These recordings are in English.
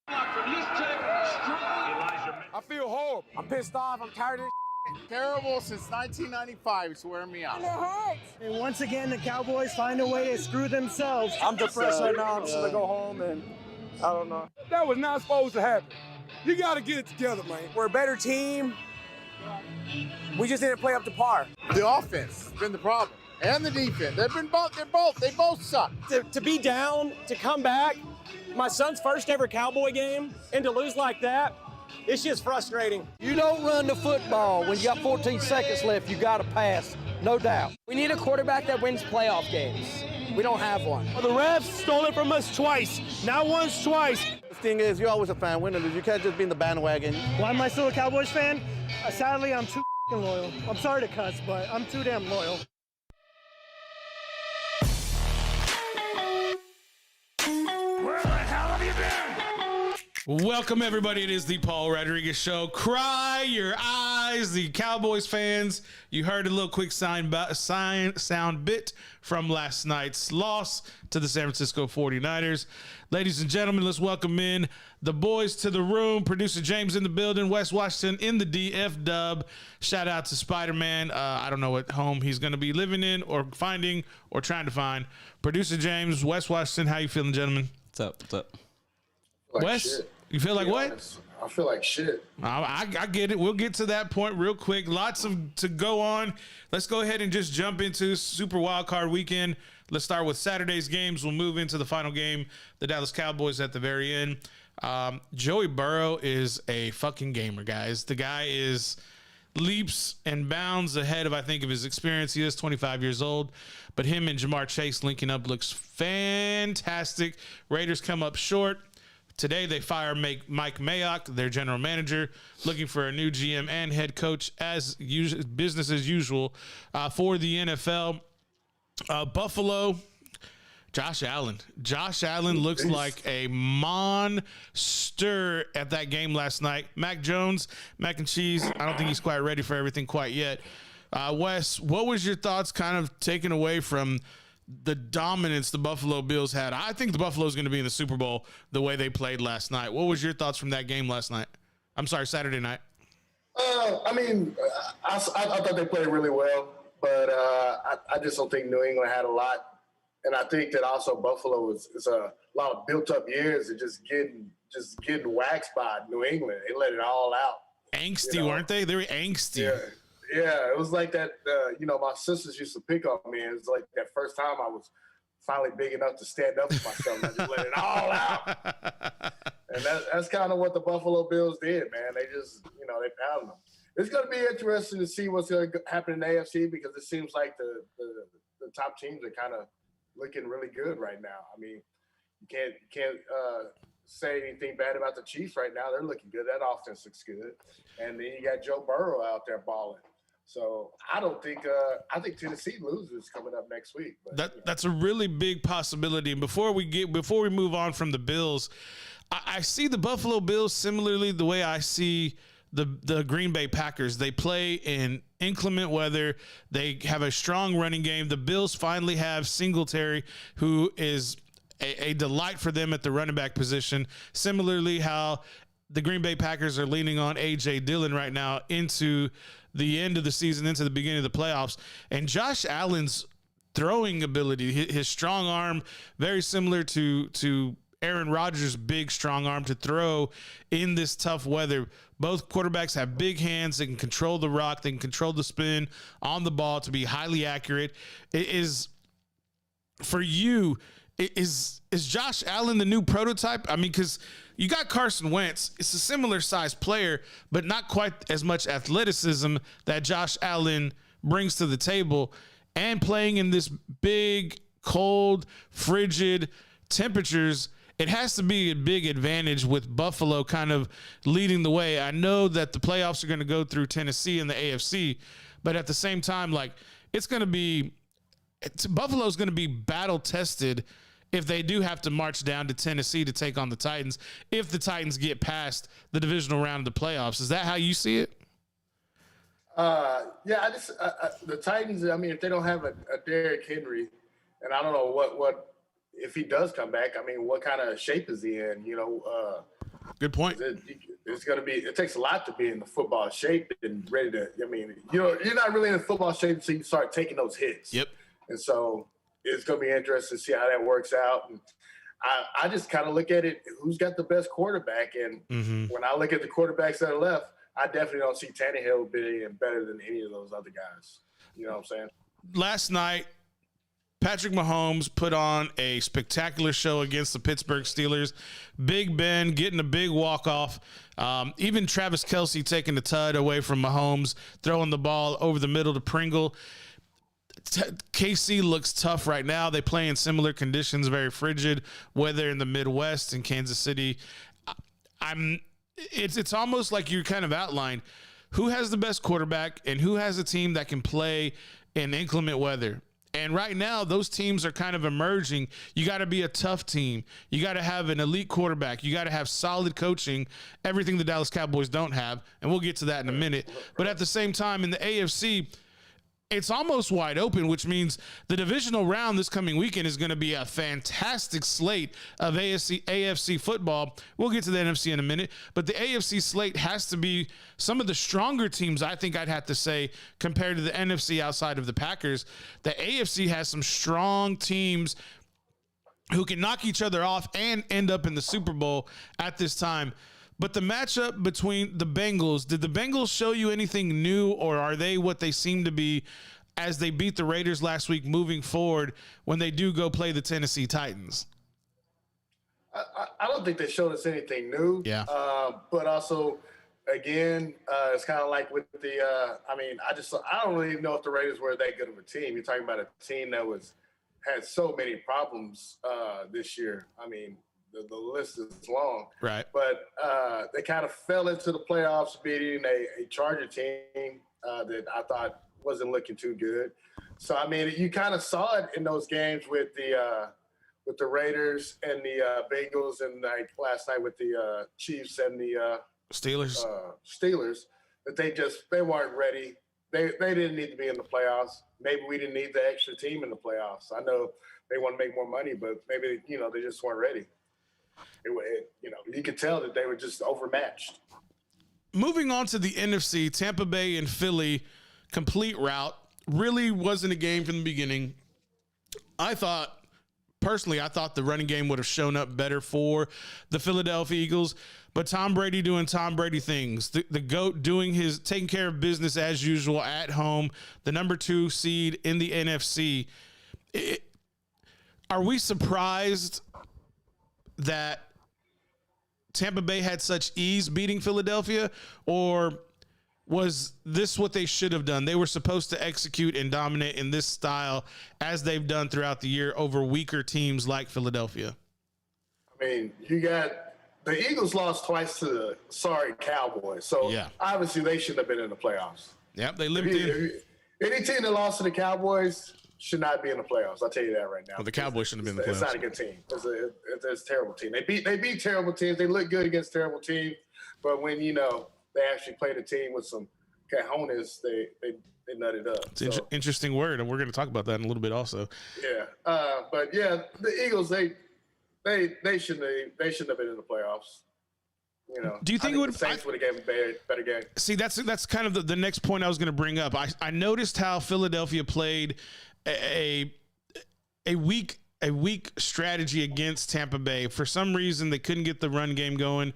I feel horrible. I'm pissed off. I'm tired of this. Terrible since 1995. It's wearing me out. It hurts. And once again, the Cowboys find a way to screw themselves. I'm depressed right now. I'm just gonna go home and I don't know. That was not supposed to happen. You gotta get it together, man. We're a better team. We just didn't play up to par. The offense has been the problem, and the defense. They both suck. To be down, to come back, my son's first ever Cowboy game, and to lose like that, it's just frustrating. You don't run the football when you got 14 seconds left. You got to pass, no doubt. We need a quarterback that wins playoff games. We don't have one. Well, the refs stole it from us twice. Not once, twice. The thing is, you're always a fan. Win or lose, you can't just be in the bandwagon. Why am I still a Cowboys fan? Sadly, I'm too loyal. I'm sorry to cuss, but I'm too damn loyal. Where the hell have you been? Welcome, everybody. It is the Paul Rodriguez Show. Cry your eyes, the Cowboys fans. You heard a little quick sound bit from last night's loss to the San Francisco 49ers. Ladies and gentlemen, let's welcome in the boys to the room. Producer James in the building. Wes Washington in the DF dub. Shout out to Spider-Man. I don't know what home he's going to be living in or finding or trying to find. Producer James, Wes Washington, how you feeling, gentlemen? What's up? What's up? Like Wes, shit. you feel like what? Honest. I feel like shit. I get it. We'll get to that point real quick. Lots to go on. Let's go ahead and just jump into Super Wildcard Weekend. Let's start with Saturday's games. We'll move into the final game, the Dallas Cowboys at the very end. Joey Burrow is a fucking gamer, guys. The guy is leaps and bounds ahead of, I think, of his experience. He is 25 years old, but him and Jamar Chase linking up looks fantastic. Raiders come up short. Today, they fire Mike Mayock, their general manager, looking for a new GM and head coach as business as usual for the NFL. Buffalo, Josh Allen. Josh Allen looks like a monster at that game last night. Mac Jones, mac and cheese. I don't think he's quite ready for everything quite yet. Wes, what was your thoughts kind of taken away from the dominance the Buffalo Bills had? I think the Buffalo's going to be in the Super Bowl the way they played last night. What was your thoughts from that game last night? I'm sorry, Saturday night. I thought they played really well, but I just don't think New England had a lot. And I think that also Buffalo is a lot of built up years of just getting waxed by New England. They let it all out. Angsty, weren't they? They were angsty. Yeah, it was like that. My sisters used to pick on me. It was like that first time I was finally big enough to stand up for myself and just let it all out. And that's kind of what the Buffalo Bills did, man. They just, they pounded them. It's going to be interesting to see what's going to happen in the AFC because it seems like the top teams are kind of looking really good right now. I mean, you can't say anything bad about the Chiefs right now. They're looking good. That offense looks good. And then you got Joe Burrow out there balling. So I think Tennessee loses coming up next week. But, that's a really big possibility. And before we move on from the Bills, I see the Buffalo Bills similarly the way I see the Green Bay Packers. They play in inclement weather. They have a strong running game. The Bills finally have Singletary, who is a delight for them at the running back position. Similarly, how the Green Bay Packers are leaning on A.J. Dillon right now into the end of the season, into the beginning of the playoffs. And Josh Allen's throwing ability, his strong arm, very similar to Aaron Rodgers' big, strong arm to throw in this tough weather. Both quarterbacks have big hands. They can control the rock. They can control the spin on the ball to be highly accurate. It is, for you, is Josh Allen the new prototype? I mean, because you got Carson Wentz. It's a similar size player, but not quite as much athleticism that Josh Allen brings to the table. And playing in this big, cold, frigid temperatures, it has to be a big advantage with Buffalo kind of leading the way. I know that the playoffs are going to go through Tennessee and the AFC, but at the same time, Buffalo's going to be battle tested if they do have to march down to Tennessee to take on the Titans, if the Titans get past the divisional round of the playoffs. Is that how you see it? The Titans, I mean, if they don't have a Derrick Henry, and I don't know what if he does come back, I mean, what kind of shape is he in? Good point. It's going to be. It takes a lot to be in the football shape and ready to. I mean, you're not really in football shape until you start taking those hits. Yep. And so it's going to be interesting to see how that works out. And I just kind of look at it. Who's got the best quarterback? And when I look at the quarterbacks that are left, I definitely don't see Tannehill being better than any of those other guys. You know what I'm saying? Last night, Patrick Mahomes put on a spectacular show against the Pittsburgh Steelers. Big Ben getting a big walk-off. Even Travis Kelce taking the tud away from Mahomes, throwing the ball over the middle to Pringle. KC looks tough right now. They play in similar conditions, very frigid weather in the Midwest in Kansas City. It's almost like you kind of outlined who has the best quarterback and who has a team that can play in inclement weather. And right now, those teams are kind of emerging. You got to be a tough team. You got to have an elite quarterback. You got to have solid coaching, everything the Dallas Cowboys don't have. And we'll get to that in a minute. But at the same time, in the AFC, it's almost wide open, which means the divisional round this coming weekend is going to be a fantastic slate of AFC football. We'll get to the NFC in a minute, but the AFC slate has to be some of the stronger teams, I think I'd have to say, compared to the NFC outside of the Packers. The AFC has some strong teams who can knock each other off and end up in the Super Bowl at this time. But the matchup between the Bengals, did the Bengals show you anything new, or are they what they seem to be as they beat the Raiders last week moving forward when they do go play the Tennessee Titans? I don't think they showed us anything new. Yeah. But also, again, it's kind of like with the I don't really know if the Raiders were that good of a team. You're talking about a team that had so many problems this year. I mean, the list is long. Right. But they kind of fell into the playoffs beating a Charger team that I thought wasn't looking too good. So, I mean, you kind of saw it in those games with the Raiders and the Bengals, and like last night with the Chiefs and the Steelers that they weren't ready. They didn't need to be in the playoffs. Maybe we didn't need the extra team in the playoffs. I know they want to make more money, but maybe, they just weren't ready. You could tell that they were just overmatched. Moving on to the NFC, Tampa Bay and Philly, complete rout. Really wasn't a game from the beginning. I thought the running game would have shown up better for the Philadelphia Eagles, but Tom Brady doing Tom Brady things. The GOAT taking care of business as usual at home, the number 2 seed in the NFC. Are we surprised that Tampa Bay had such ease beating Philadelphia, or was this what they should have done? They were supposed to execute and dominate in this style as they've done throughout the year over weaker teams like Philadelphia. I mean, the Eagles lost twice to the sorry Cowboys. So obviously they shouldn't have been in the playoffs. Yep, they limped in. Any team that lost to the Cowboys should not be in the playoffs. I'll tell you that right now. Well, the Cowboys shouldn't have been in the playoffs. It's not a good team. It's a terrible team. They beat terrible teams. They look good against terrible teams. But when, they actually played a team with some cojones, they nutted up. It's an interesting word, and we're going to talk about that in a little bit also. Yeah. But, yeah, the Eagles, they shouldn't have been in the playoffs. Do you think the Saints would have given a better game? See, that's kind of the next point I was going to bring up. I noticed how Philadelphia played a weak strategy against Tampa Bay. For some reason, they couldn't get the run game going,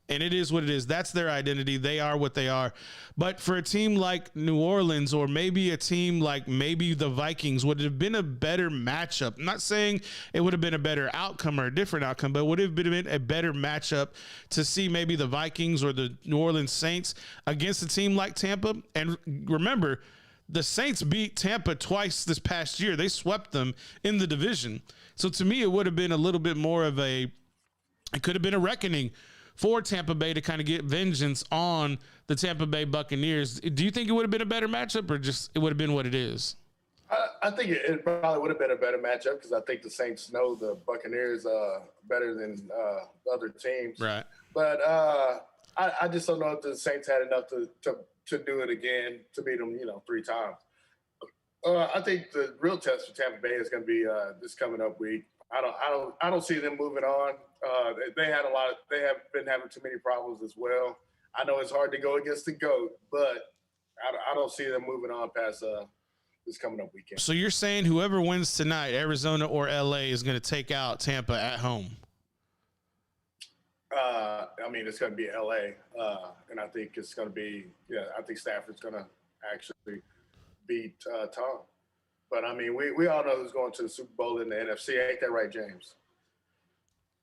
and it is what it is. That's their identity. They are what they are. But for a team like New Orleans, or maybe a team like maybe the Vikings, would it have been a better matchup? I'm not saying it would have been a better outcome or a different outcome, but would it have been a better matchup to see maybe the Vikings or the New Orleans Saints against a team like Tampa? And remember, the Saints beat Tampa twice this past year. They swept them in the division. So to me, it would have been a little bit more of it could have been a reckoning for Tampa Bay to kind of get vengeance on the Tampa Bay Buccaneers. Do you think it would have been a better matchup, or just it would have been what it is? I think it probably would have been a better matchup because I think the Saints know the Buccaneers better than other teams. Right. But I just don't know if the Saints had enough to do it again, to beat them, 3 times. I think the real test for Tampa Bay is going to be this coming up week. I don't see them moving on. They have been having too many problems as well. I know it's hard to go against the GOAT, but I don't see them moving on past this coming up weekend. So you're saying whoever wins tonight, Arizona or LA, is going to take out Tampa at home? I mean, it's going to be LA, and I think it's going to be I think Stafford's going to actually beat Tom. But I mean, we all know who's going to the Super Bowl in the NFC. Ain't that right, James?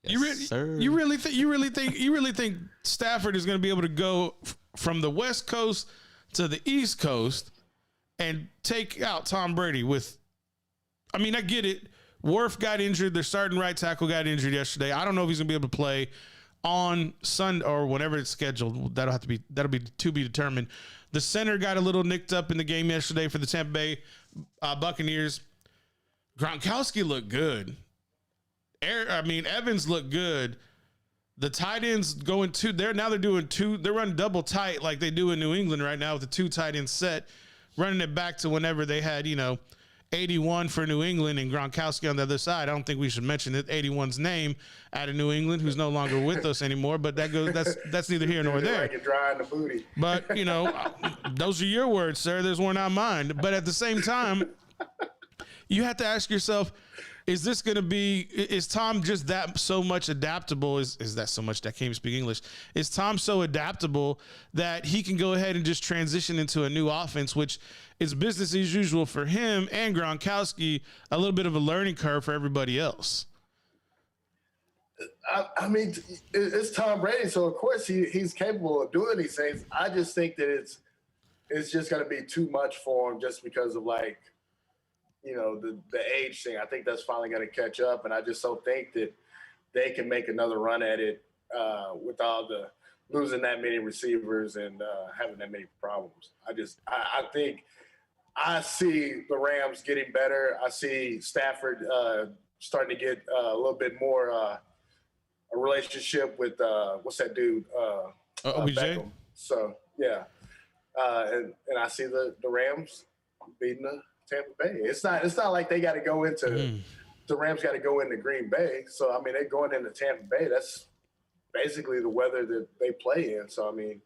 Yes, you really think Stafford is going to be able to go from the West Coast to the East Coast and take out Tom Brady with? I mean, I get it. Worf got injured. Their starting right tackle got injured yesterday. I don't know if he's going to be able to play on Sunday or whenever it's scheduled. That'll be to be determined. The center got a little nicked up in the game yesterday for the Tampa Bay Buccaneers. Gronkowski looked good. Evans looked good. The tight ends going two. They're doing two. They're running double tight like they do in New England right now with the two tight end set, running it back to whenever they had 81 for New England and Gronkowski on the other side. I don't think we should mention it. 81's name out of New England, who's no longer with us anymore. But that's neither here nor there. Like it dry in the booty. But those are your words, sir. Those were not mine. But at the same time, you have to ask yourself, is Tom just that so much adaptable? Is that so much that can't even speak English? Is Tom so adaptable that he can go ahead and just transition into a new offense, which is business as usual for him and Gronkowski, a little bit of a learning curve for everybody else? I mean, it's Tom Brady, so of course he's capable of doing these things. I just think that it's just going to be too much for him just because of the age thing. I think that's finally going to catch up, and I just don't think that they can make another run at it with all the losing that many receivers and having that many problems. I think I see the Rams getting better. I see Stafford starting to get a little bit more a relationship with what's that dude? OBJ. Beckham. So yeah, and I see the Rams beating the Tampa Bay. It's not like they got to go into the Rams got to go into Green Bay. So I mean, they're going into Tampa Bay. That's basically the weather that they play in. So I mean,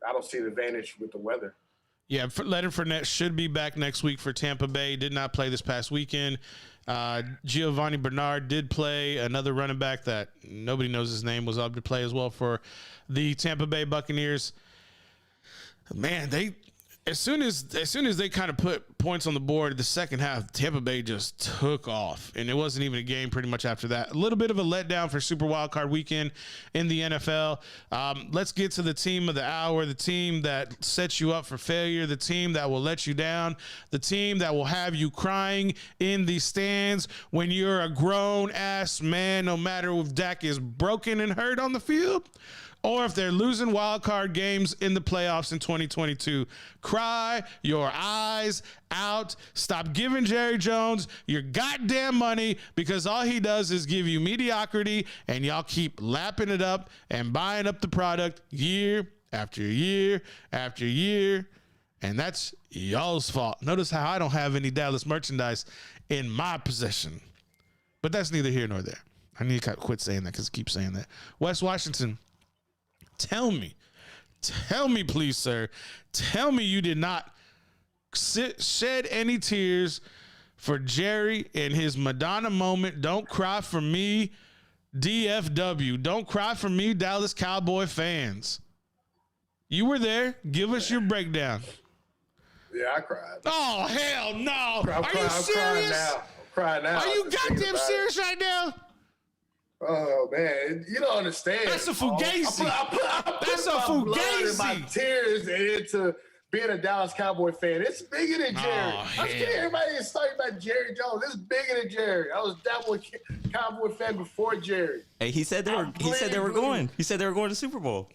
I don't see the advantage with the weather. Yeah, Leonard Fournette should be back next week for Tampa Bay. Did not play this past weekend. Giovanni Bernard did play. Another running back that nobody knows his name was up to play as well for the Tampa Bay Buccaneers. Man, as soon as they kind of put points on the board, the second half, Tampa Bay just took off, and it wasn't even a game pretty much after that. A little bit of a letdown for Super Wildcard Weekend in the NFL. Let's get to the team of the hour, the team that sets you up for failure, the team that will let you down, the team that will have you crying in the stands when you're a grown-ass man, no matter if Dak is broken and hurt on the field, or if they're losing wild card games in the playoffs in 2022. Cry your eyes out. Stop giving Jerry Jones your goddamn money, because all he does is give you mediocrity, and y'all keep lapping it up and buying up the product year after year after year, and that's y'all's fault. Notice how I don't have any Dallas merchandise in my possession, but that's neither here nor there. I need to quit saying that because I keep saying that. Wes Washington, tell me, please, sir. Tell me you did not shed any tears for Jerry in his Madonna moment. Don't cry for me, DFW. Don't cry for me, Dallas Cowboy fans. You were there. Give us your breakdown. Yeah, I cried. Oh, hell no. I'm crying now. Are you goddamn serious right now? Oh man, you don't understand. That's a fugazi. That's a fugazi. My tears into being a Dallas Cowboy fan. It's bigger than Jerry. I'm scared everybody is talking about Jerry Jones. It's bigger than Jerry. I was a Dallas Cowboy fan before Jerry. Hey, he said they were going. He said they were going to Super Bowl.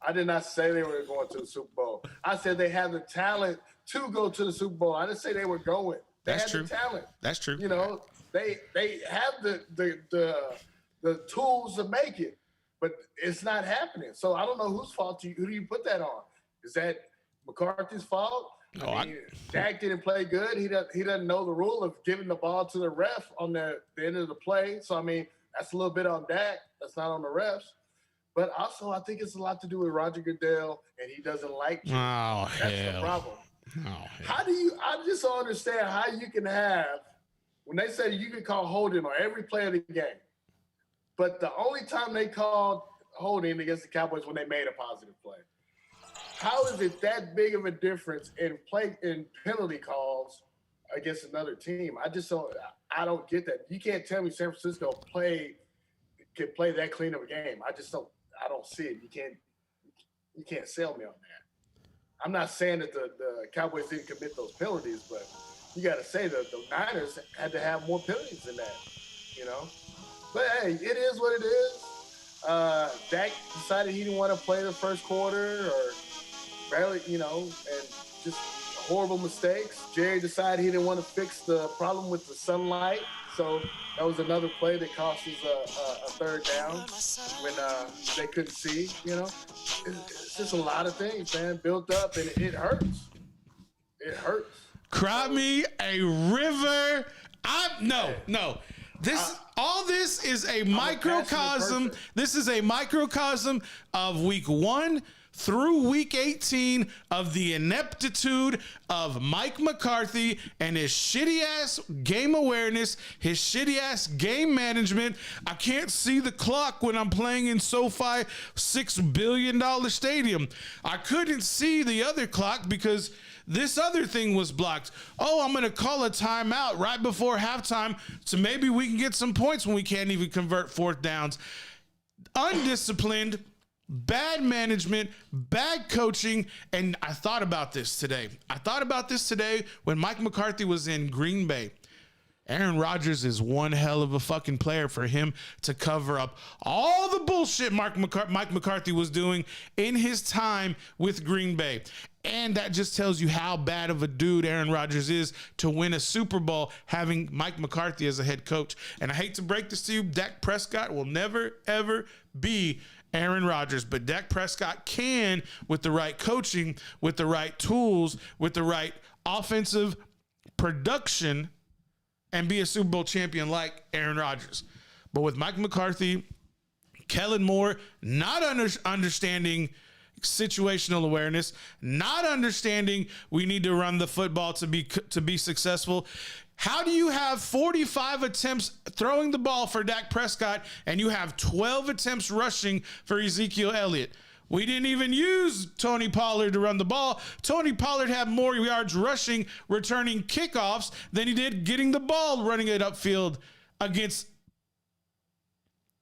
I did not say they were going to the Super Bowl. I said they have the talent to go to the Super Bowl. I didn't say they were going. That's true. The talent. That's true. You know, they have the tools to make it, but it's not happening. So I don't know whose fault who do you put that on? Is that McCarthy's fault? Dak didn't play good. He doesn't know the rule of giving the ball to the ref on the end of the play. So, I mean, that's a little bit on Dak. That's not on the refs. But also, I think it's a lot to do with Roger Goodell, and he doesn't like you. Oh, That's hell. the problem. Oh, How do you – I just don't understand how you can have – when they say you can call holding on every play of the game, but the only time they called holding against the Cowboys when they made a positive play. How is it that big of a difference in penalty calls against another team? I don't get that. You can't tell me San Francisco can play that clean of a game. I don't see it. You can't sell me on that. I'm not saying that the Cowboys didn't commit those penalties, but you got to say that the Niners had to have more penalties than that, you know. But hey, it is what it is. Dak decided he didn't want to play the first quarter, or barely, you know, and just horrible mistakes. Jerry decided he didn't want to fix the problem with the sunlight, so that was another play that cost us a third down when they couldn't see. You know, it's just a lot of things, man, built up, and it hurts. It hurts. Cry me a river. No. All this is a microcosm. This is a microcosm of week 1 through week 18 of the ineptitude of Mike McCarthy and his shitty ass game awareness, his shitty ass game management. I can't see the clock when I'm playing in SoFi $6 billion stadium. I couldn't see the other clock because this other thing was blocked. Oh, I'm going to call a timeout right before halftime so maybe we can get some points when we can't even convert fourth downs. Undisciplined, bad management, bad coaching, and I thought about this today. When Mike McCarthy was in Green Bay. Aaron Rodgers is one hell of a fucking player for him to cover up all the bullshit Mike McCarthy was doing in his time with Green Bay. And that just tells you how bad of a dude Aaron Rodgers is to win a Super Bowl having Mike McCarthy as a head coach. And I hate to break this to you, Dak Prescott will never, ever be Aaron Rodgers, but Dak Prescott can, with the right coaching, with the right tools, with the right offensive production, and be a Super Bowl champion like Aaron Rodgers. But with Mike McCarthy, Kellen Moore not understanding situational awareness, not understanding we need to run the football to be successful. How do you have 45 attempts throwing the ball for Dak Prescott and you have 12 attempts rushing for Ezekiel Elliott? We didn't even use Tony Pollard to run the ball. Tony Pollard had more yards rushing, returning kickoffs than he did getting the ball, running it upfield against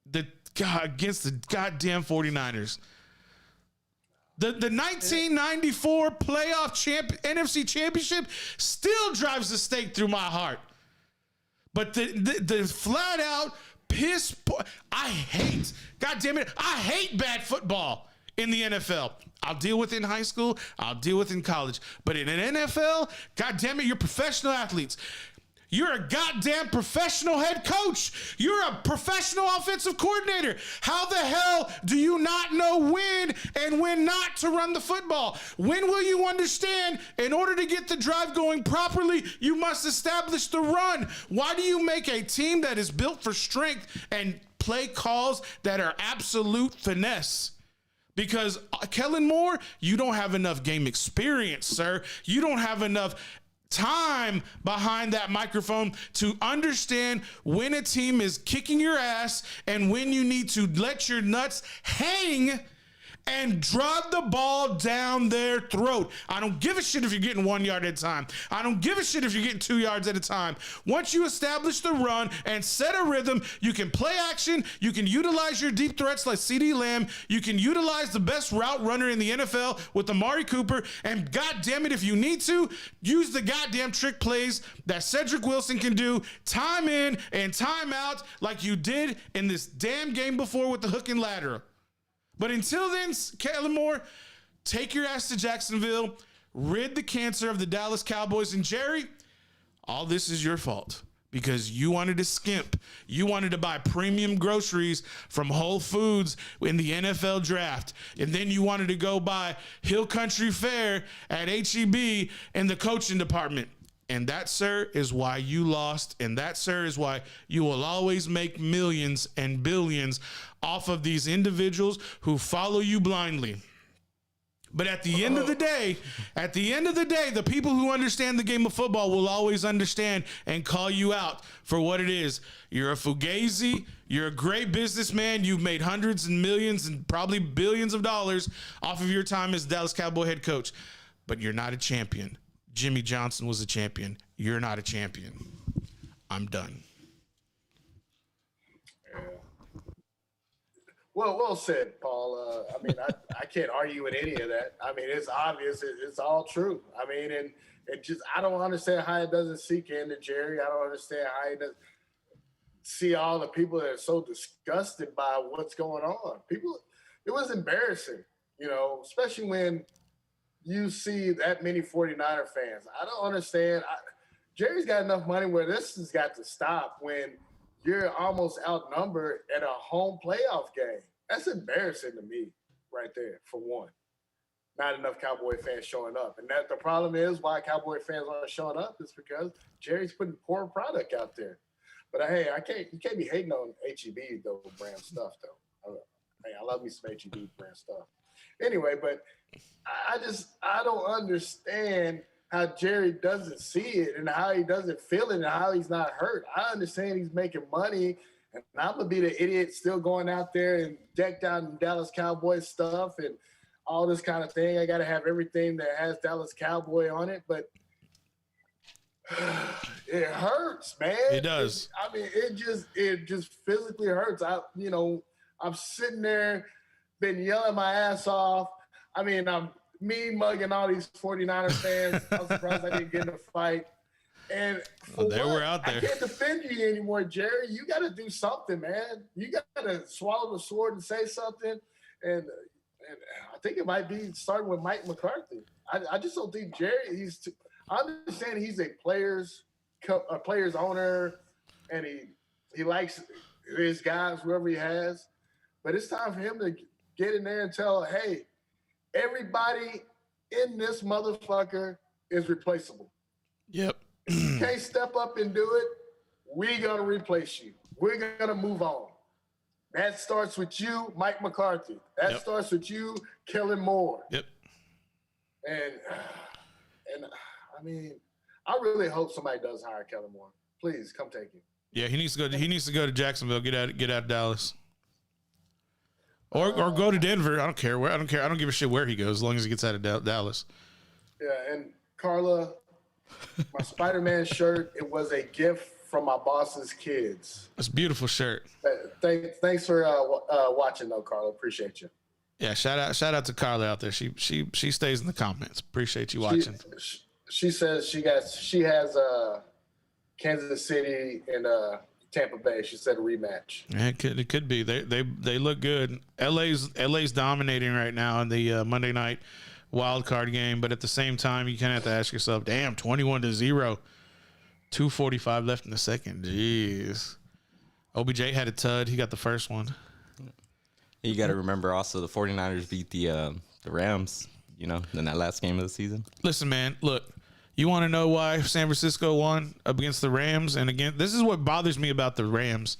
the goddamn 49ers. The 1994 playoff NFC championship still drives the stake through my heart. But the flat out piss poor, I hate bad football in the NFL. I'll deal with it in high school. I'll deal with it in college. But in an NFL, goddamn it, you're professional athletes. You're a goddamn professional head coach. You're a professional offensive coordinator. How the hell do you not know when and when not to run the football? When will you understand in order to get the drive going properly, you must establish the run? Why do you make a team that is built for strength and play calls that are absolute finesse? Because Kellen Moore, you don't have enough game experience, sir. You don't have enough time behind that microphone to understand when a team is kicking your ass and when you need to let your nuts hang and drive the ball down their throat. I don't give a shit if you're getting 1 yard at a time. I don't give a shit if you're getting 2 yards at a time. Once you establish the run and set a rhythm, you can play action. You can utilize your deep threats like CeeDee Lamb. You can utilize the best route runner in the NFL with Amari Cooper. And goddamn it, if you need to, use the goddamn trick plays that Cedric Wilson can do time in and time out like you did in this damn game before with the hook and ladder. But until then, Kellen Moore, take your ass to Jacksonville, rid the cancer of the Dallas Cowboys. And Jerry, all this is your fault because you wanted to skimp. You wanted to buy premium groceries from Whole Foods in the NFL draft. And then you wanted to go buy Hill Country Fare at HEB in the coaching department. And that, sir, is why you lost. And that, sir, is why you will always make millions and billions off of these individuals who follow you blindly. But at the end of the day, the people who understand the game of football will always understand and call you out for what it is. You're a fugazi. You're a great businessman. You've made hundreds and millions and probably billions of dollars off of your time as Dallas Cowboy head coach. But you're not a champion. Jimmy Johnson was a champion. You're not a champion. I'm done. Well said, Paul. I mean, I can't argue with any of that. I mean, it's obvious. It's all true. I mean, and it just, I don't understand how it doesn't sink into Jerry. I don't understand how he doesn't see all the people that are so disgusted by what's going on. People, it was embarrassing, you know, especially when you see that many 49er fans. I don't understand. Jerry's got enough money where this has got to stop when you're almost outnumbered at a home playoff game. That's embarrassing to me right there, for one. Not enough Cowboy fans showing up. And that the problem is why Cowboy fans aren't showing up is because Jerry's putting poor product out there. But hey, you can't be hating on HEB though brand stuff though. I love me some HEB brand stuff. Anyway, but I don't understand how Jerry doesn't see it and how he doesn't feel it and how he's not hurt. I understand he's making money, and I'm going to be the idiot still going out there and decked out in Dallas Cowboys stuff and all this kind of thing. I got to have everything that has Dallas Cowboy on it, but it hurts, man. It does. It just physically hurts. I'm sitting there, been yelling my ass off. I mean, I'm mean mugging all these 49er fans. I'm surprised I didn't get in a fight. And we're out there. I can't defend you anymore, Jerry. You got to do something, man. You got to swallow the sword and say something. And I think it might be starting with Mike McCarthy. I just don't think Jerry. I understand he's a player's owner, and he likes his guys whoever he has. But it's time for him to get in there and tell, hey, everybody in this motherfucker is replaceable. Yep. If you can't step up and do it, we're going to replace you. We're going to move on. That starts with you, Mike McCarthy. That starts with you, Kellen Moore. Yep. And I mean, I really hope somebody does hire Kellen Moore. Please come take him. Yeah, he needs to go to Jacksonville. Get out of Dallas. Or go to Denver. I don't care where. I don't give a shit where he goes as long as he gets out of Dallas. Yeah, and Carla, my Spider-Man shirt, it was a gift from my boss's kids. It's a beautiful shirt. Thanks for watching though, Carla. Appreciate you. Yeah, shout out to Carla out there. She stays in the comments. Appreciate you watching. She says she has Kansas City and Tampa Bay. She said a rematch. Yeah, it could be. They look good. LA's dominating right now in the Monday night wild card game, but at the same time, you kind of have to ask yourself, damn, 21-0, 2:45 left in the second. Jeez. OBJ had a tud. He got the first one. You got to remember also the 49ers beat the Rams, in that last game of the season. Listen, man, look. You want to know why San Francisco won against the Rams? And again, this is what bothers me about the Rams.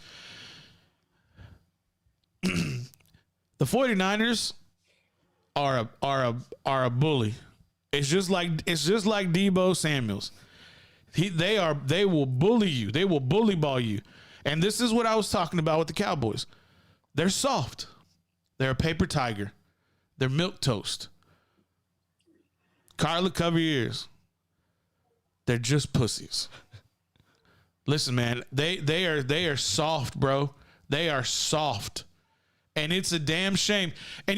The 49ers are a bully. It's just like Deebo Samuels. They will bully you. They will bully ball you. And this is what I was talking about with the Cowboys. They're soft. They're a paper tiger. They're milk toast. Carla, cover your ears. They're just pussies. Listen, man, they are soft, bro. They are soft. And it's a damn shame. And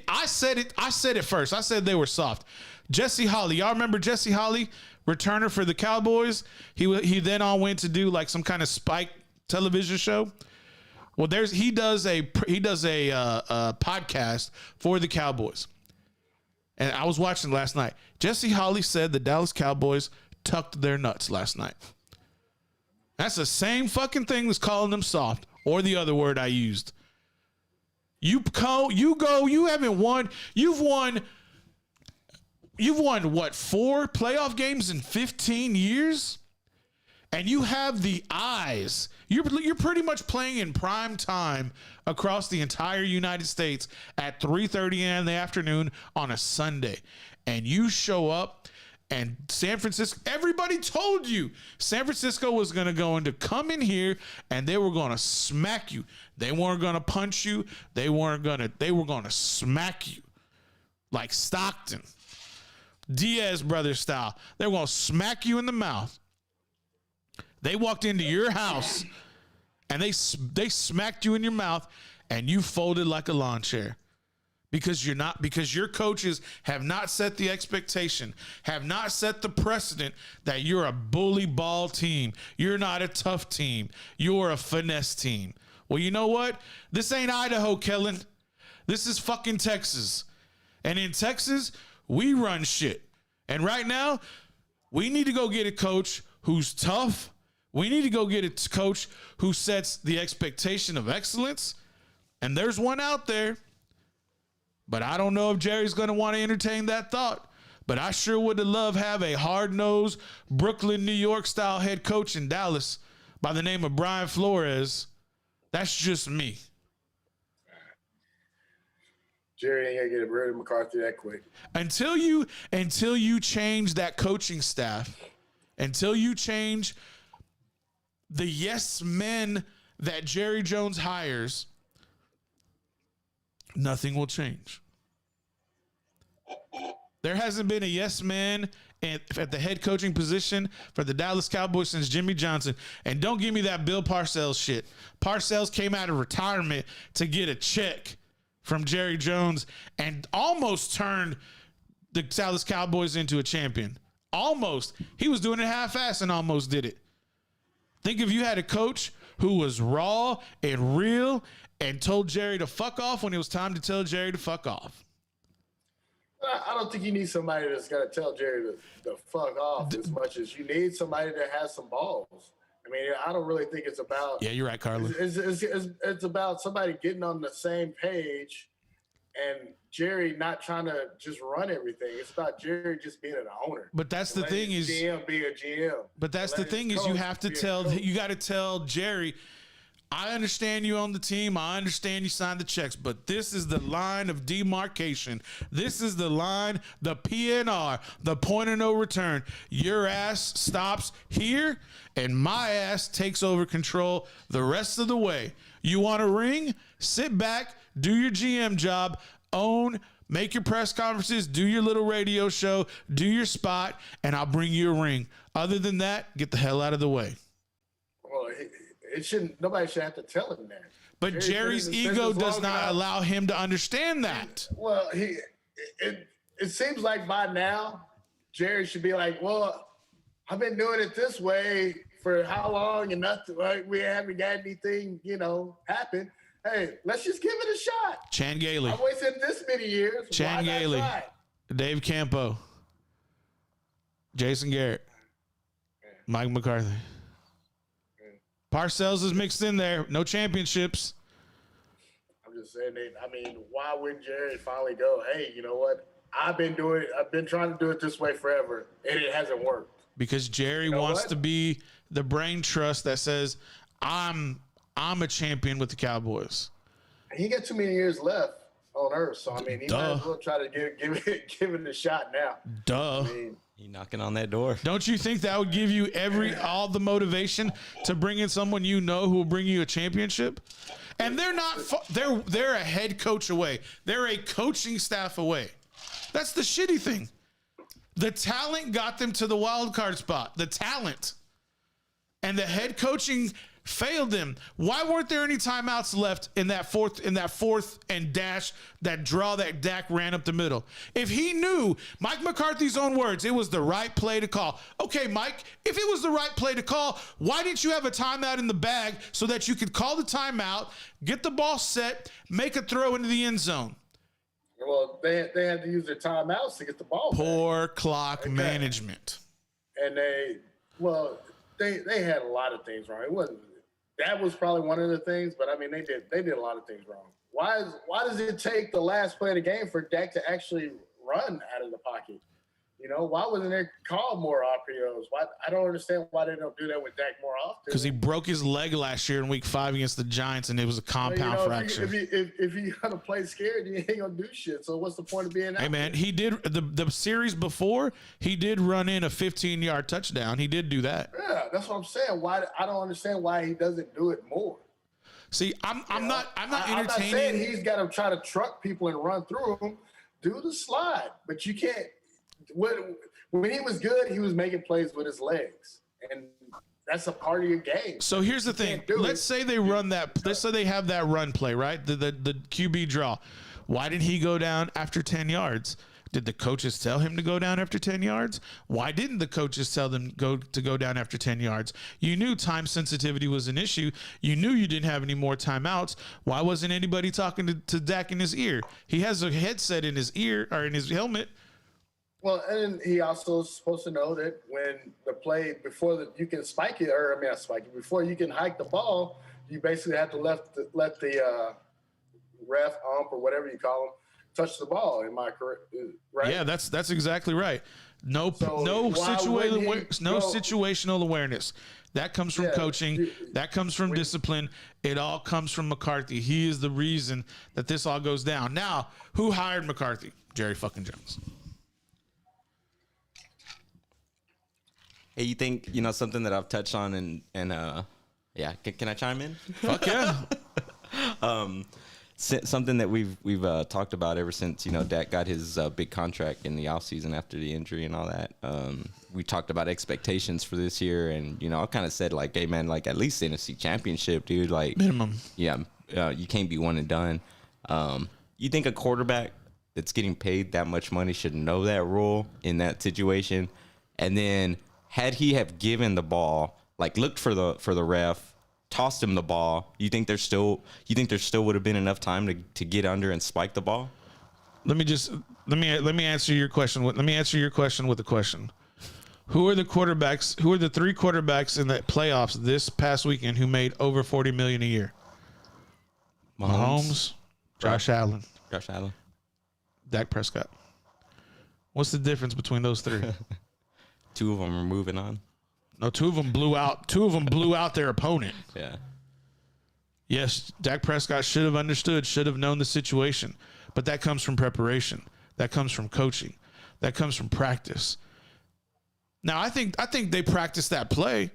I said it first. I said they were soft. Jesse Holley, y'all remember Jesse Holley, returner for the Cowboys? He then on went to do like some kind of Spike television show. Well, he does a podcast for the Cowboys. And I was watching last night. Jesse Holley said the Dallas Cowboys tucked their nuts last night. That's the same fucking thing as calling them soft, or the other word I used. You haven't won. You've won what, 4 playoff games in 15 years? And you have the eyes. You're pretty much playing in prime time across the entire United States at 3:30 in the afternoon on a Sunday. And you show up, and San Francisco, everybody told you San Francisco was going to come in here and they were going to smack you. They weren't going to punch you. They were going to smack you like Stockton, Diaz brothers style. They were going to smack you in the mouth. They walked into your house and they smacked you in your mouth, and you folded like a lawn chair. Because your coaches have not set the expectation, have not set the precedent that you're a bully ball team. You're not a tough team. You're a finesse team. Well, you know what? This ain't Idaho, Kellen. This is fucking Texas. And in Texas, we run shit. And right now, we need to go get a coach who's tough. We need to go get a coach who sets the expectation of excellence. And there's one out there. But I don't know if Jerry's going to want to entertain that thought. But I sure would have loved have a hard-nosed Brooklyn, New York style head coach in Dallas by the name of Brian Flores. That's just me. Jerry ain't gonna get rid of McCarthy that quick. Until you change that coaching staff, until you change the yes men that Jerry Jones hires, nothing will change. There hasn't been a yes man at the head coaching position for the Dallas Cowboys since Jimmy Johnson. And don't give me that Bill Parcells shit. Parcells came out of retirement to get a check from Jerry Jones and almost turned the Dallas Cowboys into a champion. Almost. He was doing it half-assed and almost did it. Think if you had a coach who was raw and real and told Jerry to fuck off when it was time to tell Jerry to fuck off. I don't think you need somebody that's going to tell Jerry to fuck off as much as you need somebody that has some balls. I mean, I don't really think it's about. Yeah, you're right, Carla. It's about somebody getting on the same page and Jerry not trying to just run everything. It's about Jerry just being an owner. But that's the thing is GM be a GM. But that's the thing is you have to tell, you got to tell Jerry, I understand you own the team. I understand you signed the checks, but this is the line of demarcation. This is the line, the PNR, the point of no return. Your ass stops here and my ass takes over control the rest of the way. You want a ring? Sit back, do your GM job, own, make your press conferences, do your little radio show, do your spot, and I'll bring you a ring. Other than that, get the hell out of the way. Well, it shouldn't. Nobody should have to tell him that. But Jerry's ego does not allow him to understand that. Well, it seems like by now, Jerry should be like, well, I've been doing it this way for how long and nothing. Like, we haven't got anything, happen. Hey, let's just give it a shot. Chan Gailey. I wasted this many years. Chan Gailey. Dave Campo. Jason Garrett. Mike McCarthy. Parcells is mixed in there. No championships. I'm just saying that. I mean, why wouldn't Jerry finally go, hey, you know what? I've been trying to do it this way forever, and it hasn't worked. Because Jerry wants to be the brain trust that says, I'm a champion with the Cowboys. He got too many years left on Earth, so I mean, he might as well try to give it a shot now. Duh. I mean, You knocking on that door. Don't you think that would give you all the motivation to bring in someone who will bring you a championship? And they're not. They're a head coach away. They're a coaching staff away. That's the shitty thing. The talent got them to the wild card spot. The talent, and the head coaching failed them. Why weren't there any timeouts left in that fourth and dash, that draw that Dak ran up the middle? If he knew, Mike McCarthy's own words, it was the right play to call. Okay, Mike, if it was the right play to call, why didn't you have a timeout in the bag so that you could call the timeout, get the ball set, make a throw into the end zone? Well, they had to use their timeouts to get the ball back. Poor clock management. And they had a lot of things wrong. It wasn't that was probably one of the things, but I mean they did a lot of things wrong. Why does it take the last play of the game for Dak to actually run out of the pocket? You know, why wasn't there called more RPOs? Why I don't understand why they don't do that with Dak more often. Because he broke his leg last year in Week 5 against the Giants, and it was a compound fracture. If you gonna play scared, you ain't gonna do shit. So what's the point of being out? Hey man, he did the series before. He did run in a 15-yard touchdown. He did do that. Yeah, that's what I'm saying. Why I don't understand why he doesn't do it more. See, I'm not entertaining. I'm not saying he's got to try to truck people and run through them. Do the slide, but you can't. When he was good, he was making plays with his legs, and that's a part of your game. So here's the thing. Let's say they run that. Let's say they have that run play, right? The QB draw. Why did he go down after 10 yards? Did the coaches tell him to go down after 10 yards? Why didn't the coaches tell them to go down after 10 yards? You knew time sensitivity was an issue. You knew you didn't have any more timeouts. Why wasn't anybody talking to Dak in his ear? He has a headset in his ear or in his helmet. Well, and he also is supposed to know that when the play you can spike it, or not spike it, before you can hike the ball, you basically have to let the ref, ump, or whatever you call him, touch the ball. Am I correct? Right? Yeah, that's exactly right. No situational awareness. That comes from coaching. That comes from discipline. It all comes from McCarthy. He is the reason that this all goes down. Now, who hired McCarthy? Jerry fucking Jones. Hey, you think, something that I've touched on and yeah, can I chime in? Fuck yeah. Something that we've talked about ever since, Dak got his big contract in the offseason after the injury and all that. We talked about expectations for this year, and, I kind of said, like, hey, man, like, at least NFC Championship, dude. Like, minimum. Yeah, you can't be one and done. You think a quarterback that's getting paid that much money should know that rule in that situation? And then had he have given the ball, like, looked for the ref, tossed him the ball, you think there still would have been enough time to get under and spike the ball? Let me answer your question. Let me answer your question with a question. Who are the quarterbacks? Who are the 3 quarterbacks in the playoffs this past weekend who made over $40 million a year? Mahomes, Josh Allen, Dak Prescott. What's the difference between those 3? 2 of them are moving on. No, 2 of them blew out. 2 of them blew out their opponent. Yeah. Yes, Dak Prescott should have understood, should have known the situation, but that comes from preparation. That comes from coaching. That comes from practice. Now, I think they practiced that play,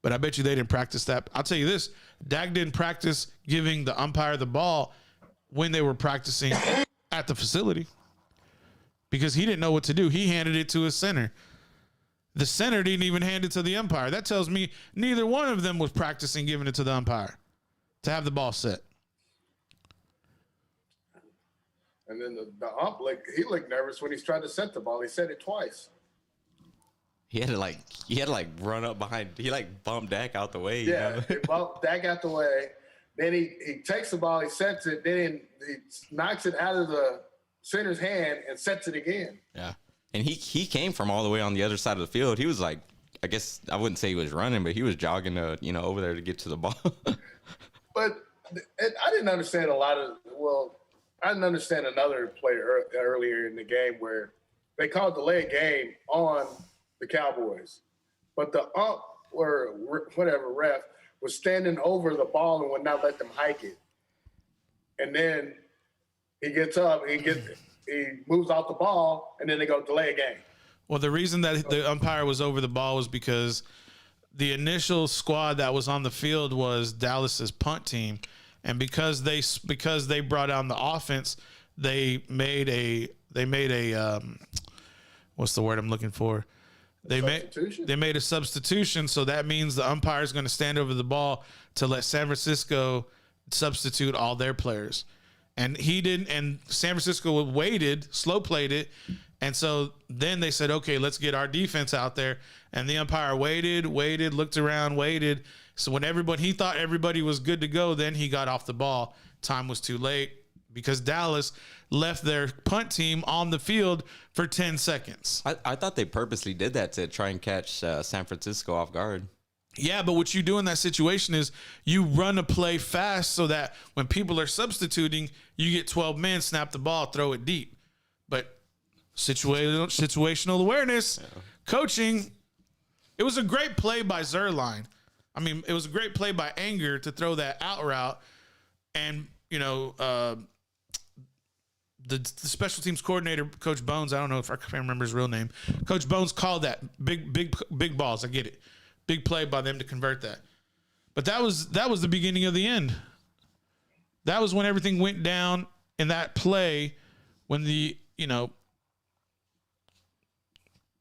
but I bet you they didn't practice that. I'll tell you this: Dak didn't practice giving the umpire the ball when they were practicing at the facility because he didn't know what to do. He handed it to his center. The center didn't even hand it to the umpire. That tells me neither one of them was practicing giving it to the umpire to have the ball set. And then the ump, he looked nervous when he's trying to set the ball. He said it twice. He had to run up behind. He bumped Dak out the way. Yeah, he bumped Dak out the way. Then he takes the ball, he sets it, then he knocks it out of the center's hand and sets it again. Yeah. And he came from all the way on the other side of the field. He was like, I guess I wouldn't say he was running, but he was jogging, over there to get to the ball. But I didn't understand I didn't understand another play earlier in the game where they called delay game on the Cowboys, but the ump or whatever ref was standing over the ball and would not let them hike it. And then he gets up, he moves out the ball, and then they go delay a game. Well, the reason that the umpire was over the ball was because the initial squad that was on the field was Dallas's punt team, and because they brought on the offense, they made a what's the word I'm looking for? They made a substitution, so that means the umpire is going to stand over the ball to let San Francisco substitute all their players. And he didn't, and San Francisco waited, slow played it, and so then they said, okay, let's get our defense out there. And the umpire waited, looked around, waited. So when he thought everybody was good to go, then he got off the ball. Time was too late because Dallas left their punt team on the field for 10 seconds. I thought they purposely did that to try and catch San Francisco off guard. Yeah, but what you do in that situation is you run a play fast so that when people are substituting, you get 12 men, snap the ball, throw it deep. But situational awareness, coaching, it was a great play by Zuerlein. I mean, it was a great play by Anger to throw that out route. And, you know, the special teams coordinator, Coach Bones, I don't know if I can't remember his real name. Coach Bones called that big balls. I get it. Big play by them to convert that. But that was the beginning of the end. That was when everything went down in that play when the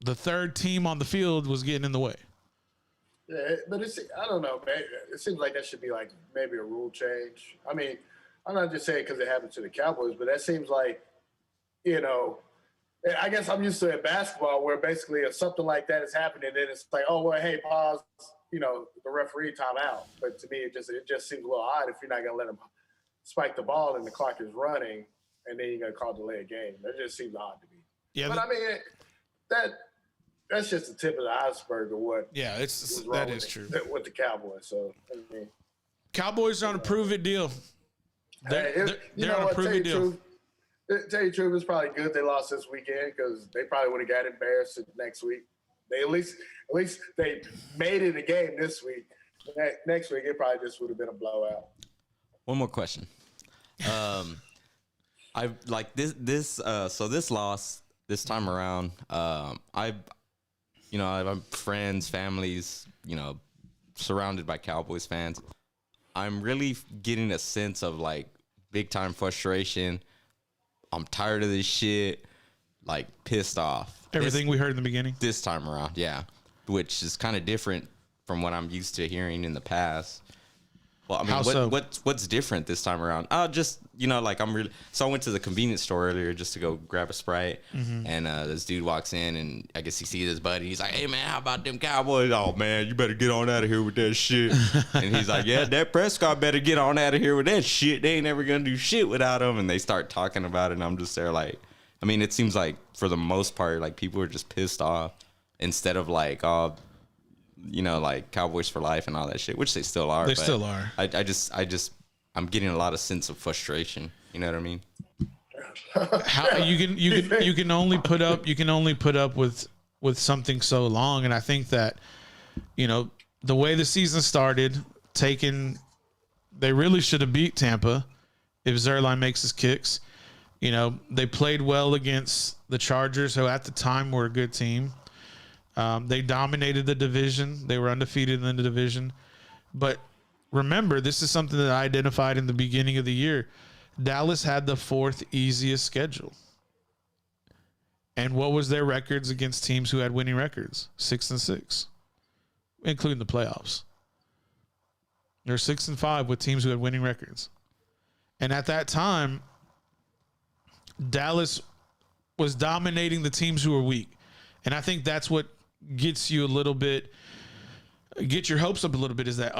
third team on the field was getting in the way. Yeah, but I don't know, man. It seems like that should be like maybe a rule change. I mean, I'm not just saying because it happened to the Cowboys, but that seems like, I guess I'm used to it in basketball where basically if something like that is happening, then it's like, oh, well, hey, pause, the referee timeout. But to me, it just seems a little odd if you're not going to let him spike the ball and the clock is running and then you're going to call delay a game. That just seems odd to me. Yeah, but I mean, that's just the tip of the iceberg of what. Yeah, that is true with the Cowboys. So I mean, Cowboys are on a prove it deal. They're on a prove it deal. Tell you the truth, it's probably good they lost this weekend because they probably would have got embarrassed next week. They at least they made it a game this week. Next week it probably just would have been a blowout. One more question. I like this. So this loss this time around. I'm friends, families, surrounded by Cowboys fans. I'm really getting a sense of like big time frustration. I'm tired of this shit, like pissed off. Everything we heard in the beginning. This time around, yeah. Which is kind of different from what I'm used to hearing in the past. Well, I mean, what's different this time around? Just, like I went to the convenience store earlier just to go grab a Sprite. Mm-hmm. And this dude walks in and I guess he sees his buddy. He's like, hey, man, how about them Cowboys? Oh, man, you better get on out of here with that shit. And he's like, yeah, Dak Prescott better get on out of here with that shit. They ain't never going to do shit without him. And they start talking about it. And I'm just there like, I mean, it seems like for the most part, like people are just pissed off instead of like, like Cowboys for life and all that shit, which they still are. They still are. I'm getting a lot of sense of frustration. You know what I mean? How you can only put up with something so long, and I think that the way the season started, they really should have beat Tampa if Zuerlein makes his kicks. They played well against the Chargers, who at the time were a good team. They dominated the division. They were undefeated in the division. But remember, this is something that I identified in the beginning of the year. Dallas had the fourth easiest schedule. And what was their records against teams who had winning records? 6-6, including the playoffs. They're 6-5 with teams who had winning records. And at that time, Dallas was dominating the teams who were weak. And I think that's what gets you get your hopes up a little bit, is that,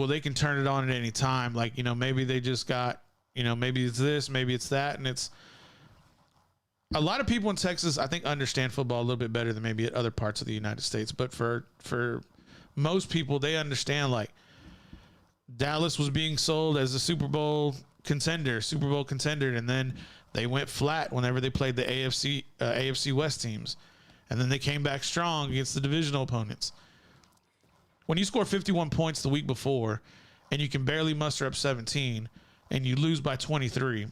they can turn it on at any time. Like, maybe they just got, maybe it's this, maybe it's that. And it's a lot of people in Texas, I think, understand football a little bit better than maybe at other parts of the United States. But for most people, they understand like Dallas was being sold as a Super Bowl contender. And then they went flat whenever they played the AFC West teams. And then they came back strong against the divisional opponents. When you score 51 points the week before and you can barely muster up 17 and you lose by 23,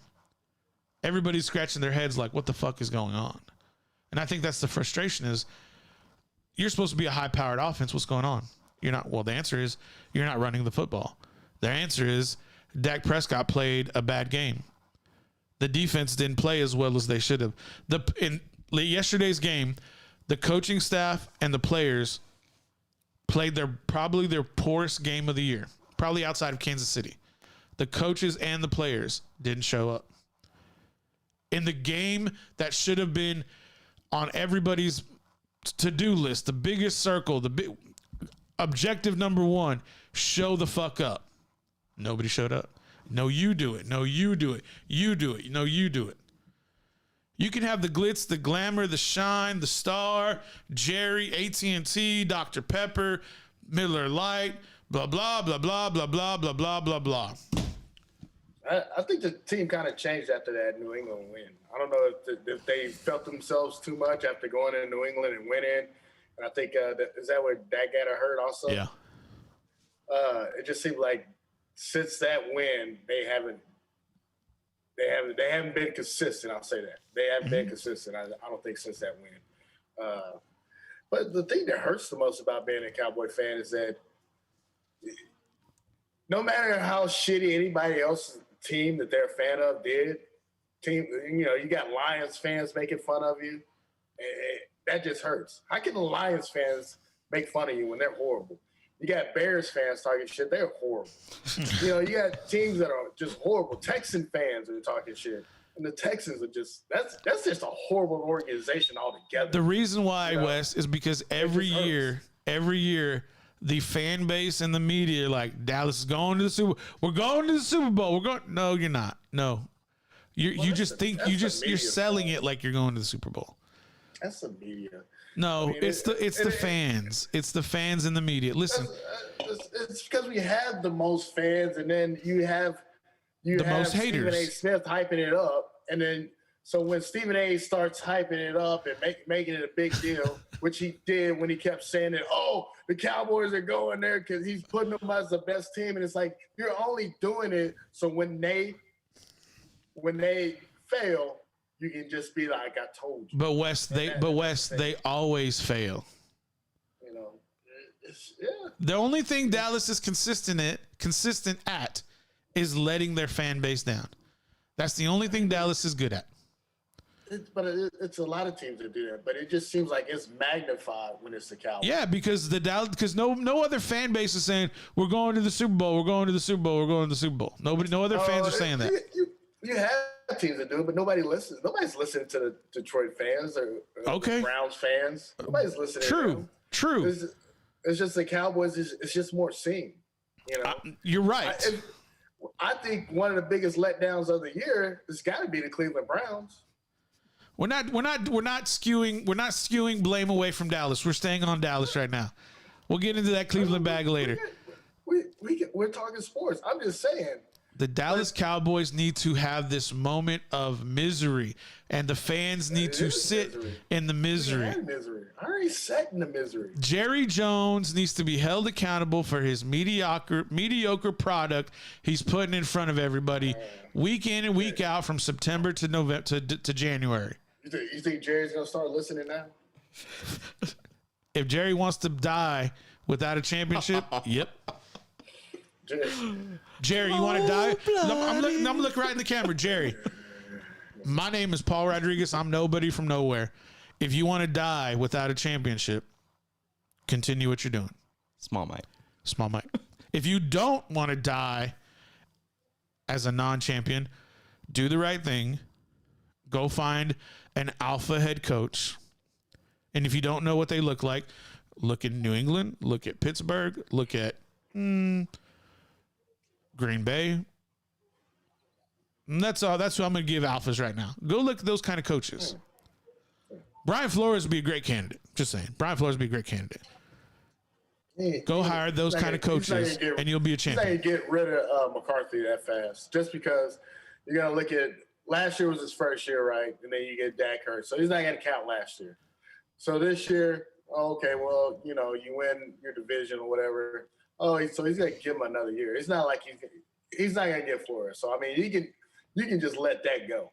everybody's scratching their heads like, what the fuck is going on? And I think that's the frustration is you're supposed to be a high-powered offense. What's going on? You're not. Well, the answer is you're not running the football. The answer is Dak Prescott played a bad game. The defense didn't play as well as they should have. In yesterday's game, the coaching staff and the players played probably their poorest game of the year, probably outside of Kansas City. The coaches and the players didn't show up. In the game that should have been on everybody's to-do list, the biggest circle, the big objective number one, show the fuck up. Nobody showed up. No, you do it. No, you do it. You do it. No, you do it. You can have the glitz, the glamour, the shine, the star, Jerry, AT&T, Dr. Pepper, Miller Lite, blah, blah, blah, blah, blah, blah, blah, blah, blah, blah. I think the team kind of changed after that New England win. I don't know if they felt themselves too much after going into New England and winning. And I think is that where Dak got hurt also? Yeah. It just seemed like since that win, they haven't been consistent. I'll say that they haven't been consistent. I don't think since that win. But the thing that hurts the most about being a Cowboy fan is that no matter how shitty anybody else's team that they're a fan of did, you got Lions fans making fun of you. That just hurts. How can the Lions fans make fun of you when they're horrible? You got Bears fans talking shit. They're horrible. You got teams that are just horrible. Texan fans are talking shit. And the Texans are that's just a horrible organization altogether. The reason why, Wes, is because every year, the fan base and the media are like, Dallas is going to the Super Bowl. We're going to the Super Bowl. No, you're not. No. You're selling it like you're going to the Super Bowl. That's the media. No, it's the fans. It's the fans and the media. Listen, it's because we have the most fans, and then you have most haters. Stephen A. Smith hyping it up, and then so when Stephen A. starts hyping it up and making it a big deal, which he did when he kept saying that, oh, the Cowboys are going there because he's putting them as the best team, and it's like you're only doing it so when they fail, you can just be like, I told you. But Wes, they always fail. The only thing Dallas is consistent at is letting their fan base down. That's the only thing Dallas is good at. It's a lot of teams that do that, but it just seems like it's magnified when it's the Cowboys. Yeah, because no other fan base is saying we're going to the Super Bowl, we're going to the Super Bowl, we're going to the Super Bowl. No other fans are saying that. You have teams that do it, but nobody listens. Nobody's listening to the Detroit fans or the Browns fans. Nobody's listening. True. It's just the Cowboys. It's just more seen. You're right. I think one of the biggest letdowns of the year has got to be the Cleveland Browns. We're not skewing blame away from Dallas. We're staying on Dallas right now. We'll get into that Cleveland bag later. We're talking sports. I'm just saying. The Dallas Cowboys need to have this moment of misery, and the fans need to sit in the misery. I already sat in the misery. Jerry Jones needs to be held accountable for his mediocre product he's putting in front of everybody week in and week out from September to November to January. You think Jerry's going to start listening now? If Jerry wants to die without a championship, yep. Jerry, you want to die? I'm looking right in the camera. Jerry, my name is Paul Rodriguez. I'm nobody from nowhere. If you want to die without a championship, continue what you're doing. Small mic. If you don't want to die as a non-champion, do the right thing. Go find an alpha head coach. And if you don't know what they look like, look at New England, look at Pittsburgh, look at Green Bay. And that's all. That's what I'm going to give alphas right now. Go look at those kind of coaches. Brian Flores would be a great candidate. Just saying. Brian Flores would be a great candidate. Go hire those kind of coaches, and you'll be a champion. He's not going to get rid of McCarthy that fast, just because you're going to look at last year was his first year, right? And then you get Dak hurt. So he's not going to count last year. So this year, okay, well, you win your division or whatever. Oh, so he's going to give him another year. It's not like he's not going to get Flores. So, I mean, you can just let that go.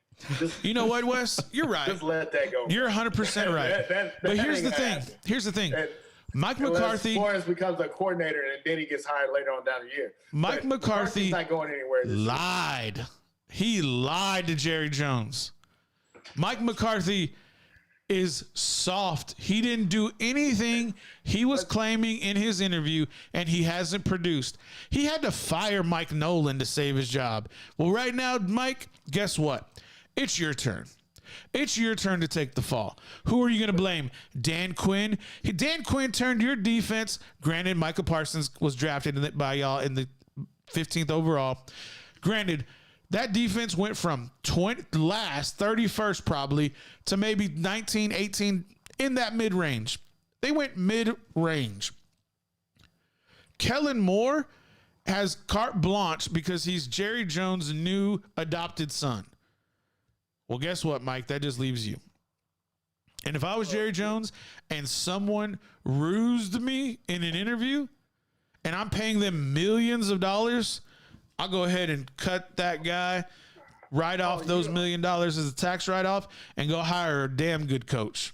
You know what, Wes? You're right. Just let that go. You're 100% right. But here's the thing. Here's the thing. Mike McCarthy. Flores becomes a coordinator, and then he gets hired later on down the year. Mike McCarthy's not going anywhere. Lied. He lied to Jerry Jones. Mike McCarthy is soft. He didn't do anything he was claiming in his interview, and he hasn't produced. He had to fire Mike Nolan to save his job. Well, right now, Mike, guess what? It's your turn. It's your turn to take the fall. Who are you going to blame? Dan Quinn? Dan Quinn turned your defense. Granted, Michael Parsons was drafted by y'all in the 15th overall. Granted, that defense went from 31st probably to maybe 19, 18 in that mid-range. They went mid-range. Kellen Moore has carte blanche because he's Jerry Jones' new adopted son. Well, guess what, Mike? That just leaves you. And if I was Jerry Jones and someone rused me in an interview and I'm paying them millions of dollars, I'll go ahead and cut that guy, write off those $1 million as a tax write-off, and go hire a damn good coach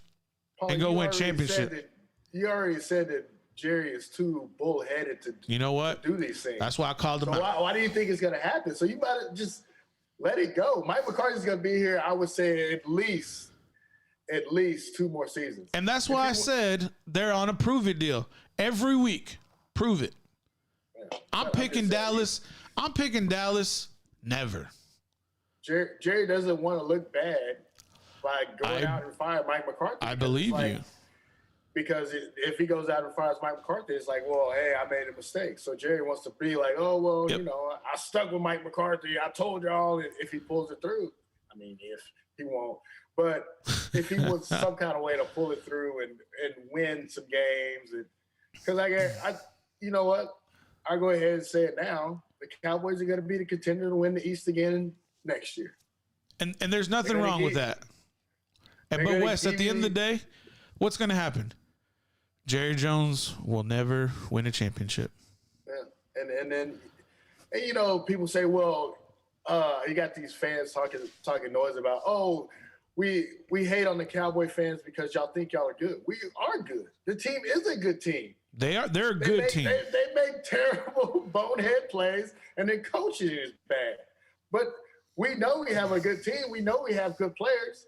and go win championship. You already said that Jerry is too bullheaded to You know what? do these things. That's why I called him So out. why do you think it's going to happen? So you better just let it go. Mike McCarthy's going to be here, I would say, at least 2 more seasons. And that's why I said they're on a prove it deal. Every week, prove it. I'm picking Dallas. I'm picking Dallas. Never. Jerry doesn't want to look bad by going out and firing Mike McCarthy. I believe you. Because if he goes out and fires Mike McCarthy, it's like, well, hey, I made a mistake. So Jerry wants to be like, oh, well, Yep. you know, I stuck with Mike McCarthy. I told y'all if he pulls it through. I mean, if he won't. But if he wants some kind of way to pull it through and win some games. Because you know what? I'll go ahead and say it now. The Cowboys are going to be the contender to win the East again next year. And there's nothing wrong with that. But Wes, at the end of the day, what's going to happen? Jerry Jones will never win a championship. Yeah. And then you know, people say, well, you got these fans talking noise about, oh, we hate on the Cowboy fans because y'all think y'all are good. We are good. The team is a good team. They're a good team. They make terrible bonehead plays, and then coaching is bad. But we know we have a good team. We know we have good players.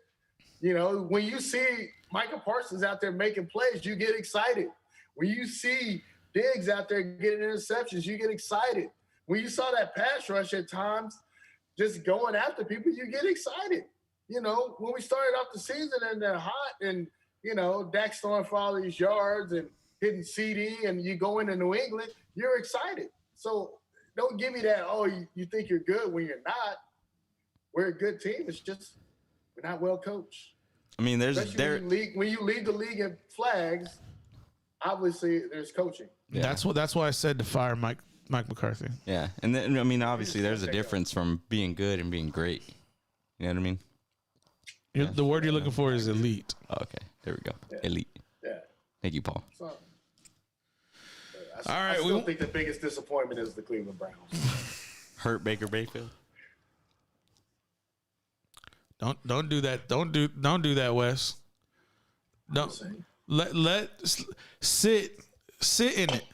You know, when you see Michael Parsons out there making plays, you get excited. When you see Diggs out there getting interceptions, you get excited. When you saw that pass rush at times just going after people, you get excited. You know, when we started off the season and they're hot and, you know, Dak's throwing for all these yards and hitting CD and you go into New England, you're excited. So don't give me that, oh, you think you're good when you're not. We're a good team. It's just we're not well coached. I mean, When you lead the league in flags, obviously there's coaching. Yeah. That's why I said to fire Mike McCarthy. Yeah, and then I mean, obviously, there's a difference from being good and being great. You know what I mean? The word you're looking for is elite. Oh, okay, there we go. Elite. Yeah. Thank you, Paul. So, All right, I still think the biggest disappointment is the Cleveland Browns. Hurt Baker Mayfield. Don't do that. Don't do that, Wes. Don't let sit in it.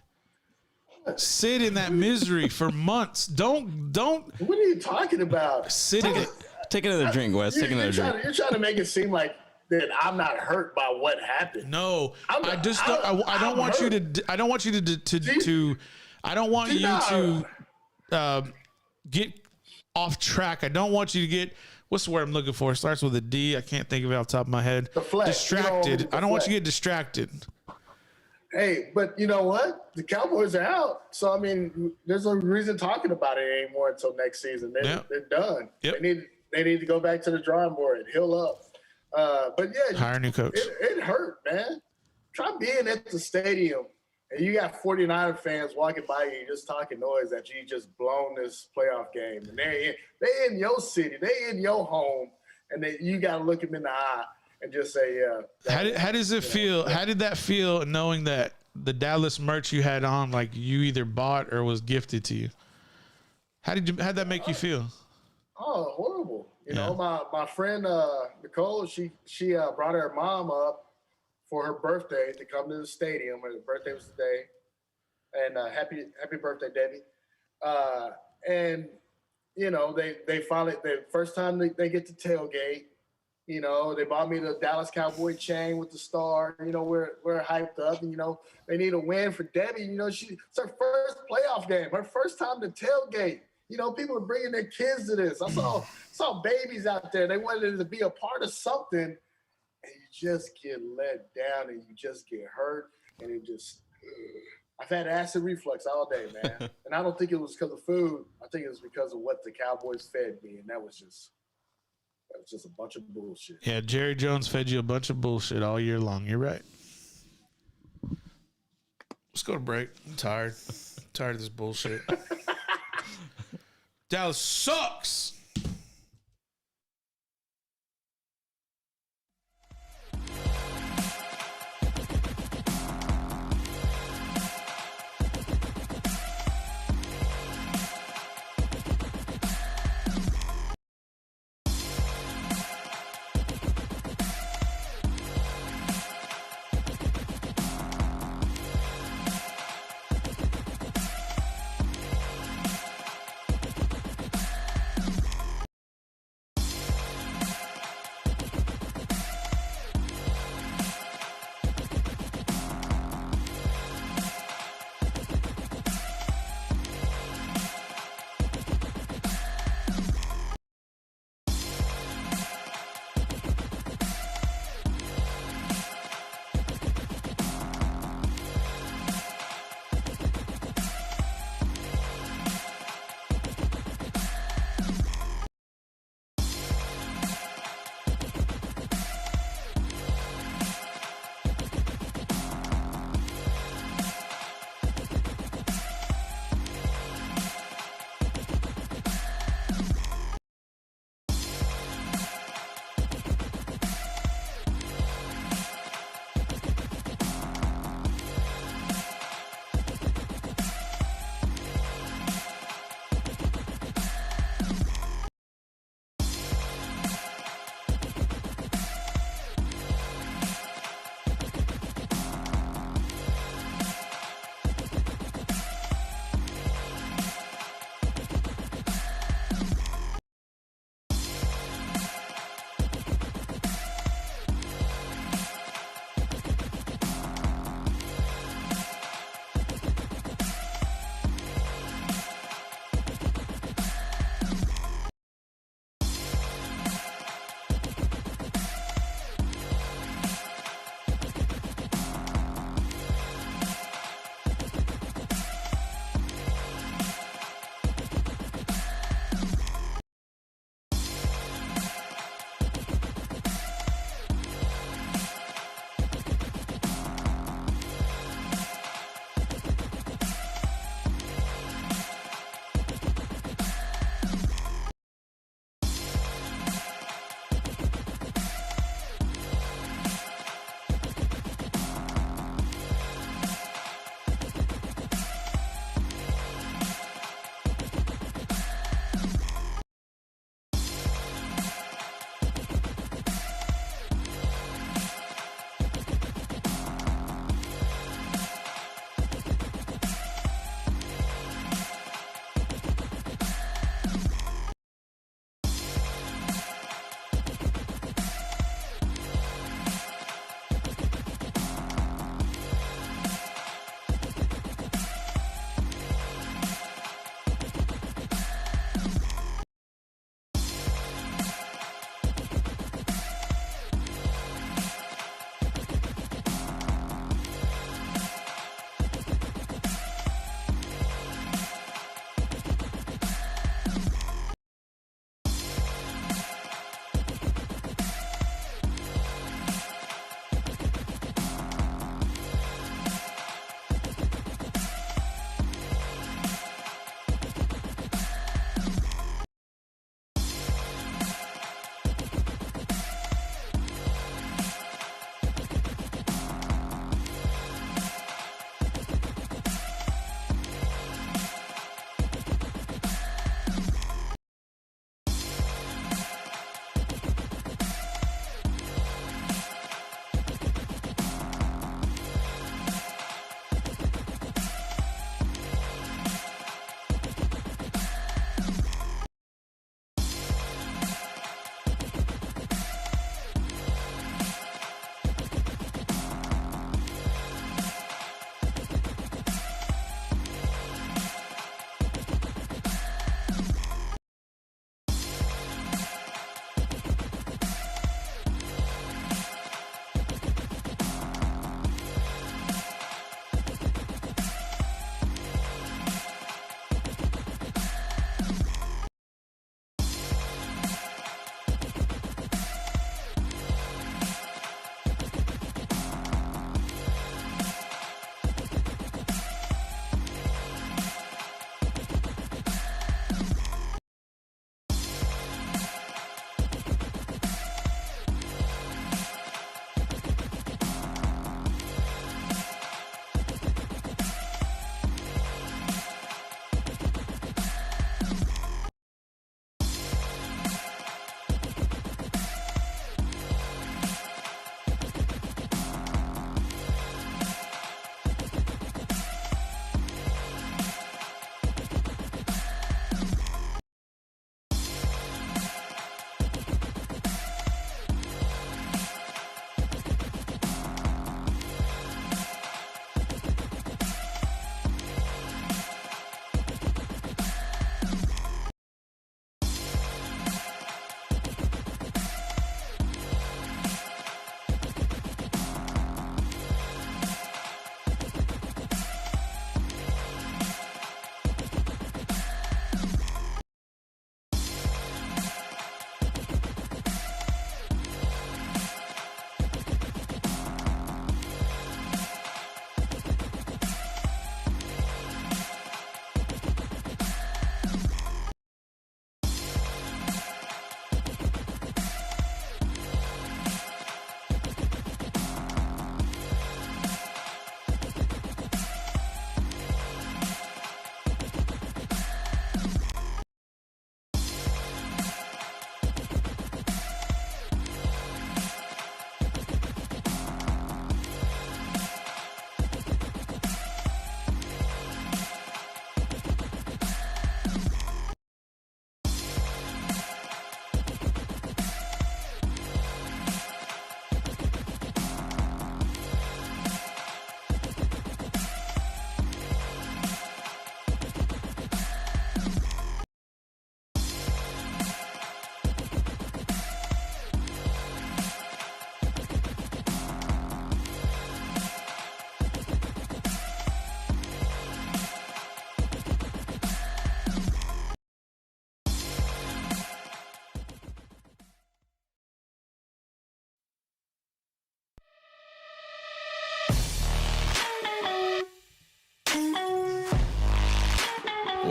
Sit in that misery for months. Don't. What are you talking about? Sit in it. Take another drink, Wes. Take another drink. You're trying to make it seem like that I'm not hurt by what happened. No, I don't want you to. I don't want you to. I don't want you to get off track. I don't want you to get. What's the word I'm looking for? It starts with a D. I can't think of it off the top of my head. Distracted. I don't want you to get distracted. Hey, but you know what? The Cowboys are out. So, I mean, there's no reason talking about it anymore until next season. They're done. Yep. They need to go back to the drawing board and heal up. But, yeah. Hire a new coach. It hurt, man. Try being at the stadium and you got 49er fans walking by you just talking noise that you just blown this playoff game. And they in your city. They in your home. And you got to look them in the eye. And just say, yeah. How does it feel? How did that feel knowing that the Dallas merch you had on, like you either bought or was gifted to you? How'd that make you feel? Oh, horrible. You know, my friend Nicole, she brought her mom up for her birthday to come to the stadium. Her birthday was today. And happy birthday, Debbie. And, you know, they finally, the first time they get to tailgate, you know, they bought me the Dallas Cowboy chain with the star. You know, we're hyped up, and you know they need a win for Debbie. You know, it's her first playoff game, her first time to tailgate. You know, people are bringing their kids to this. I saw babies out there. They wanted to be a part of something, and you just get let down, and you just get hurt, and it just. I've had acid reflux all day, man, and I don't think it was because of food. I think it was because of what the Cowboys fed me, and that was just a bunch of bullshit. Yeah, Jerry Jones fed you a bunch of bullshit all year long. You're right. Let's go to break. I'm tired. tired of this bullshit. Dallas sucks.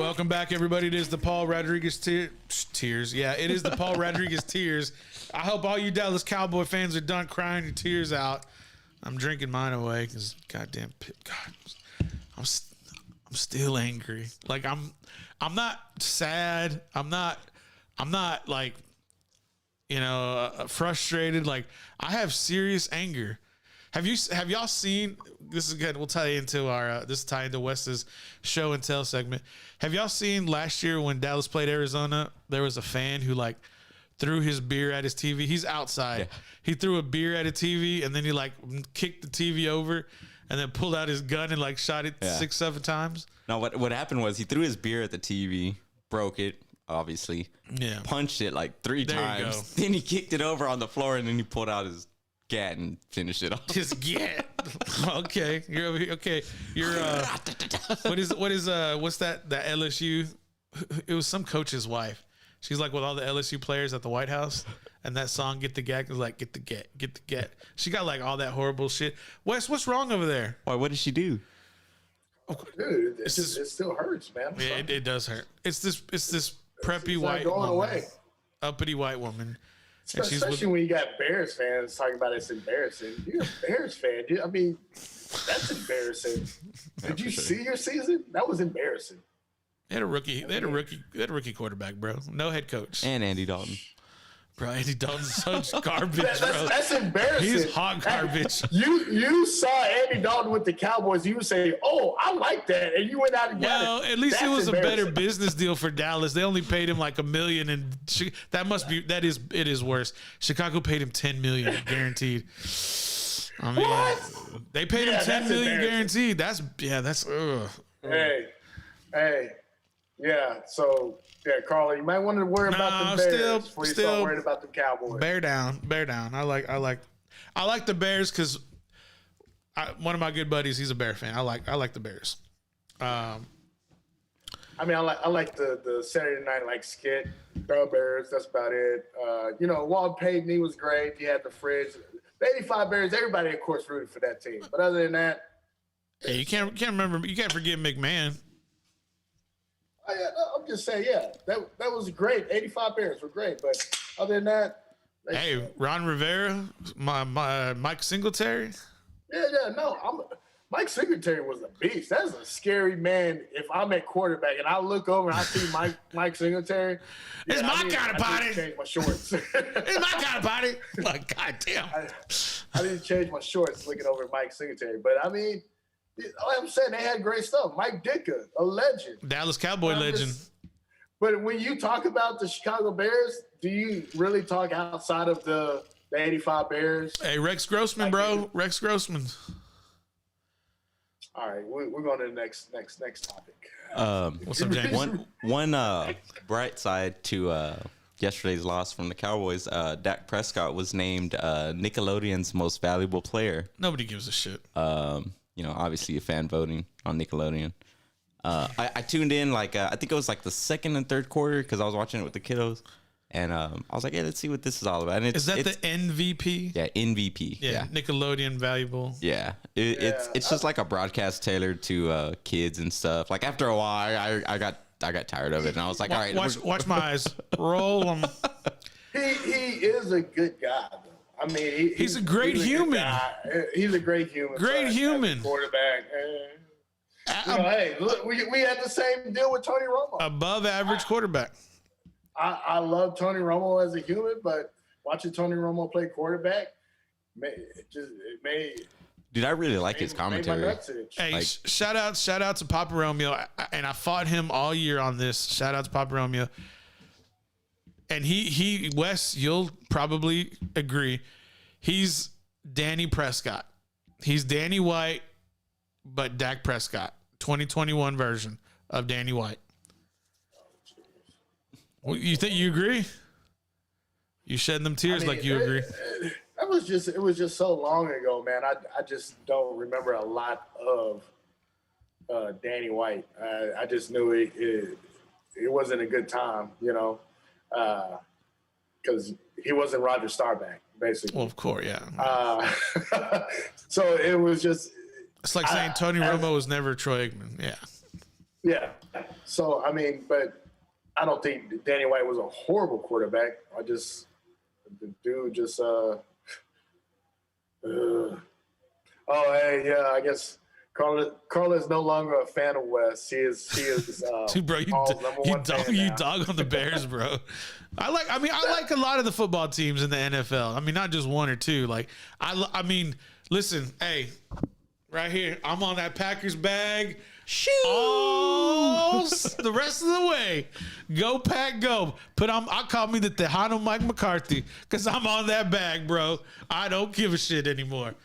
Welcome back, everybody. It is the Paul Rodriguez tears. Yeah, it is the Paul Rodriguez tears. I hope all you Dallas Cowboy fans are done crying your tears out. I'm drinking mine away because goddamn, God, I'm still angry. Like I'm not sad. I'm not like, frustrated. Like I have serious anger. Have y'all seen? This is good. We'll tie into our tie into Wes's show and tell segment. Have y'all seen last year when Dallas played Arizona? There was a fan who like threw his beer at his TV. He's outside. Yeah. He threw a beer at a TV and then he like kicked the TV over and then pulled out his gun and like shot it 6-7 times. No, what happened was he threw his beer at the TV, broke it, obviously. Yeah. Punched it like 3 times. Then he kicked it over on the floor and then he pulled out his gat and finish it off. Just get okay. You're over here. Okay, you're what's that LSU? It was some coach's wife. She's like with all the LSU players at the White House, and that song "Get the Gat" is like "Get the Gat." She got like all that horrible shit. Wes, what's wrong over there? Why? What did she do? Dude, it still hurts, man. Yeah, it does hurt. It's this preppy white woman, uppity white woman. Especially when you got Bears fans talking about it's embarrassing. You're a Bears fan. I mean, that's embarrassing. Did you see your season? That was embarrassing. They had a rookie quarterback, bro. No head coach. And Andy Dalton. Bro, Andy Dalton's such garbage, bro. That's embarrassing. He's hot garbage. You saw Andy Dalton with the Cowboys. You would say, "Oh, I like that," and you went out and got it. Well, at least it was a better business deal for Dallas. They only paid him like $1 million, and it is worse. Chicago paid him $10 million guaranteed. I mean, what? They paid him $10 million guaranteed. That's ugh. Hey, yeah. So. Yeah, Carly, you might want to worry about the Bears before you start worrying about the Cowboys. Bear down. I like the Bears because one of my good buddies, he's a Bear fan. I like the Bears. I mean, I like the Saturday night skit. The Bears. That's about it. Walt Payton, he was great. He had the fridge. The '85 Bears. Everybody, of course, rooted for that team. But other than that, hey, you can't remember. You can't forget McMahon. I'm just saying, that was great. 85 Bears were great, but other than that, hey, Ron Rivera, my Mike Singletary. Mike Singletary was a beast. That's a scary man. If I'm at quarterback and I look over and I see Mike Singletary, it's my kind of body. I didn't change my shorts. It's my kind of body. Like, goddamn. I didn't change my shorts looking over at Mike Singletary, but I mean. I'm saying they had great stuff. Mike Ditka, a legend. Dallas Cowboy legend. But when you talk about the Chicago Bears, do you really talk outside of the 85 Bears? Hey, Rex Grossman, bro. Rex Grossman. All right, we're going to the next topic. What's up, James? One bright side to yesterday's loss from the Cowboys, Dak Prescott was named Nickelodeon's most valuable player. Nobody gives a shit. Obviously a fan voting on Nickelodeon. I tuned in I think it was the second and third quarter because I was watching it with the kiddos, and I was like, "Hey, let's see what this is all about." And is that the MVP? Yeah, MVP. Yeah, Nickelodeon valuable. Yeah, it's just like a broadcast tailored to kids and stuff. Like after a while, I got tired of it, and I was like, "All right, watch my eyes, roll them." He is a good guy. I mean, he's a great human. He's a great human. Great human. Quarterback. Hey, look, we had the same deal with Tony Romo. Above average quarterback. I love Tony Romo as a human, but watching Tony Romo play quarterback, Dude, I really like his commentary. Hey, shout out to Papa Romeo, and I fought him all year on this. Shout out to Papa Romeo. And he Wes, you'll probably agree, he's Danny Prescott. He's Danny White, but Dak Prescott, 2021 version of Danny White. Well, you think you agree? You shedding them tears like you agree? It was just so long ago, man. I just don't remember a lot of Danny White. I just knew it wasn't a good time, because he wasn't Roger Staubach, basically. Well, of course, yeah. So it was just. It's like saying Tony Romo was never Troy Aikman. Yeah. Yeah. So I mean, but I don't think Danny White was a horrible quarterback. The dude just oh hey, yeah, I guess Carla is no longer a fan of Wes. He is Dude, bro, you dog on the Bears, bro. I like a lot of the football teams in the NFL. I mean, not just one or two. Like I mean, listen, hey, right here, I'm on that Packers bag. Shoot! Oh, the rest of the way. Go Pack, go. I'll call me the Tejano Mike McCarthy because I'm on that bag, bro. I don't give a shit anymore.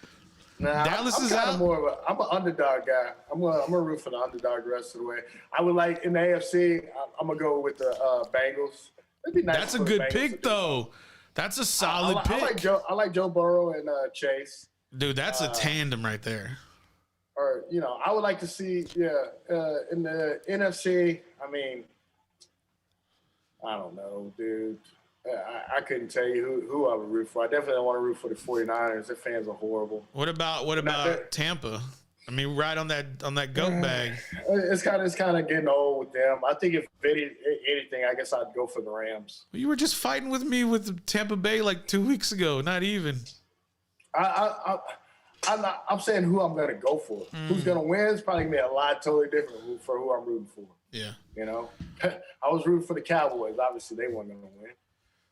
Nah, Dallas is out. I'm an underdog guy. I'm gonna root for the underdog the rest of the way. I would like in the AFC. I'm gonna go with the Bengals. It'd be nice. That's a good pick, though. That's a solid pick. I like Joe Burrow and Chase. Dude, that's a tandem right there. Or I would like to see in the NFC. I mean, I don't know, dude. I couldn't tell you who I would root for. I definitely don't want to root for the 49ers. Their fans are horrible. What about Tampa? I mean, right on that goat bag. It's kind of getting old with them. I think if anything, I guess I'd go for the Rams. You were just fighting with me with Tampa Bay like 2 weeks ago. Not even. I'm saying who I'm going to go for. Who's going to win is probably going to be a lot totally different for who I'm rooting for. Yeah. I was rooting for the Cowboys. Obviously, they weren't going to win.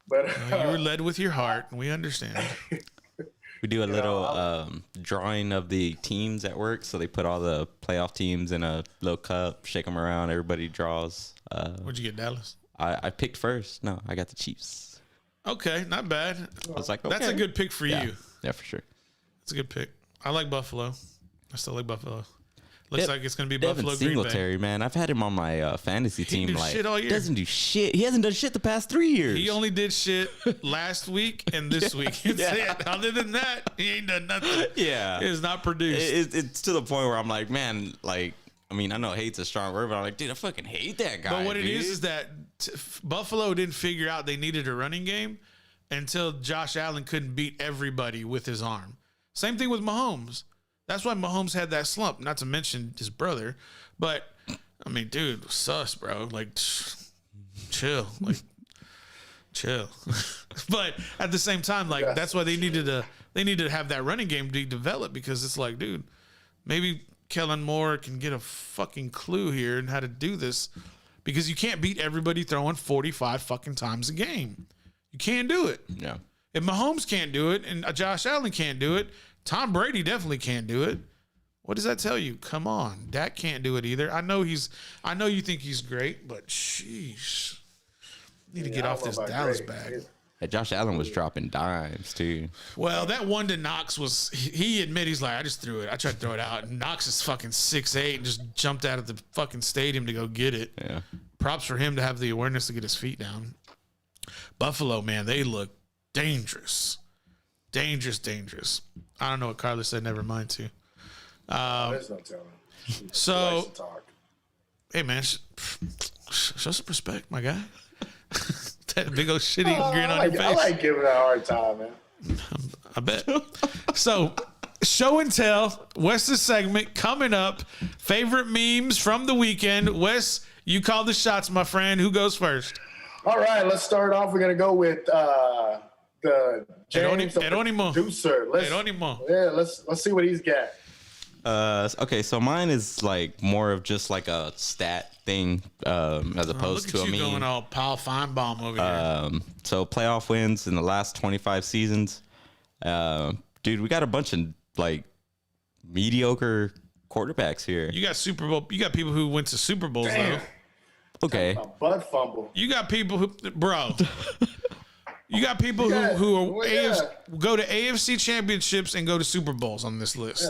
But you were led with your heart, and we understand. We do a little drawing of the teams at work. So they put all the playoff teams in a little cup, shake them around. Everybody draws. What'd you get, Dallas? I picked first. No, I got the Chiefs. Okay, not bad. I was like, okay. That's a good pick for you. Yeah, for sure. That's a good pick. I like Buffalo. I still like Buffalo. Looks like it's going to be Devin Buffalo, Green Bay. Singletary, man. I've had him on my fantasy team. He shit all year. Doesn't do shit. He hasn't done shit the past 3 years. He only did shit last week and this week. Other than that, he ain't done nothing. Yeah. He has not produced. It's to the point where I'm like, man, like, I mean, I know hate's a strong word, but I'm like, dude, I fucking hate that guy. But what it is that Buffalo didn't figure out they needed a running game until Josh Allen couldn't beat everybody with his arm. Same thing with Mahomes. That's why Mahomes had that slump, not to mention his brother. But, I mean, dude, sus, bro. Like, chill. Like, chill. But at the same time, like, that's why they needed to have that running game be developed because it's like, dude, maybe Kellen Moore can get a fucking clue here and how to do this because you can't beat everybody throwing 45 fucking times a game. You can't do it. Yeah. If Mahomes can't do it and Josh Allen can't do it, Tom Brady definitely can't do it. What does that tell you? Come on. Dak can't do it either. I know you think he's great, but sheesh. Need to get off this Dallas bag. Hey, Josh Allen was dropping dimes too. Well, that one to Knox was he admitted he's like, I just threw it. I tried to throw it out. And Knox is fucking 6'8" and just jumped out of the fucking stadium to go get it. Yeah. Props for him to have the awareness to get his feet down. Buffalo, man, they look dangerous. Dangerous. I don't know what Carlos said. Never mind, too. There's no telling. So, hey, man, show some respect, my guy. That big old shitty grin on your face. I like giving it a hard time, man. I bet. So, show and tell. Wes's segment coming up. Favorite memes from the weekend. Wes, you call the shots, my friend. Who goes first? All right, let's start off. We're going to go with the James, Jerónimo. Producer. Let's see what he's got. Okay, so mine is like more of just like a stat thing as opposed to a meme. Look at you going all Paul Feinbaum over here. So playoff wins in the last 25 seasons. Dude, we got a bunch of like mediocre quarterbacks here. You got Super Bowl. You got people who went to Super Bowls though. Okay. A butt fumble. You got people who, bro. You got people who go to AFC championships and go to Super Bowls on this list.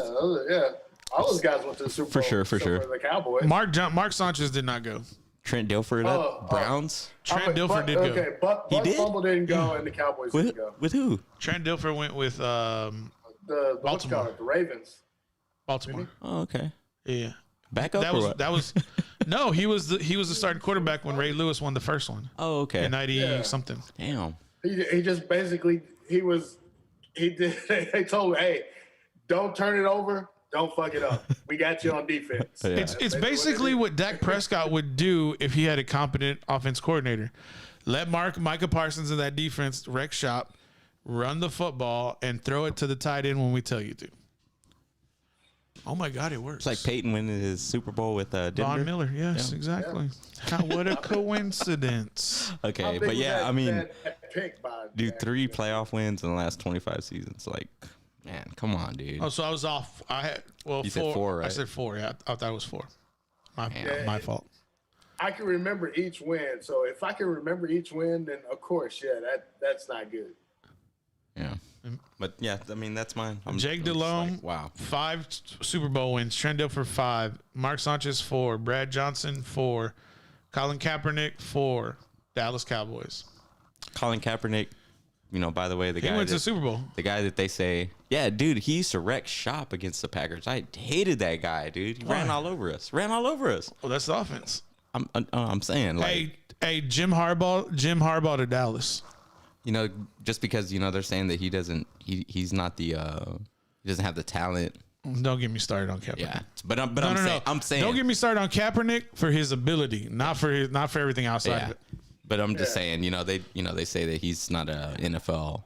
Yeah. All those guys went to the Super Bowl. For sure. The Cowboys. Mark Sanchez did not go. Trent Dilfer, Browns. Trent Dilfer did go. Okay, but Fumble didn't go, and the Cowboys didn't go. With who? Trent Dilfer went with the Baltimore. The Ravens. Baltimore. Oh, okay. Yeah. Back up. That was no. He was the starting quarterback when Ray Lewis won the first one. Oh, okay. In 90 something. Damn. He just basically they told him, hey, don't turn it over. Don't fuck it up. We got you on defense. Yeah. It's basically what Dak Prescott would do if he had a competent offense coordinator. Let Micah Parsons in that defense wreck shop, run the football, and throw it to the tight end when we tell you to. Oh my God, it works. It's like Peyton winning his Super Bowl with Denver. Von Miller, yes, exactly. What a coincidence. Okay, How big but was I mean, that pick by dude, Dak? 3 playoff wins in the last 25 seasons. Like, man, come on, dude. Oh, so I was off. I had You said 4, right? I said 4. Yeah, I thought it was 4. My fault. I can remember each win. So if I can remember each win, then of course, that's not good. Yeah. But yeah, I mean, that's mine. Jake I'm just Delhomme, like, wow. 5 Super Bowl wins. Trent Dilfer 5. Mark Sanchez 4. Brad Johnson 4. Colin Kaepernick 4. Dallas Cowboys. Colin Kaepernick, by the way, He went to the Super Bowl. The guy that they say, yeah, dude, he used to wreck shop against the Packers. I hated that guy, dude. He ran all over us. Well, that's the offense. I'm saying, like, Hey, Jim Harbaugh to Dallas. just because they're saying that he's not the he doesn't have the talent. Don't get me started on Kaepernick. Yeah, but I'm No. I'm saying Don't get me started on Kaepernick for his ability, not for everything outside of it. But I'm just saying, they say that he's not a NFL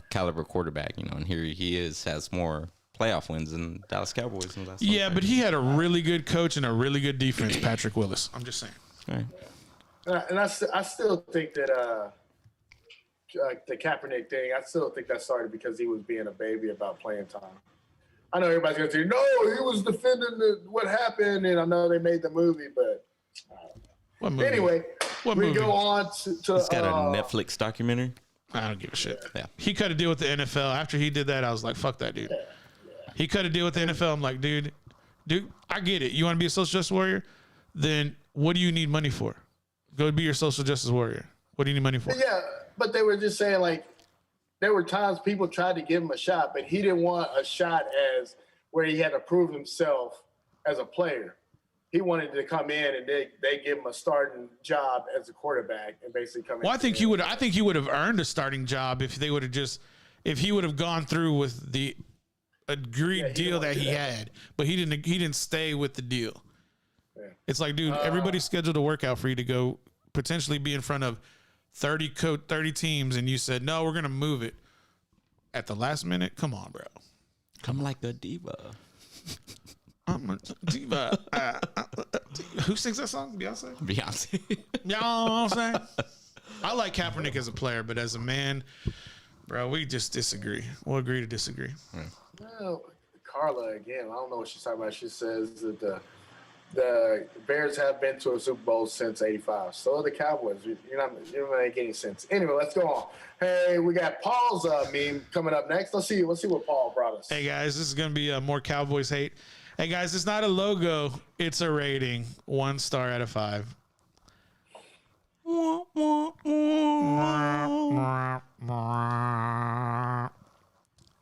caliber quarterback, and here he has more playoff wins than Dallas Cowboys. In the last Yeah, but he had a really good coach and a really good defense, Patrick Willis. I'm just saying. All right. And I still think that the Kaepernick thing, I still think that started because he was being a baby about playing time. I know everybody's going to say, no, he was defending what happened, and I know they made the movie, but What movie? anyway, What we movie? go on to He's got a Netflix documentary. I don't give a shit. Yeah. He cut a deal with the NFL. After he did that, I was like, fuck that dude. He cut a deal with the NFL. I'm like, dude, I get it. You want to be a social justice warrior? Then what do you need money for? Go be your social justice warrior. What do you need money for? Yeah, but they were just saying, like, there were times people tried to give him a shot, but he didn't want a shot as where he had to prove himself as a player. He wanted to come in and they give him a starting job as a quarterback and basically come in. Well, I think he would have earned a starting job if he would have gone through with the agreed deal that he had, but he didn't stay with the deal. Yeah. It's like, dude, everybody scheduled a workout for you to go potentially be in front of 30 teams, and you said, no, we're going to move it at the last minute. Come on, bro. Come like a diva. I'm a diva. Who sings that song? Beyonce? Beyonce. You know what I'm saying? I like Kaepernick as a player, but as a man, bro, we just disagree. We'll agree to disagree. Well, Carla, again, I don't know what she's talking about. She says that the Bears have been to a Super Bowl since '85. So are the Cowboys. You don't make any sense. Anyway, let's go on. Hey, we got Paul's meme coming up next. Let's see what Paul brought us. Hey, guys, this is going to be more Cowboys hate. Hey, guys, it's not a logo. It's a rating. 1 star out of 5.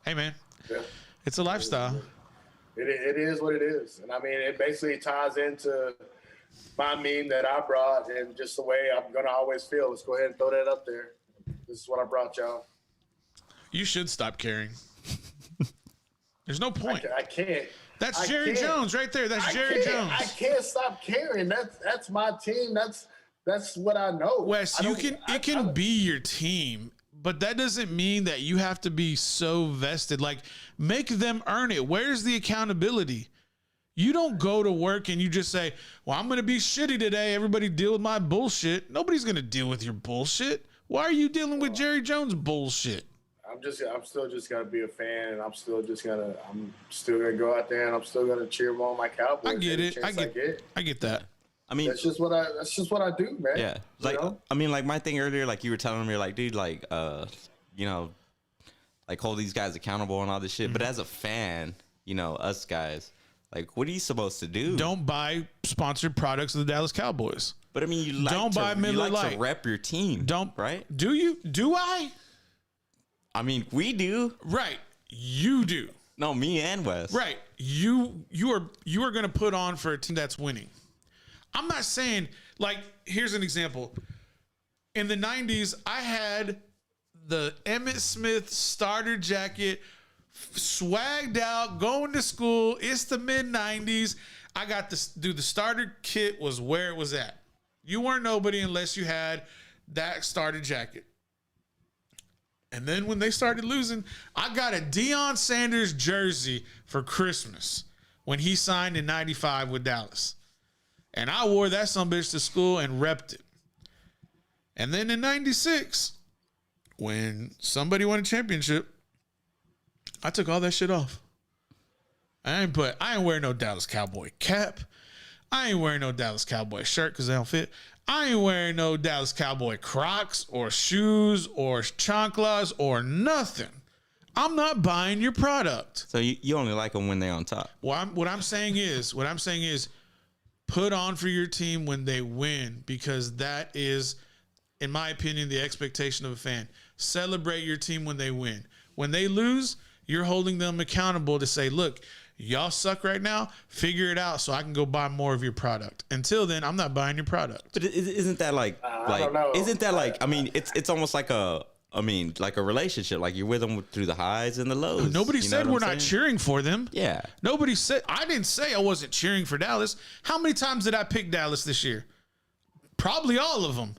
Hey, man. Yeah. It's a lifestyle. It is what it is. And I mean, it basically ties into my meme that I brought and just the way I'm going to always feel. Let's go ahead and throw that up there. This is what I brought y'all. You should stop caring. There's no point. I can't. That's Jerry Jones right there. That's Jerry Jones. I can't stop caring. That's my team. That's what I know. Wes, it can be your team, but that doesn't mean that you have to be so vested. Like, make them earn it. Where's the accountability? You don't go to work and you just say, well, I'm going to be shitty today. Everybody deal with my bullshit. Nobody's going to deal with your bullshit. Why are you dealing with Jerry Jones bullshit? I'm still just gonna be a fan, and I'm still gonna go out there and I'm still gonna cheer on my Cowboys. I get it. I get that. I mean, that's just what I do, man. Yeah. Like, I mean, like my thing earlier, like you were telling me, like, dude, like, like hold these guys accountable and all this shit. Mm-hmm. But as a fan, us guys, like, what are you supposed to do? Don't buy sponsored products of the Dallas Cowboys. But I mean, you don't buy Miller Lite. to rep your team. Don't, right? Do you? Do I? I mean, we do. Right. You do. No, me and Wes. Right. You are going to put on for a team that's winning. I'm not saying, like, here's an example. In the 90s, I had the Emmitt Smith starter jacket swagged out, going to school. It's the mid-90s. I got this, dude, the starter kit was where it was at. You weren't nobody unless you had that starter jacket. And then when they started losing, I got a Deion Sanders jersey for Christmas when he signed in 95 with Dallas. And I wore that sumbitch to school and repped it. And then in 96, when somebody won a championship, I took all that shit off. I ain't wearing no Dallas Cowboy cap. I ain't wearing no Dallas Cowboy shirt because they don't fit. I ain't wearing no Dallas Cowboy Crocs or shoes or chanclas or nothing. I'm not buying your product. So you only like them when they're on top. What I'm saying is, put on for your team when they win, because that is, in my opinion, the expectation of a fan. Celebrate your team when they win. When they lose, you're holding them accountable to say, look, y'all suck right now. Figure it out so I can go buy more of your product. Until then, I'm not buying your product. But isn't that like I don't know. isn't that like, I mean, it's almost like a relationship. Like you're with them through the highs and the lows. Nobody You know said what we're I'm not saying? cheering for them. Yeah. Nobody said, I didn't say I wasn't cheering for Dallas. How many times did I pick Dallas this year? Probably all of them.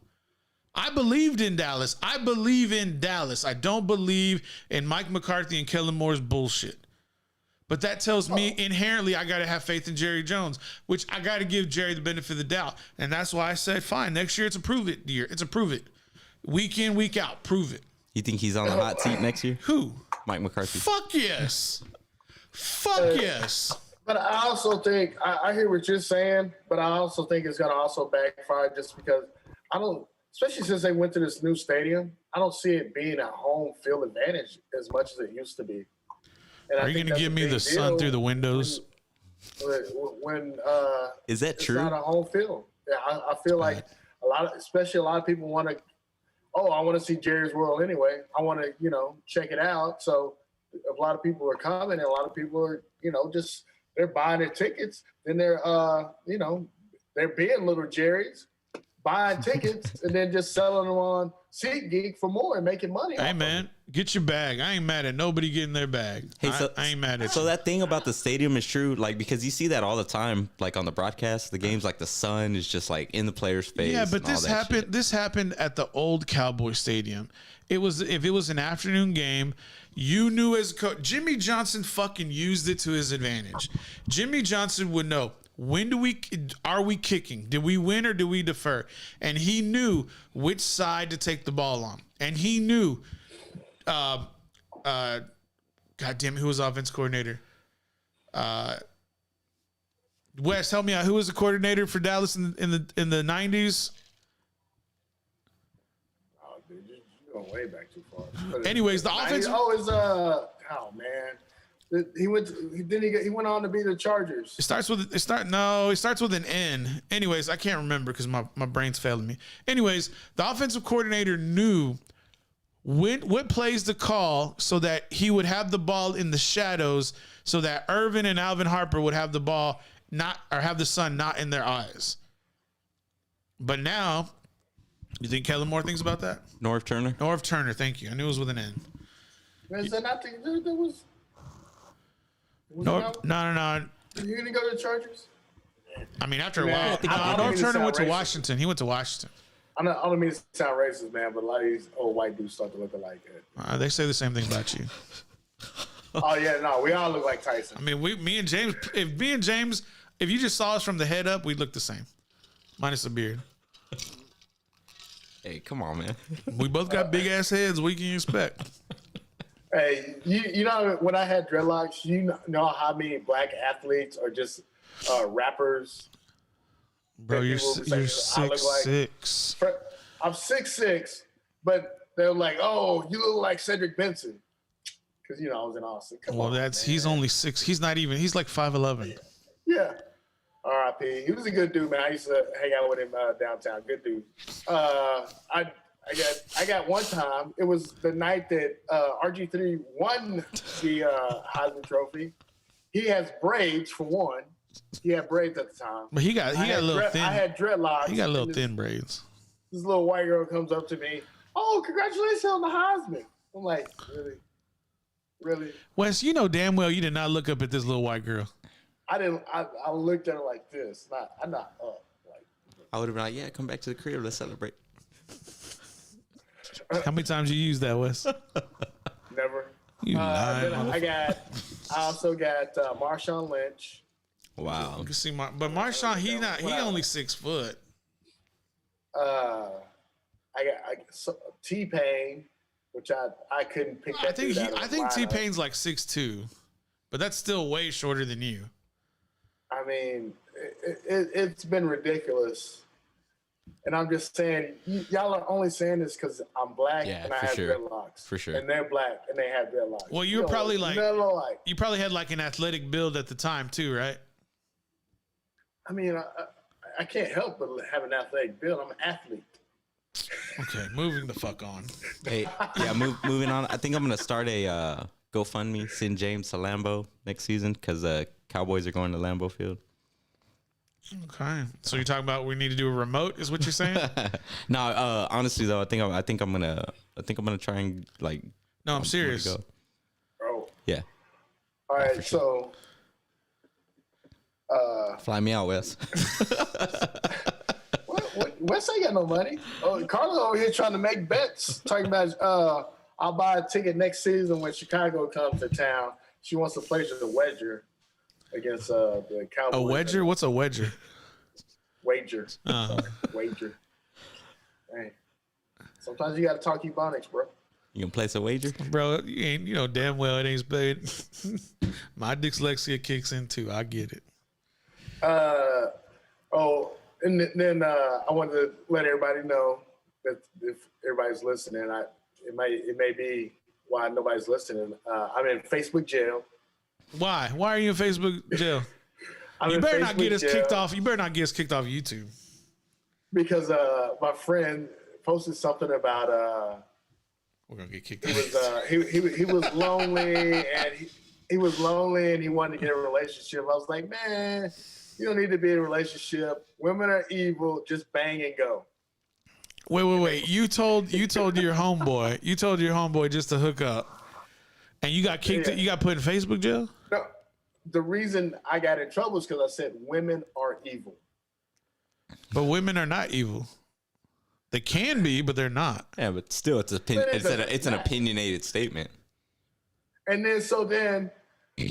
I believed in Dallas. I believe in Dallas. I don't believe in Mike McCarthy and Kellen Moore's bullshit. But that tells me inherently I got to have faith in Jerry Jones, which I got to give Jerry the benefit of the doubt. And that's why I said, fine, next year it's a prove it year. It's a prove it. Week in, week out, prove it. You think he's on the hot seat next year? Who? Mike McCarthy. Fuck yes. Fuck yes. But I also think I hear what you're saying, but I also think it's going to also backfire just because I don't, especially since they went to this new stadium, I don't see it being a home field advantage as much as it used to be. And Are I you think going to that's give a me big the sun deal through the windows? when Is that it's true? not a home field. Yeah, I feel like a lot of people want to. Oh, I want to see Jerry's World anyway. I want to, check it out. So a lot of people are coming, and a lot of people are, just they're buying their tickets. Then they're, they're being little Jerry's, buying tickets, and then just selling them on SeatGeek for more and making money. Hey, off man, get your bag. I ain't mad at nobody getting their bag. Hey, I ain't mad at So you. that thing about the stadium is true, like, because you see that all the time, like on the broadcast, the games, like the sun is just like in the player's face. Yeah, but and all this that happened. shit. This happened at the old Cowboy Stadium. If it was an afternoon game, you knew as a coach. Jimmy Johnson fucking used it to his advantage. Jimmy Johnson would know, when are we kicking? Did we win or did we defer? And he knew which side to take the ball on. And he knew, God damn it, who was offense coordinator? Wes, help me out. Who was the coordinator for Dallas in the 90s? Oh, dude, you're going way back too far. Anyways, the offense. Oh man, he went on to be the Chargers. It starts with an N. Anyways, I can't remember because my brain's failing me. Anyways, the offensive coordinator knew what plays to call so that he would have the ball in the shadows, so that Irvin and Alvin Harper would have the ball have the sun not in their eyes. But now, you think Kellen Moore thinks about that? Norv Turner. Thank you. I knew it was with an N. Is that not there was No. You gonna go to the Chargers? I mean, after a Man, while, I don't mean Norv to Turner sound went to racist. Washington. He went to Washington. I don't mean to sound racist, man, but a lot of these old white dudes start to look like that. They say the same thing about you. Oh yeah, no, we all look like Tyson. I mean, me and James, if you just saw us from the head up, we'd look the same. Minus the beard. Hey, come on, man. We both got big ass heads. What can you expect? Hey, you know when I had dreadlocks, you know how many black athletes are just rappers? Bro, you're People say, I look like- 6'6". I'm 6'6", but they're like, "Oh, you look like Cedric Benson," because I was in Austin. Come Well, on, he's only 6. He's not even. He's like 5'11". yeah. R.I.P. He was a good dude, man. I used to hang out with him downtown. Good dude. I got one time. It was the night that RG3 won the Heisman Trophy. He has braids for one. He had braids at the time. But he got a little thin. I had dreadlocks. He got a little and thin braids. This little white girl comes up to me. Oh, congratulations on the Heisman. I'm like, really? Really? Wes, you know damn well you did not look up at this little white girl. I didn't. I looked at her like this. I'm not up. Like, I would have been like, yeah, come back to the crib. Let's celebrate. How many times you used that, Wes? never. You lying. I also got Marshawn Lynch. Wow. You can see but Marshawn, he only 6 foot. I got T-Pain, which I couldn't pick. I think T-Pain's like 6'2", but that's still way shorter than you. I mean, it's been ridiculous. And I'm just saying, y'all are only saying this because I'm black and I have dreadlocks. For sure. And they're black and they have dreadlocks. Well, you were probably you probably had like an athletic build at the time too, right? I mean, I can't help but have an athletic build. I'm an athlete. Okay, moving the fuck on. Hey, yeah, moving on. I think I'm gonna start a GoFundMe, send James to Lambeau next season because Cowboys are going to Lambeau Field. Okay, so you're talking about we need to do a remote, is what you're saying? No, honestly though, I think I'm gonna try and like. No, I'm serious. Go. Oh, yeah. All right, so. Fly me out, Wes. What? Wes ain't got no money. Oh, Carla over here trying to make bets, talking about I'll buy a ticket next season when Chicago comes to town. She wants to place a wager against the Cowboys. A wedger? What's a wedger? Wager. Sorry, wager. Hey, sometimes you got to talk Ebonics, bro. You gonna place a wager, bro? You know damn well it ain't spayed. My dyslexia kicks in too. I get it. And then I wanted to let everybody know that if everybody's listening, it may be why nobody's listening. I'm in Facebook jail. Why? Why are you in Facebook jail? You better not get us kicked off. You better not get us kicked off YouTube. Because my friend posted something about we're gonna get kicked off. He was lonely and he was lonely and he wanted to get a relationship. I was like, man, you don't need to be in a relationship. Women are evil. Just bang and go. Wait. You told your homeboy. You told your homeboy just to hook up, and you got kicked. Yeah. You got put in Facebook jail. No, the reason I got in trouble is because I said women are evil. But women are not evil. They can be, but they're not. Yeah, but still, it's an opinionated statement. And then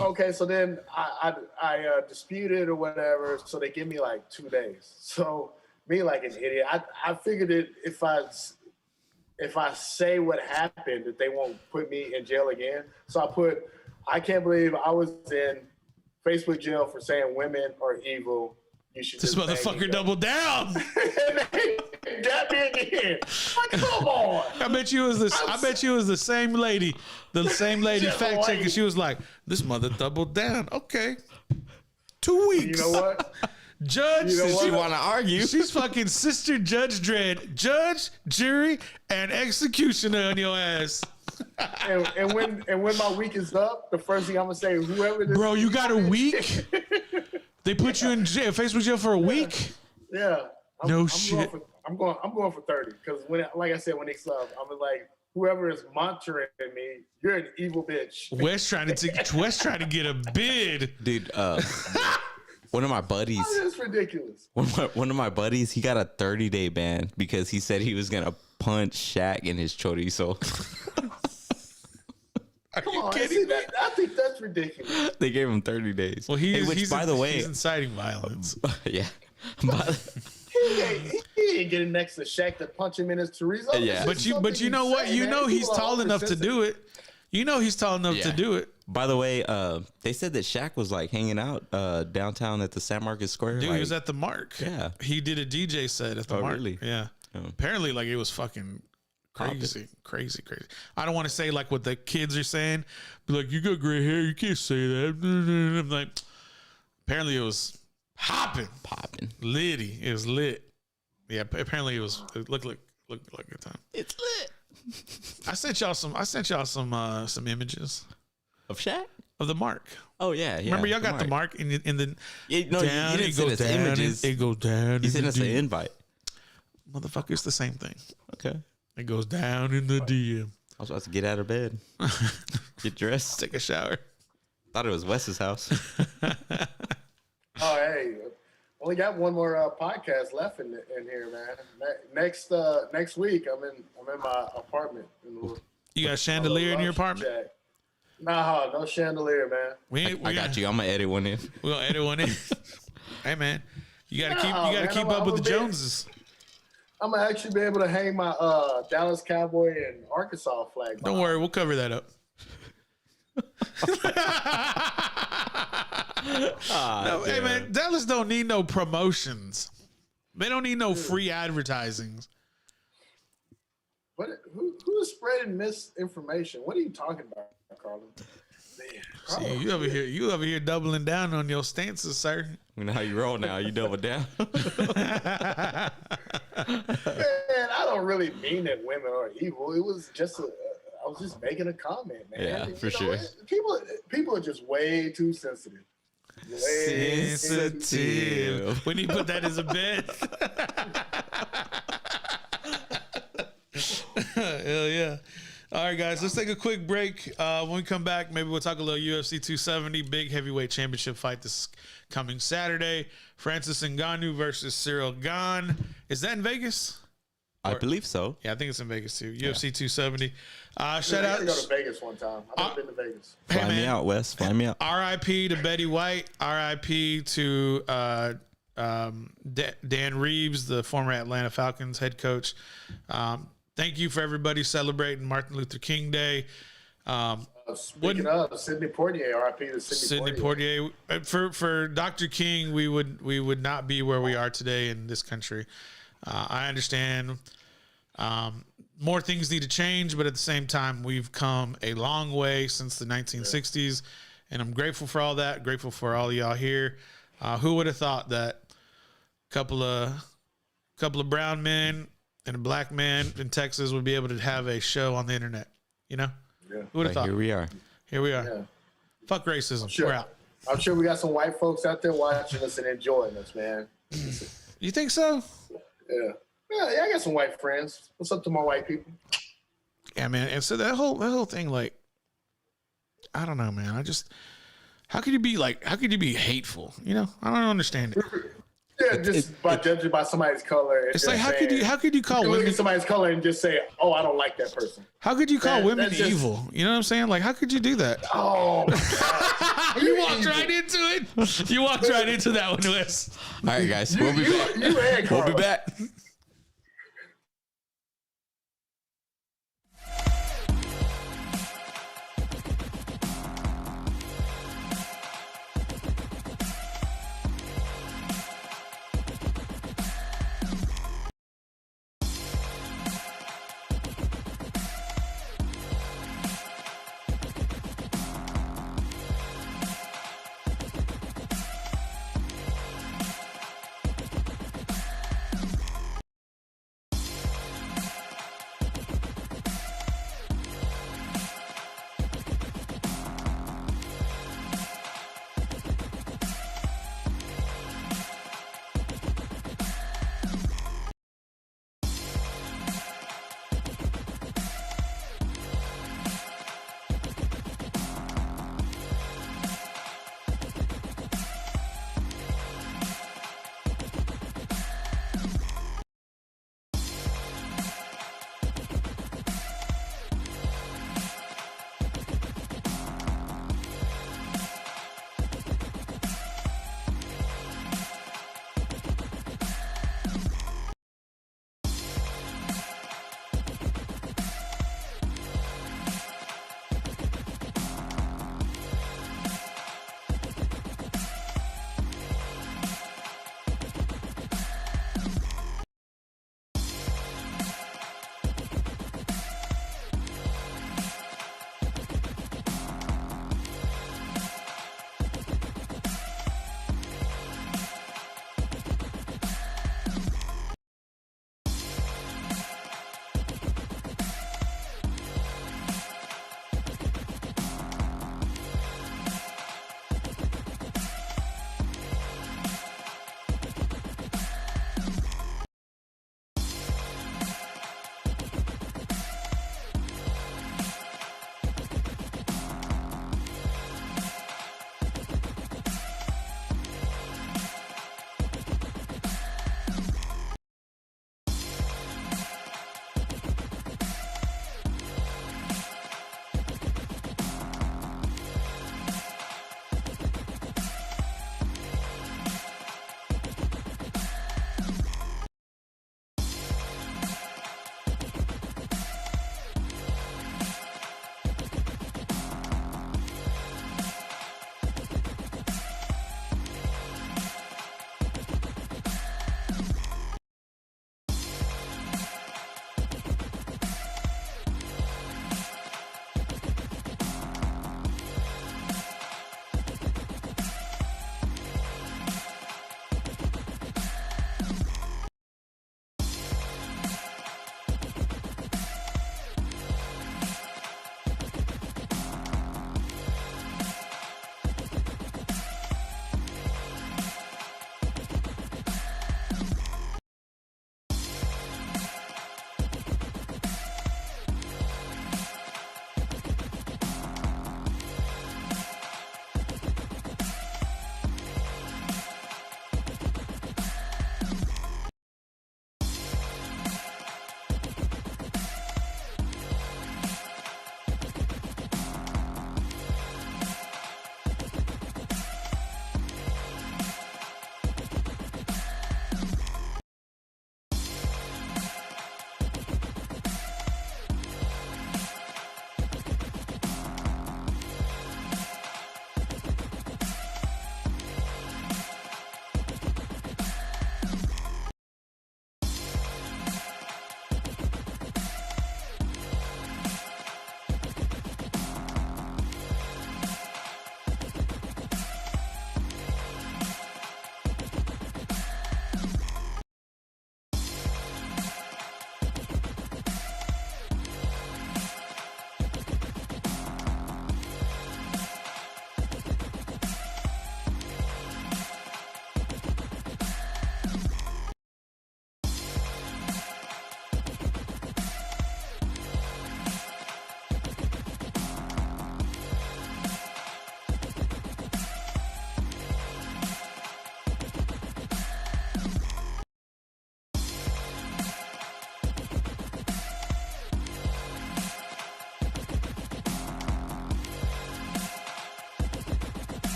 okay, so then I disputed or whatever. So they give me like 2 days. So me like an idiot, I figured it if I say what happened that they won't put me in jail again. So I can't believe I was in Facebook jail for saying women are evil. You should. This motherfucker doubled down. Got me again. Like, come on. I bet you it was the same lady. The same lady fact checking. She was like, "This mother doubled down." Okay, 2 weeks. You know what? Judge, she want to argue. She's fucking Sister Judge Dredd, judge, jury, and executioner on your ass. and when my week is up, the first thing I'm gonna say, whoever this bro, you got a week? They put you in jail, Facebook jail for a week? Yeah. No shit. I'm going for 30 because like I said, when they sub, I'm like, whoever is monitoring me, you're an evil bitch. Wes trying to get a bid, dude. One of my buddies. Oh, that's ridiculous. One of my buddies, he got a 30-day ban because he said he was gonna punch Shaq in his chorizo. Come on, I think that's ridiculous. They gave him 30 days. Well, he's inciting violence. Yeah. He ain't getting next to Shaq to punch him in his chorizo. Yeah. But you know what? You know he's tall enough to do it. You know he's tall enough to do it. By the way, they said that Shaq was like hanging out downtown at the San Marcos Square. Dude, he was at the Mark. Yeah. He did a DJ set at the Mark. Really? Yeah. Oh. Apparently, like it was fucking crazy. I don't want to say like what the kids are saying. Be like, you got gray hair, you can't say that. I'm like, apparently it was popping. Litty. It was lit. Yeah, apparently it looked like a good time. It's lit. I sent y'all some images of Shaq, of the Mark. Oh yeah. Remember y'all got the Mark in the down. You didn't send us images. It goes down. You sent us an invite. Motherfucker, it's the same thing. Okay. It goes down in the DM. I was about to get out of bed. Get dressed. Take a shower. Thought it was Wes's house. Oh, hey, only got one more podcast left in here, man. Next week, I'm in my apartment. You got a chandelier in your apartment? Jack. Nah, no chandelier, man. I got you. I'm gonna edit one in. We're gonna edit one in. Hey man, you gotta keep up with the Joneses. I'm gonna actually be able to hang my Dallas Cowboy and Arkansas flag. Don't worry, we'll cover that up. No, hey man, Dallas don't need no promotions. They don't need no free advertisings. What? Who is spreading misinformation? What are you talking about, Carlin? See, you over here doubling down on your stances, sir. We know how you roll now. You double down. Man, I don't really mean that women are evil. It was just I was just making a comment, man. Yeah, for sure. People are just way too sensitive. Sensitive. We need to put that as a bit. Hell yeah. All right, guys, let's take a quick break. When we come back, maybe we'll talk a little UFC 270 big heavyweight championship fight this coming Saturday. Francis Ngannou versus Cyril Gane. Is that in Vegas? I believe so. Yeah, I think it's in Vegas too. UFC 270. Shout I out. gotta go to Vegas one time. I've never been to Vegas. Hey, Fly me out, Wes. Fly me out. R.I.P. to Betty White. R.I.P. to Dan Reeves, the former Atlanta Falcons head coach. Thank you for everybody celebrating Martin Luther King Day. Speaking of Sidney Poitier, R.I.P. to Sidney Poitier. For Dr. King, we would not be where we are today in this country. I understand more things need to change, but at the same time, we've come a long way since the 1960s, and I'm grateful for all that. Grateful for all of y'all here. Who would have thought that a couple of brown men and a black man in Texas would be able to have a show on the internet? You know, who would have thought? Here we are. Yeah. Fuck racism. Sure. We're out. I'm sure we got some white folks out there watching us and enjoying us, man. You think so? Yeah, I got some white friends. What's up to my white people? Yeah, man. And so that whole thing, like, I don't know, man. How could you be hateful? You know, I don't understand it. Yeah, just by judging by somebody's color. It's like, how could you call look women at somebody's color and just say, "Oh, I don't like that person." How could you call women that's just- evil? You know what I'm saying? Like, how could you do that? Oh, You walked right into it. You walked right into that one, Wes. All right, guys. We'll be back. We'll be back.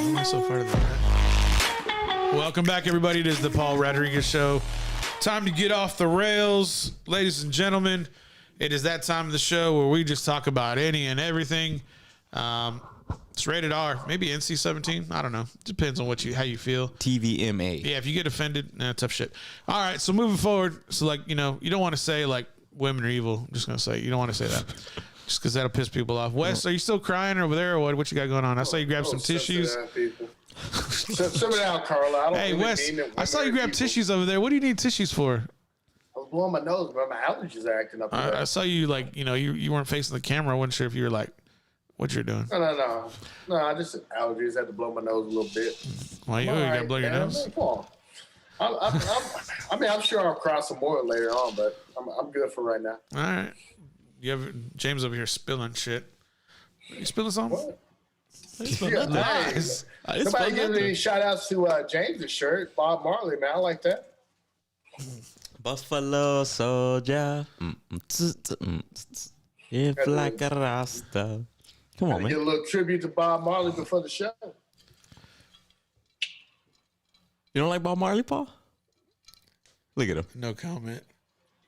am I so far to the right? Welcome back, everybody. It is the Paul Rodriguez Show. Time to get off the rails, ladies and gentlemen. It is that time of the show where we just talk about any and everything. It's rated R, maybe NC-17. I don't know. Depends on how you feel. TVMA. Yeah, if you get offended, tough shit. All right, so moving forward, so like, you don't want to say like women are evil. I'm just gonna say you don't want to say that, just because that'll piss people off. Wes, are you still crying over there, or what? What you got going on? I saw you grab some tissues. Simmer down, Carla. I don't Hey, really Wes, mean that I saw you women are grab evil. tissues over there. What do you need tissues for? I was blowing my nose, but my allergies are acting up. I saw you like, you weren't facing the camera. I wasn't sure if you were like, what you're doing. No. I just had allergies. Had to blow my nose a little bit. Well, you got to blow your nose. Come on. I'm sure I'll cry some more later on, but I'm good for right now. All right. You have James over here spilling shit. You spilling something? What? Spilling Yeah, nice. Nobody gives any shout outs to James' shirt, Bob Marley, man. I like that. Buffalo Soldier. If like a Rasta. Come on, Get a man. little tribute to Bob Marley before the show. You don't like Bob Marley, Paul? Look at him. No comment.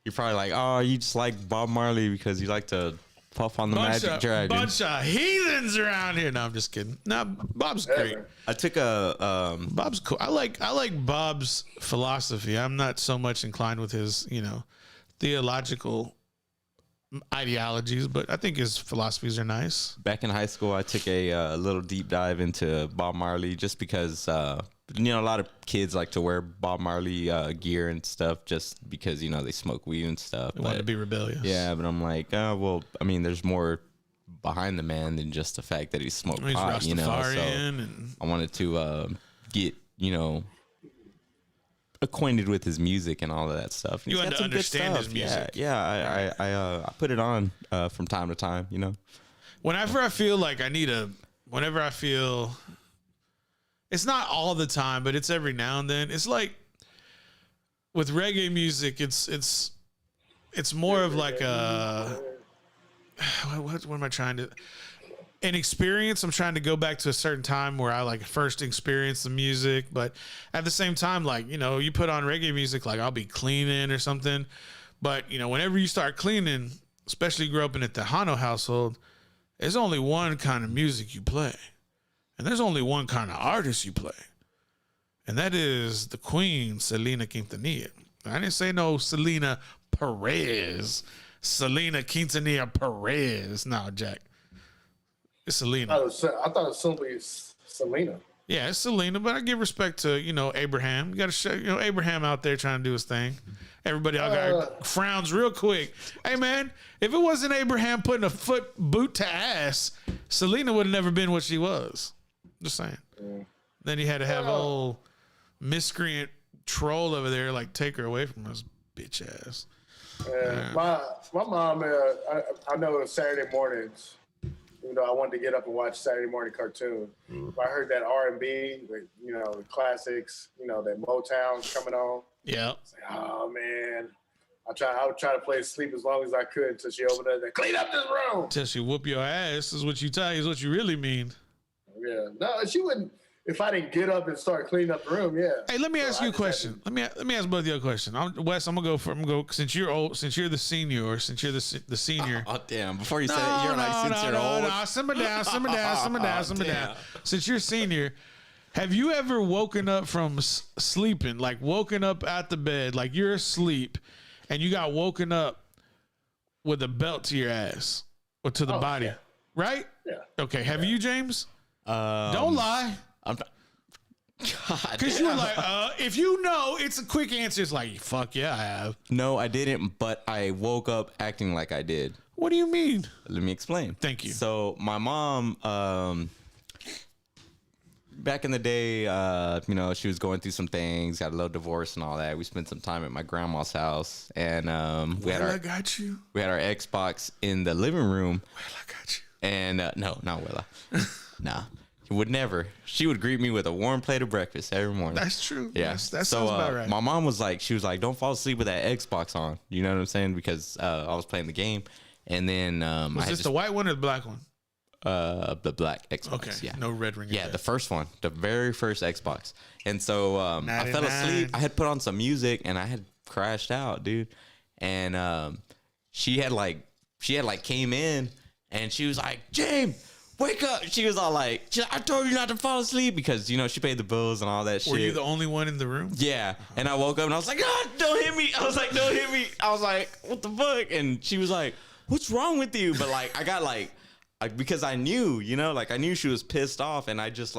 You're probably like, oh, you just like Bob Marley because you like to puff on the Magic Dragon. Bunch of heathens around here. No, I'm just kidding. No, Bob's great. I took a Bob's cool. I like Bob's philosophy. I'm not so much inclined with his, theological ideologies, but I think his philosophies are nice. back in high school. I took a little deep dive into Bob Marley just because a lot of kids like to wear Bob Marley gear and stuff just because they smoke weed and stuff. They want to be rebellious. Yeah, but I'm like, there's more behind the man than just the fact that he smoked He's pot, So Rastafarian and I wanted to get acquainted with his music and all of that stuff. And You he's had got to some good understand his stuff. music. Yeah. I put it on from time to time. Whenever I feel like whenever I feel, it's not all the time, but it's every now and then. It's like with reggae music, it's more of like a, what am I trying to, an experience. I'm trying to go back to a certain time where I like first experienced the music, but at the same time, like, you put on reggae music, like I'll be cleaning or something. But, whenever you start cleaning, especially growing up in the Tejano household, there's only one kind of music you play. And there's only one kind of artist you play. And that is the queen, Selena Quintanilla. I didn't say no Selena Perez. Selena Quintanilla Perez. No, Jack. It's Selena. I thought it was simply Selena. Yeah, it's Selena, but I give respect to, Abraham. You got to show, Abraham out there trying to do his thing. Everybody got frowns real quick. Hey, man, if it wasn't Abraham putting a boot to ass, Selena would have never been what she was. Just saying. Yeah. Then he had to have old miscreant troll over there, like, take her away from us, bitch ass. My mom, I know Saturday mornings, I wanted to get up and watch Saturday morning cartoon. I heard that R&B, the classics, that Motown's coming on. Yeah. Oh man, I would try to play sleep as long as I could until she opened it and clean up this room. Until she whoop your ass is what you tell you, is what you really mean. Yeah, no, she wouldn't. If I didn't get up and start cleaning up the room, yeah. Hey, let me ask you a question. Let me ask both of you a question. Wes, I'm gonna go since you're old, since you're the senior, or since you're the senior. Oh damn! Before you said it, you're like since you're old. No, simmer down. Since you're senior, have you ever woken up from sleeping, like woken up at the bed, like you're asleep, and you got woken up with a belt to your ass or to the body, yeah. right? Yeah. Okay. Have you, James? Don't lie. Because you were like, if you know, it's a quick answer. It's like, fuck yeah, I have. No, I didn't, but I woke up acting like I did. What do you mean? Let me explain. Thank you. So my mom, back in the day, she was going through some things, got a little divorce and all that. We spent some time at my grandma's house, and we had our Xbox in the living room. Well, I got you. And no, not Willa. Nah. Would never. She would greet me with a warm plate of breakfast every morning. That's true. Yeah. Yes, that sounds about right. My mom was like, don't fall asleep with that Xbox on. You know what I'm saying? Because I was playing the game. And then was this the white one or the black one? The black Xbox. Okay. Yeah. No red ring. Yeah, the first one, the very first Xbox. And so I fell 99. asleep. I had put on some music and I had crashed out, dude. And she had came in and she was like, James, wake up. She was all like, I told you not to fall asleep because, you know, she paid the bills and all that shit. Were you the only one in the room? Yeah. And I woke up and I was like, don't hit me. I was like, don't hit me. I was like, what the fuck? And she was like, what's wrong with you? But like, I got like because I knew, you know, like I knew she was pissed off and I just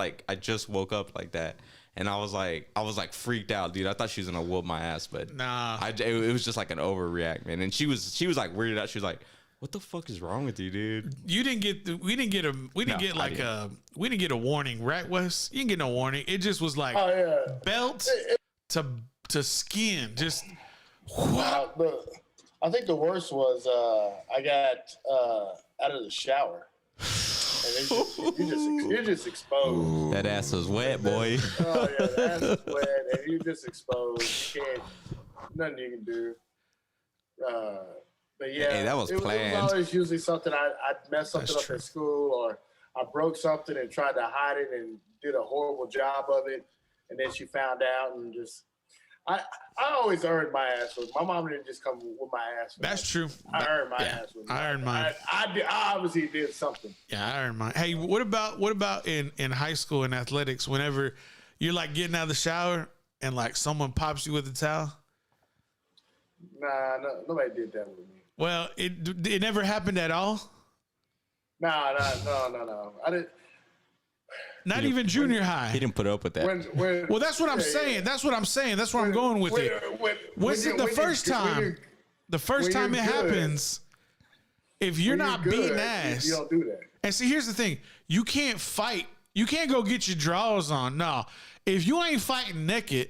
woke up like that. And I was like freaked out, dude. I thought she was gonna whoop my ass, but Nah. it was just like an overreact, man. And she was like weirded out. She was like, what the fuck is wrong with you, dude? You didn't get we didn't get a warning, right, Wes? You didn't get no warning. It just was like belt to skin. Just I think the worst was I got out of the shower. And you're just exposed. That ass was wet, boy. Oh yeah, the ass is wet, and you're just exposed. You can't, nothing you can do. But yeah, Hey, that was planned. It was always usually something I messed something That's up true. at school, or I broke something and tried to hide it and did a horrible job of it, and then she found out and just. I always earned my ass. My mom didn't just come with my ass. That's true. I earned my ass. I earned mine. I obviously did something. Yeah, I earned mine. Hey, what about in high school in athletics? Whenever you're like getting out of the shower and like someone pops you with a towel. Nah, nobody did that with me. Well, it never happened at all. No. I didn't. Not even junior high. He didn't put up with that. Well, that's what I'm saying. That's what I'm saying. That's where I'm going with it. The first time it happens, if you're not beating ass, you don't do that. And see, here's the thing: you can't fight. You can't go get your drawers on. No, if you ain't fighting naked,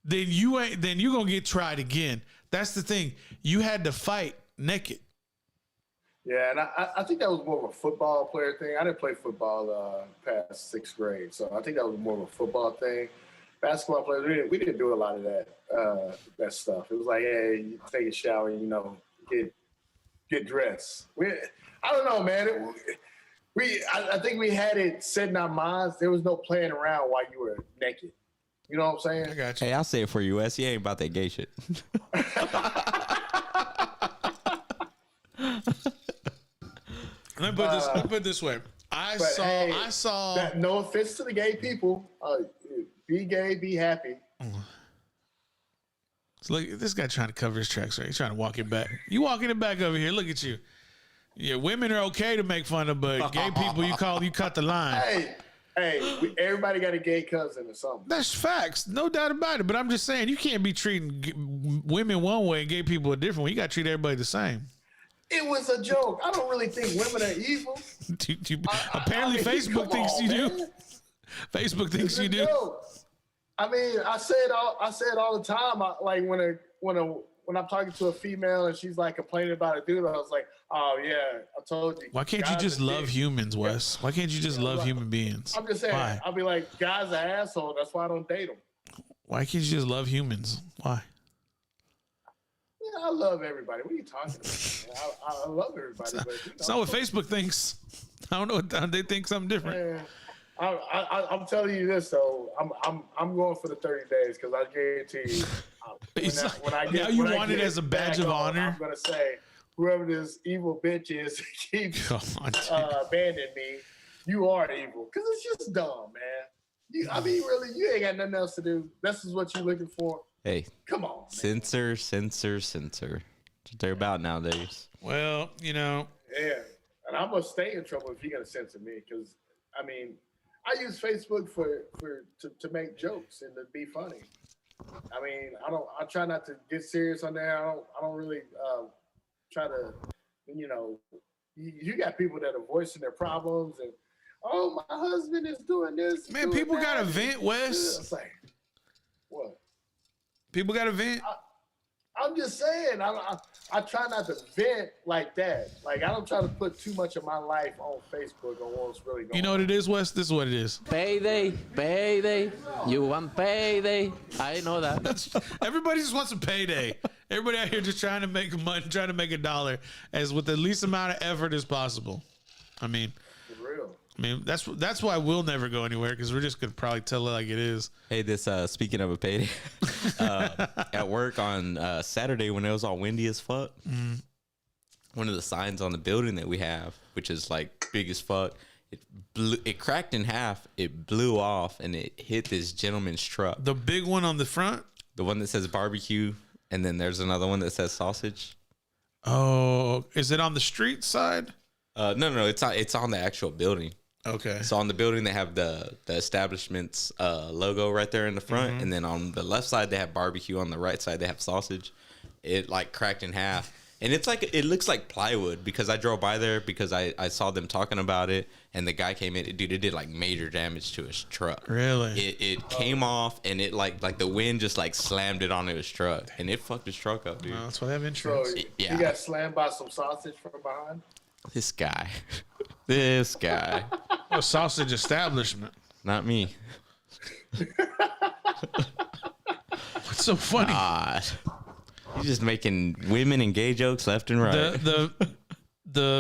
then you ain't. Then you gonna get tried again. That's the thing. You had to fight naked. Yeah, and I think that was more of a football player thing. I didn't play football past 6th grade, so I think that was more of a football thing. Basketball players, we didn't do a lot of that stuff. It was like, hey, you take a shower, and, you know, get dressed. I don't know, man. I think we had it set in our minds. There was no playing around while you were naked. You know what I'm saying? I got you. Hey, I'll say it for you, Wes. He ain't about that gay shit. Let me put it this way. I saw. That, no offense to the gay people. Be gay, be happy. So look, this guy trying to cover his tracks, right? He's trying to walk it back. You walking it back over here. Look at you. Yeah, women are okay to make fun of, but gay people, you cut the line. Hey, everybody got a gay cousin or something. That's facts, no doubt about it. But I'm just saying, you can't be treating women one way and gay people a different way. You got to treat everybody the same. It was a joke. I don't really think women are evil. Apparently, Facebook thinks you do. Facebook thinks you do. Joke. I mean, I say it all the time. Like when I'm talking to a female and she's like complaining about a dude, I was like, oh yeah, I told you. Why can't you just love humans, Wes? Why can't you just love human beings? I'm just saying. Why? I'll be like, guy's an asshole. That's why I don't date him. Why can't you just love humans? Why? Yeah, I love everybody. What are you talking about? I love everybody. But, It's not what Facebook thinks. I don't know. They think something different. Man, I'm telling you this though. I'm going for the 30 days because I guarantee you. When I get, now you when want I it get as a badge of on, honor. I'm gonna say whoever this evil bitch is keeps abandoning me. You are evil because it's just dumb, man. I mean, really, you ain't got nothing else to do. This is what you're looking for. Hey, come on, man. Censor. That's what they're about nowadays. Well, you know. Yeah, and I'm gonna stay in trouble if you're gonna censor me because, I mean, I use Facebook to make jokes and to be funny. I mean, I try not to get serious on there. I don't really try to, you know, you got people that are voicing their problems and, oh, my husband is doing this. Man, people got to vent, Wes. It's like, what? People got to vent. I'm just saying, I try not to vent like that. Like, I don't try to put too much of my life on Facebook or what's really going on. You know what it is, Wes? This is what it is. Payday. You want payday. I know that. Everybody just wants a payday. Everybody out here just trying to make money, trying to make $1 as with the least amount of effort as possible. I mean, real. I mean, that's why we'll never go anywhere because we're just gonna probably tell it like it is. Hey, this speaking of a payday, at work on Saturday when it was all windy as fuck, one of the signs on the building that we have, which is like big as fuck, it cracked in half. It blew off and it hit this gentleman's truck. The big one on the front, the one that says barbecue, and then there's another one that says sausage. Oh, is it on the street side? No, it's on the actual building. Okay. So on the building they have the establishment's logo right there in the front, and then on the left side they have barbecue. On the right side they have sausage. It like cracked in half, and it looks like plywood because I drove by there because I saw them talking about it, and the guy came in. Dude, it did like major damage to his truck. Really? It came off, and it like the wind just like slammed it onto his truck, and it fucked his truck up, dude. Well, that's why they have So insurance. you got slammed by some sausage from behind. This guy, A sausage establishment. not me. What's so funny? God. He's just making women and gay jokes left and right. The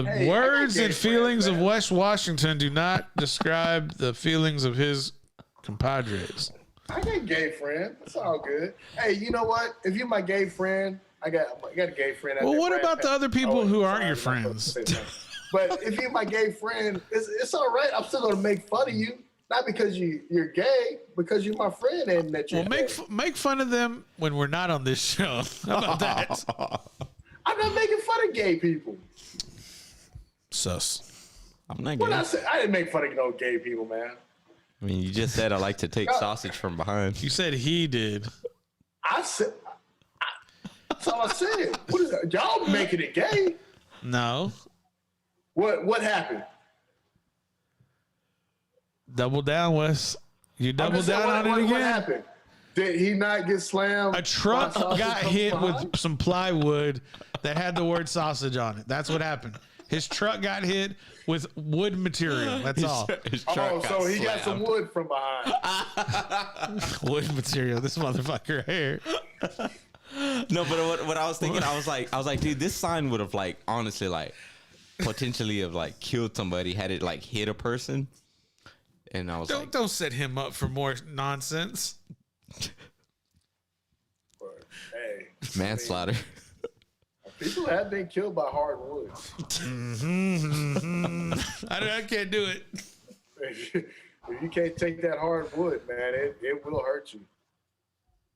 Hey, I got words gay and feelings friends, of man. West Washington do not describe the feelings of his compadres. I got a gay friend. It's all good. Hey, you know what? If you're my gay friend, I got a gay friend. Well, what about the other people who aren't your sorry, I'm not friends? supposed to say that. But if you're my gay friend, it's all right. I'm still gonna make fun of you, not because you're gay, because you're my friend and that you're. Well, gay. make fun of them when we're not on this show. How about that? I'm not making fun of gay people. Sus. I'm not What gay. I said, I didn't make fun of no gay people, man. I mean, you just said I like to take sausage from behind. You said he did. I said. That's all I said. What is that? Y'all making it gay? No. What happened? Double down, Wes. You I'm double just saying, down on it what again. happened? Did he not get slammed? A truck by sausage got from hit behind? with some plywood that had the word sausage on it. That's what happened. His truck got hit with wood material. That's all. Oh, so he got some wood from behind. Wood material. This motherfucker here. No, but what I was thinking, I was like, dude, this sign would have like honestly like potentially have like killed somebody had it like hit a person. And I was like, Don't set him up for more nonsense. Hey, manslaughter. people have been killed by hardwood. I can't do it. If you can't take that hardwood, man, it will hurt you.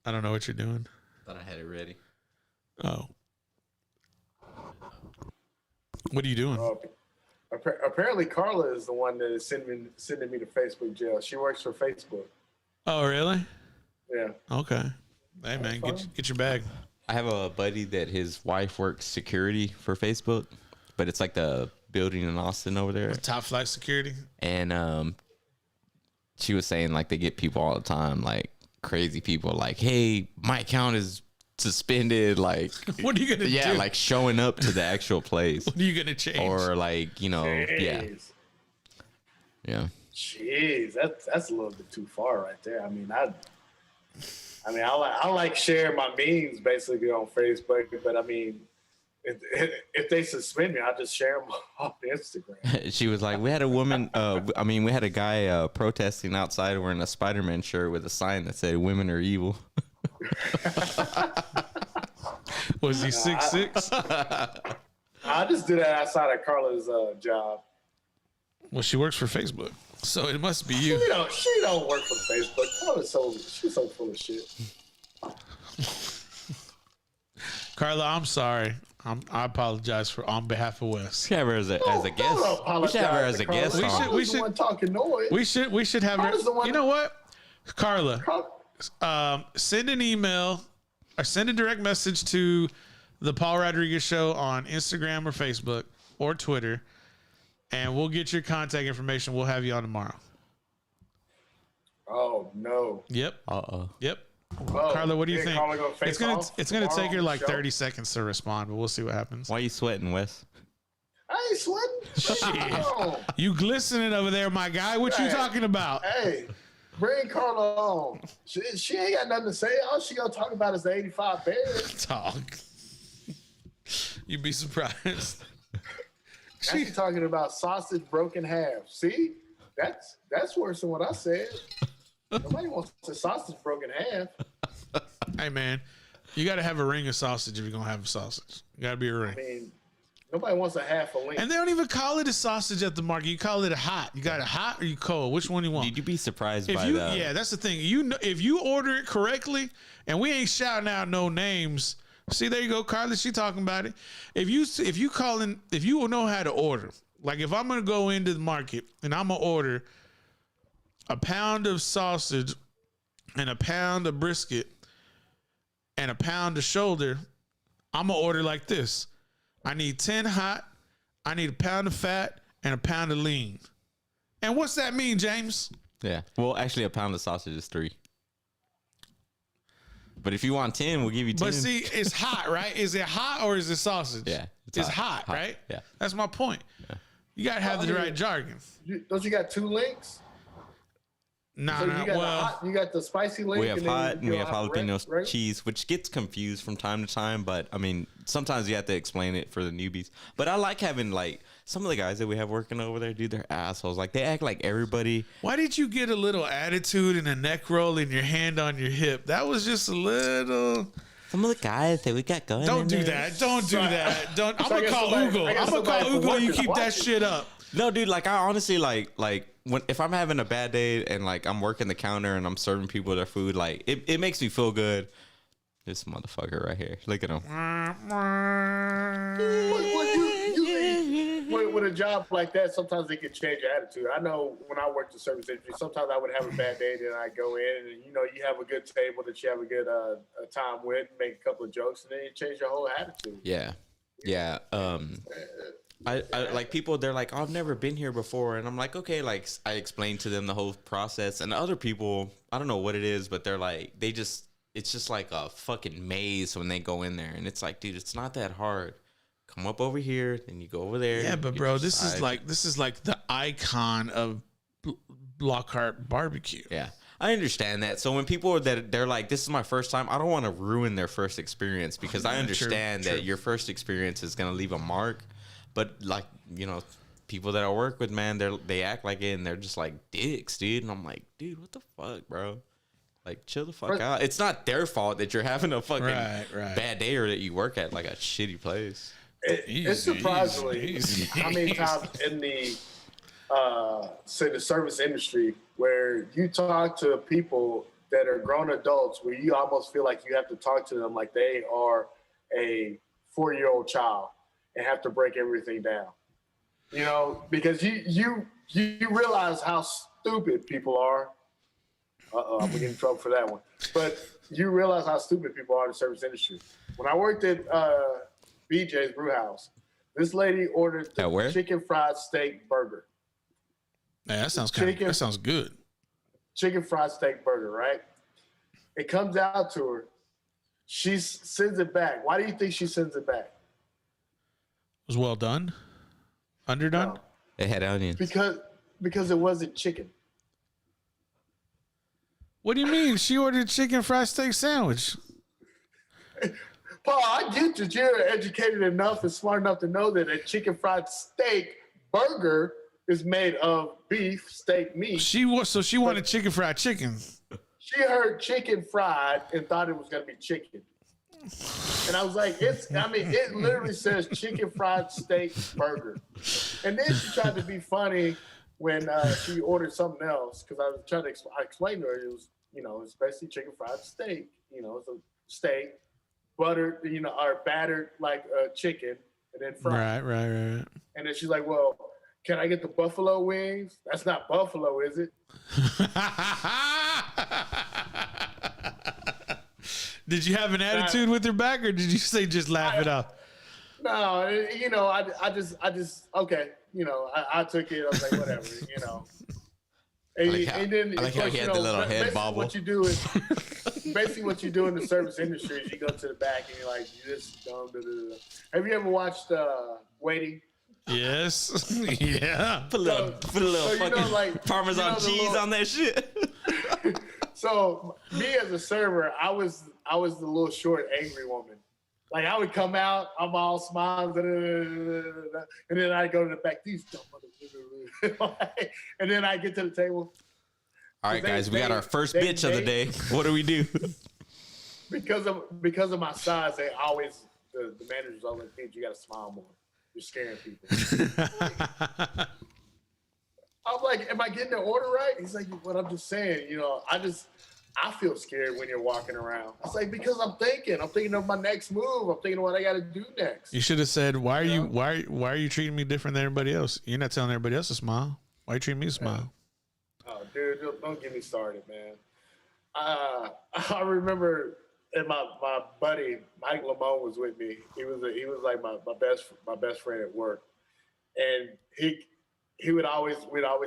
I don't know what you're doing. Thought I had it ready. Oh. What are you doing? Apparently, Carla is the one that is sending me to Facebook jail. She works for Facebook. Oh, really? Yeah. Okay. Hey, man, get your bag. I have a buddy that his wife works security for Facebook, but it's like the building in Austin over there. Top flight security. And she was saying like they get people all the time, like crazy people, like, hey, my account is suspended. Like, What are you gonna do? like showing up to the actual place, What are you gonna change? or like, yeah. Jeez, that's a little bit too far right there. I mean, I like sharing my memes basically on Facebook, but I mean, if they suspend me, I'll just share them on Instagram. She was like, we had a woman, we had a guy protesting outside wearing a Spider-Man shirt with a sign that said "Women are evil." Was he 6'6"? I just do that outside of Carla's job. Well, she works for Facebook, so it must be you. She don't work for Facebook. She's so full of shit. Carla, I'm sorry. I apologize on behalf of Wes. We should have her as a guest. Don't We should have her as a apologize guest. to Carla. on. We Carla's the should- one talking noise. We should have her. Carla's the one- You know what, Carla? Carla- Send an email or send a direct message to the Paul Rodriguez Show on Instagram or Facebook or Twitter, and we'll get your contact information. We'll have you on tomorrow. Oh no. Yep. Yep. Oh, Carla, what do you yeah, think? Carla gonna face off It's gonna tomorrow take her on the like show? 30 seconds to respond, but we'll see what happens. Why are you sweating, Wes? I ain't sweating. Shit. Oh, You glistening over there, my guy. What you Hey. talking about? hey, bring Carla on. She ain't got nothing to say. All she gonna talk about is the 85 Bears. Talk. You'd be surprised. Now she's talking about sausage broken half. See, that's worse than what I said. Nobody wants a sausage broken half. Hey man, you got to have a ring of sausage if you're gonna have a sausage. You got to be a ring. I mean, nobody wants a half a link. And they don't even call it a sausage at the market. You call it a hot. You got it hot or you cold? Which one you want? Did you be surprised If by you, that? yeah, that's the thing. You know, if you order it correctly, and we ain't shouting out no names. See, there you go, Carla. She talking about it. If you know how to order, like if I'm gonna go into the market and I'm gonna order a pound of sausage and a pound of brisket and a pound of shoulder, I'm gonna order like this. I need 10 hot. I need a pound of fat and a pound of lean. And what's that mean, James? Yeah. Well, actually, a pound of sausage is 3. But if you want 10, we'll give you 10. But see, it's hot, right? Is it hot or is it sausage? Yeah, it's hot, right? Yeah. That's my point. Yeah. You gotta have the right jargon. Don't you got 2 links? Nah, So you got the spicy link. We have and then hot and we have jalapeno right? cheese, which gets confused from time to time. But I mean, sometimes you have to explain it for the newbies. But I like having like some of the guys that we have working over there, dude, they're assholes. Like they act like everybody. Why did you get a little attitude and a neck roll and your hand on your hip? That was just a little. Some of the guys that we got going. Don't do that. Don't do that. Don't. I'm gonna call Ugo. I'm gonna call Ugo. You keep that shit up. No, dude. Like I honestly like when if I'm having a bad day and like I'm working the counter and I'm serving people their food, like it makes me feel good. This motherfucker right here. Look at him. With a job like that, sometimes it can change your attitude. I know when I worked the service industry, sometimes I would have a bad day, then I go in and you have a good table that you have a good time with, make a couple of jokes, and then it change your whole attitude. Yeah, yeah. I like people. They're like, oh, I've never been here before, and I'm like, okay. Like I explained to them the whole process, and other people, I don't know what it is, but they're like, it's just like a fucking maze when they go in there, and it's like, dude, it's not that hard. Come up over here, then you go over there. Yeah, but bro, this is like the icon of Lockhart barbecue. Yeah, I understand that. So when people are they're like, this is my first time, I don't want to ruin their first experience because I understand that your first experience is gonna leave a mark. But like people that I work with, man, they act like it and they're just like dicks, dude. And I'm like, dude, what the fuck, bro? Like, chill the fuck out. It's not their fault that you're having a fucking bad day or that you work at like a shitty place. It's surprisingly how many times in the say the service industry where you talk to people that are grown adults where you almost feel like you have to talk to them like they are a 4-year-old child and have to break everything down. Because you realize how stupid people are. I'm gonna get in trouble for that one. But you realize how stupid people are in the service industry. When I worked at BJ's Brewhouse, this lady ordered the chicken fried steak burger. Man, that sounds good. Chicken fried steak burger, right? It comes out to her. She sends it back. Why do you think she sends it back? It was well done? Underdone? No. It had onions. Because it wasn't chicken. What do you mean? She ordered a chicken fried steak sandwich. Paul, I get that you're educated enough and smart enough to know that a chicken fried steak burger is made of beef, steak, meat. She wanted chicken fried chicken. She heard chicken fried and thought it was going to be chicken. And I was like, it literally says chicken fried steak burger. And then she tried to be funny when she ordered something else because I was trying to explain to her it was, it's basically chicken fried steak. It's a steak, buttered, or battered like chicken, and then fried. Right. And then she's like, well, can I get the buffalo wings? That's not buffalo, is it? Did you have an attitude with her back, or did you say just laugh it off? No, I just okay. I took it. I was like, whatever, And then, I like how he had the little head bobble. What you do is basically what you do in the service industry is you go to the back and you're like, you just dumb. Have you ever watched Waiting? Yes. Yeah. Put a little fucking Parmesan cheese on that shit. So me as a server, I was the little short angry woman. Like I would come out, I'm all smiles, and then I go to the back. These dumb motherfuckers. And then I get to the table. All right, guys, we got our first bitch of the day. What do we do? Because of my size, they always the managers always think you got to smile more. You're scaring people. I'm like, am I getting the order right? He's like, what I'm just saying, I feel scared when you're walking around. It's like, because I'm thinking of my next move. I'm thinking of what I got to do next. You should have said, why are you treating me different than everybody else? You're not telling everybody else to smile. Why are you treating me to smile? Oh, dude, don't get me started, man. I remember, and my buddy Mike Lamone was with me. He was like my best friend at work, and we'd always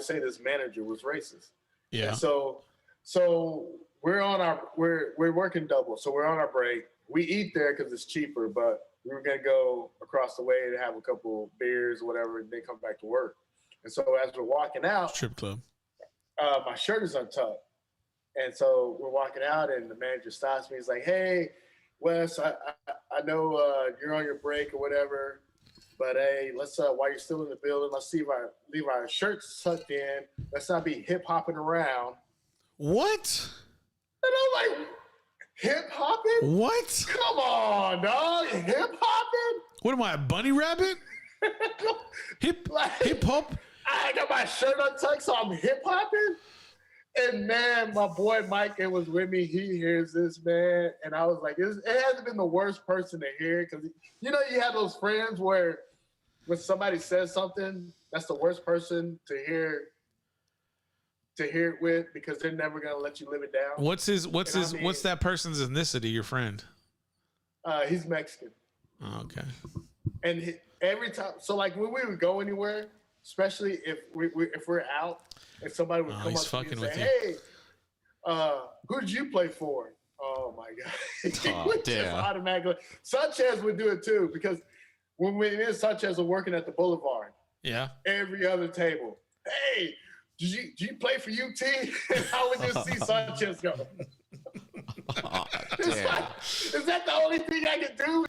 say this manager was racist. Yeah. And so we're working double, so we're on our break. We eat there because it's cheaper, but we were gonna go across the way and have a couple beers or whatever, and then come back to work. And so as we're walking out, Strip club. My shirt is untucked. And so we're walking out, and the manager stops me. He's like, hey, Wes, I know you're on your break or whatever, but hey, let's while you're still in the building, let's leave our shirts tucked in. Let's not be hip hopping around. What? And I'm like, hip hopping? What? Come on, dog, hip hopping? What am I, a bunny rabbit? Hip hop? I got my shirt untucked, so I'm hip hopping. And man, my boy Mike, it was with me. He hears this, man, and I was like, it hasn't been the worst person to hear it, because you have those friends where when somebody says something, that's the worst person to hear it with, because they're never gonna let you live it down. What's that person's ethnicity? Your friend? He's Mexican. Oh, okay. And every time, so like when we would go anywhere, especially if we're out, and somebody would come up to me and say, hey, who did you play for? Oh my God. Just automatically. Sanchez would do it too, because when me and Sanchez are working at the Boulevard, yeah, every other table, hey, did you play for UT? And I would just see Sanchez go. Is that the only thing I can do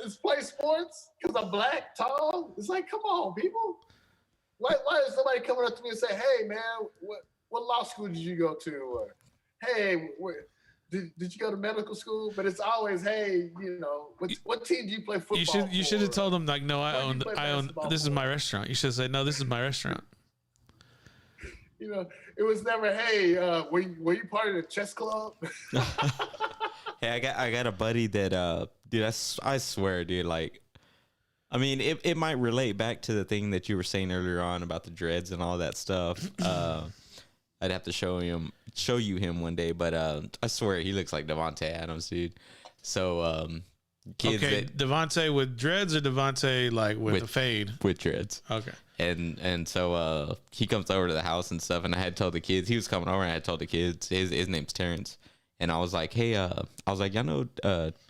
is play sports because I'm black, tall? It's like, come on, people. Why is somebody coming up to me and say, hey, man, what law school did you go to? Or, hey, did you go to medical school? But it's always, hey, what team do you play football for? You should have told them, like, no, I own, this is my restaurant. You should have said, no, this is my restaurant. It was never, hey, were you part of the chess club? Hey, I got a buddy that, dude, I swear, dude, like, I mean, it might relate back to the thing that you were saying earlier on about the dreads and all that stuff. I'd have to show you him one day, but I swear he looks like Devontae Adams, dude. So, kids. Okay, Devontae with dreads or Devontae like with a fade? With dreads. Okay. And so he comes over to the house and stuff, and I had told the kids, he was coming over, and I had told the kids, his name's Terrence. And I was like, hey, y'all know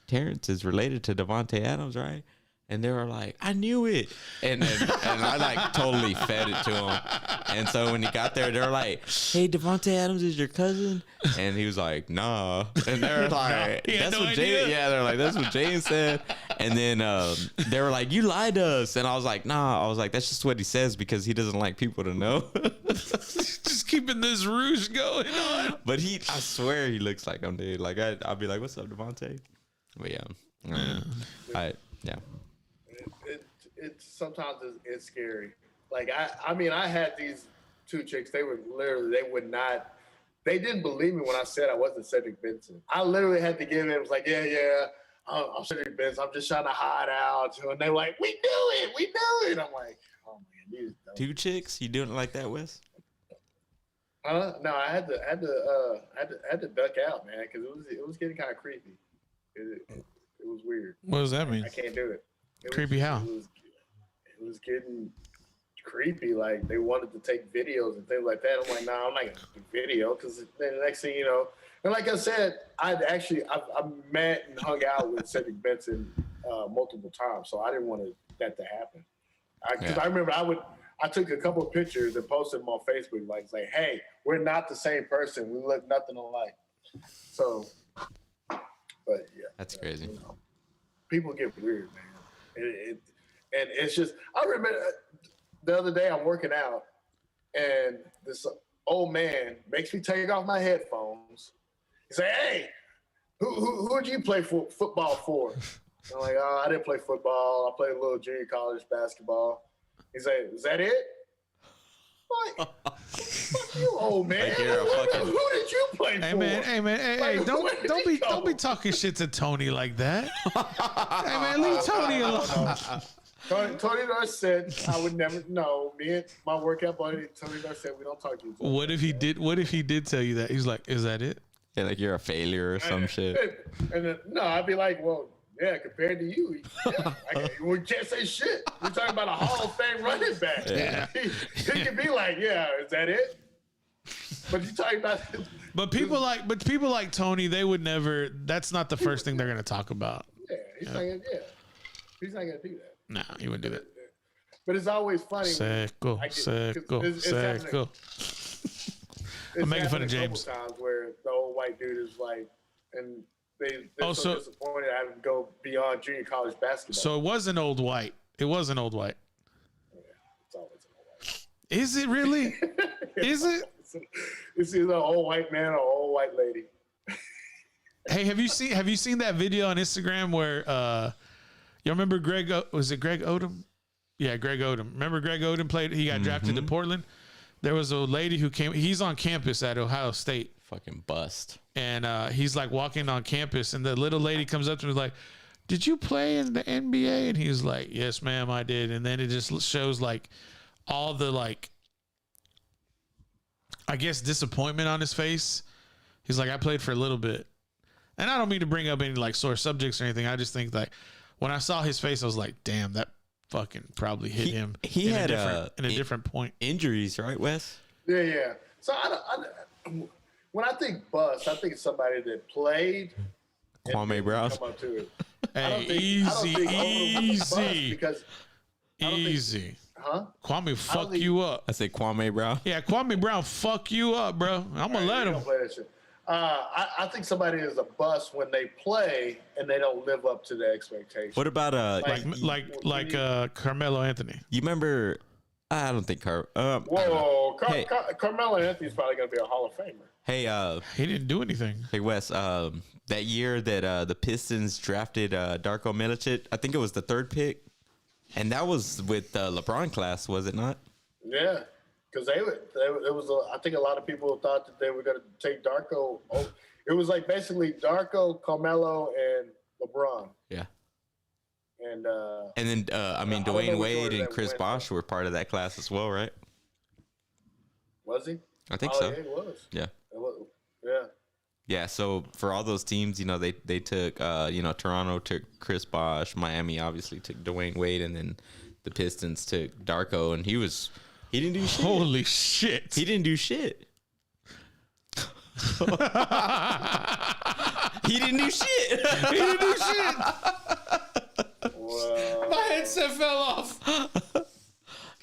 Terrence is related to Devontae Adams, right? And they were like, I knew it. And I like totally fed it to him. And so when he got there, they were like, hey, Devontae Adams is your cousin? And he was like, nah. And they were like, that's what Jane, they're like, that's what Jane said. And then they were like, you lied to us. And I was like, nah. I was like, that's just what he says because he doesn't like people to know. Just keeping this ruse going on. But I swear he looks like him, dude. Like I'll be like, what's up, Devontae? But yeah. It sometimes it's scary. Like I mean, I had these two chicks. They didn't believe me when I said I wasn't Cedric Benson. I literally had to give it. It was like, yeah, I'm Cedric Benson. I'm just trying to hide out. And they were like, we knew it. I'm like, oh man, two chicks? You doing it like that, Wes? No, I had to duck out, man, because it was getting kind of creepy. It was weird. What does that mean? I can't do it. Creepy how? It was getting creepy. Like they wanted to take videos and things like that. I'm like, nah, I'm not gonna do video, because then the next thing you know, and like I said, I met and hung out with Cedric Benson multiple times, so I didn't want that to happen. Because I remember I took a couple of pictures and posted them on Facebook, like, hey, we're not the same person. We look nothing alike. So, but yeah, that's crazy. people get weird, man. And it's just, I remember the other day I'm working out, and this old man makes me take off my headphones. He say, "Hey, who did you play football for?" I'm like, "Oh, I didn't play football. I played a little junior college basketball." He said, "Is that it?" Like, fuck you, old man. Like you're a fucking- Who did you play Hey for? man, hey, Like, where did don't he be go? talking shit to Tony like that. Hey man, leave Tony alone. Tony Nurse said I would never know. Me and my workout buddy Tony Nurse said we don't talk to each other. What if he did? What if he did tell you that? He's like, "Is that it?" Yeah, like you're a failure or some shit. And then, no, I'd be like, well, yeah, compared to you, yeah, we can't say shit. We're talking about a Hall of Fame running back. Yeah. He could be like, yeah, is that it? But you talking about? But people like Tony, they would never. That's not the first thing they're gonna talk about. Yeah, he's not gonna. Yeah, he's not gonna do that. Nah, he wouldn't do that. But it's always funny. Seco. It's I'm making fun happened of a James. couple times where the old white dude is like, and they're so disappointed I haven't go beyond junior college basketball. So it was an old white. It was an old white. It's always an old white. Is it really? Is it? It's either an old white man or an old white lady. Hey, have you seen that video on Instagram where you remember Greg? Was it Greg Odom? Yeah, Greg Odom. Remember Greg Odom played? He got drafted to Portland. There was a lady who came. He's on campus at Ohio State. Fucking bust. And he's like walking on campus, and the little lady comes up to him and is like, "Did you play in the NBA?" And he's like, "Yes, ma'am, I did." And then it just shows like all the like, I guess, disappointment on his face. He's like, "I played for a little bit." And I don't mean to bring up any like sore subjects or anything. I just think like when I saw his face, I was like, "Damn, that fucking probably hit him." He had in a different point. Injuries, right, Wes? Yeah. So when I think bust, I think it's somebody that played. Kwame Brown. Come up to it. Hey, easy. Because Easy. huh? Kwame fuck you up. I say Kwame Brown. Yeah, Kwame Brown fuck you up, bro. I'm gonna let You him. don't play that shit. I think somebody is a bust when they play and they don't live up to the expectation. What about Like Carmelo Anthony. you remember? I don't think Whoa, Hey. Carmelo Anthony's probably gonna be a Hall of Famer. Hey, He didn't do anything. hey Wes. That year that the Pistons drafted Darko Milicic, I think it was the 3rd pick, and that was with the LeBron class, was it not? Yeah, because it was. I think a lot of people thought that they were going to take Darko. Oh, it was like basically Darko, Carmelo, and LeBron. Yeah. And then I mean I don't know Dwayne which Wade order and that Chris went. Bosh were part of that class as well, right? was he? I think Oh, so. yeah, he was. Yeah. It was- yeah. Yeah, so for all those teams, they took Toronto took Chris Bosh, Miami obviously took Dwayne Wade, and then the Pistons took Darko, and he didn't do shit. Holy shit. He didn't do shit. He didn't do shit. He didn't do shit. Well, My headset fell off.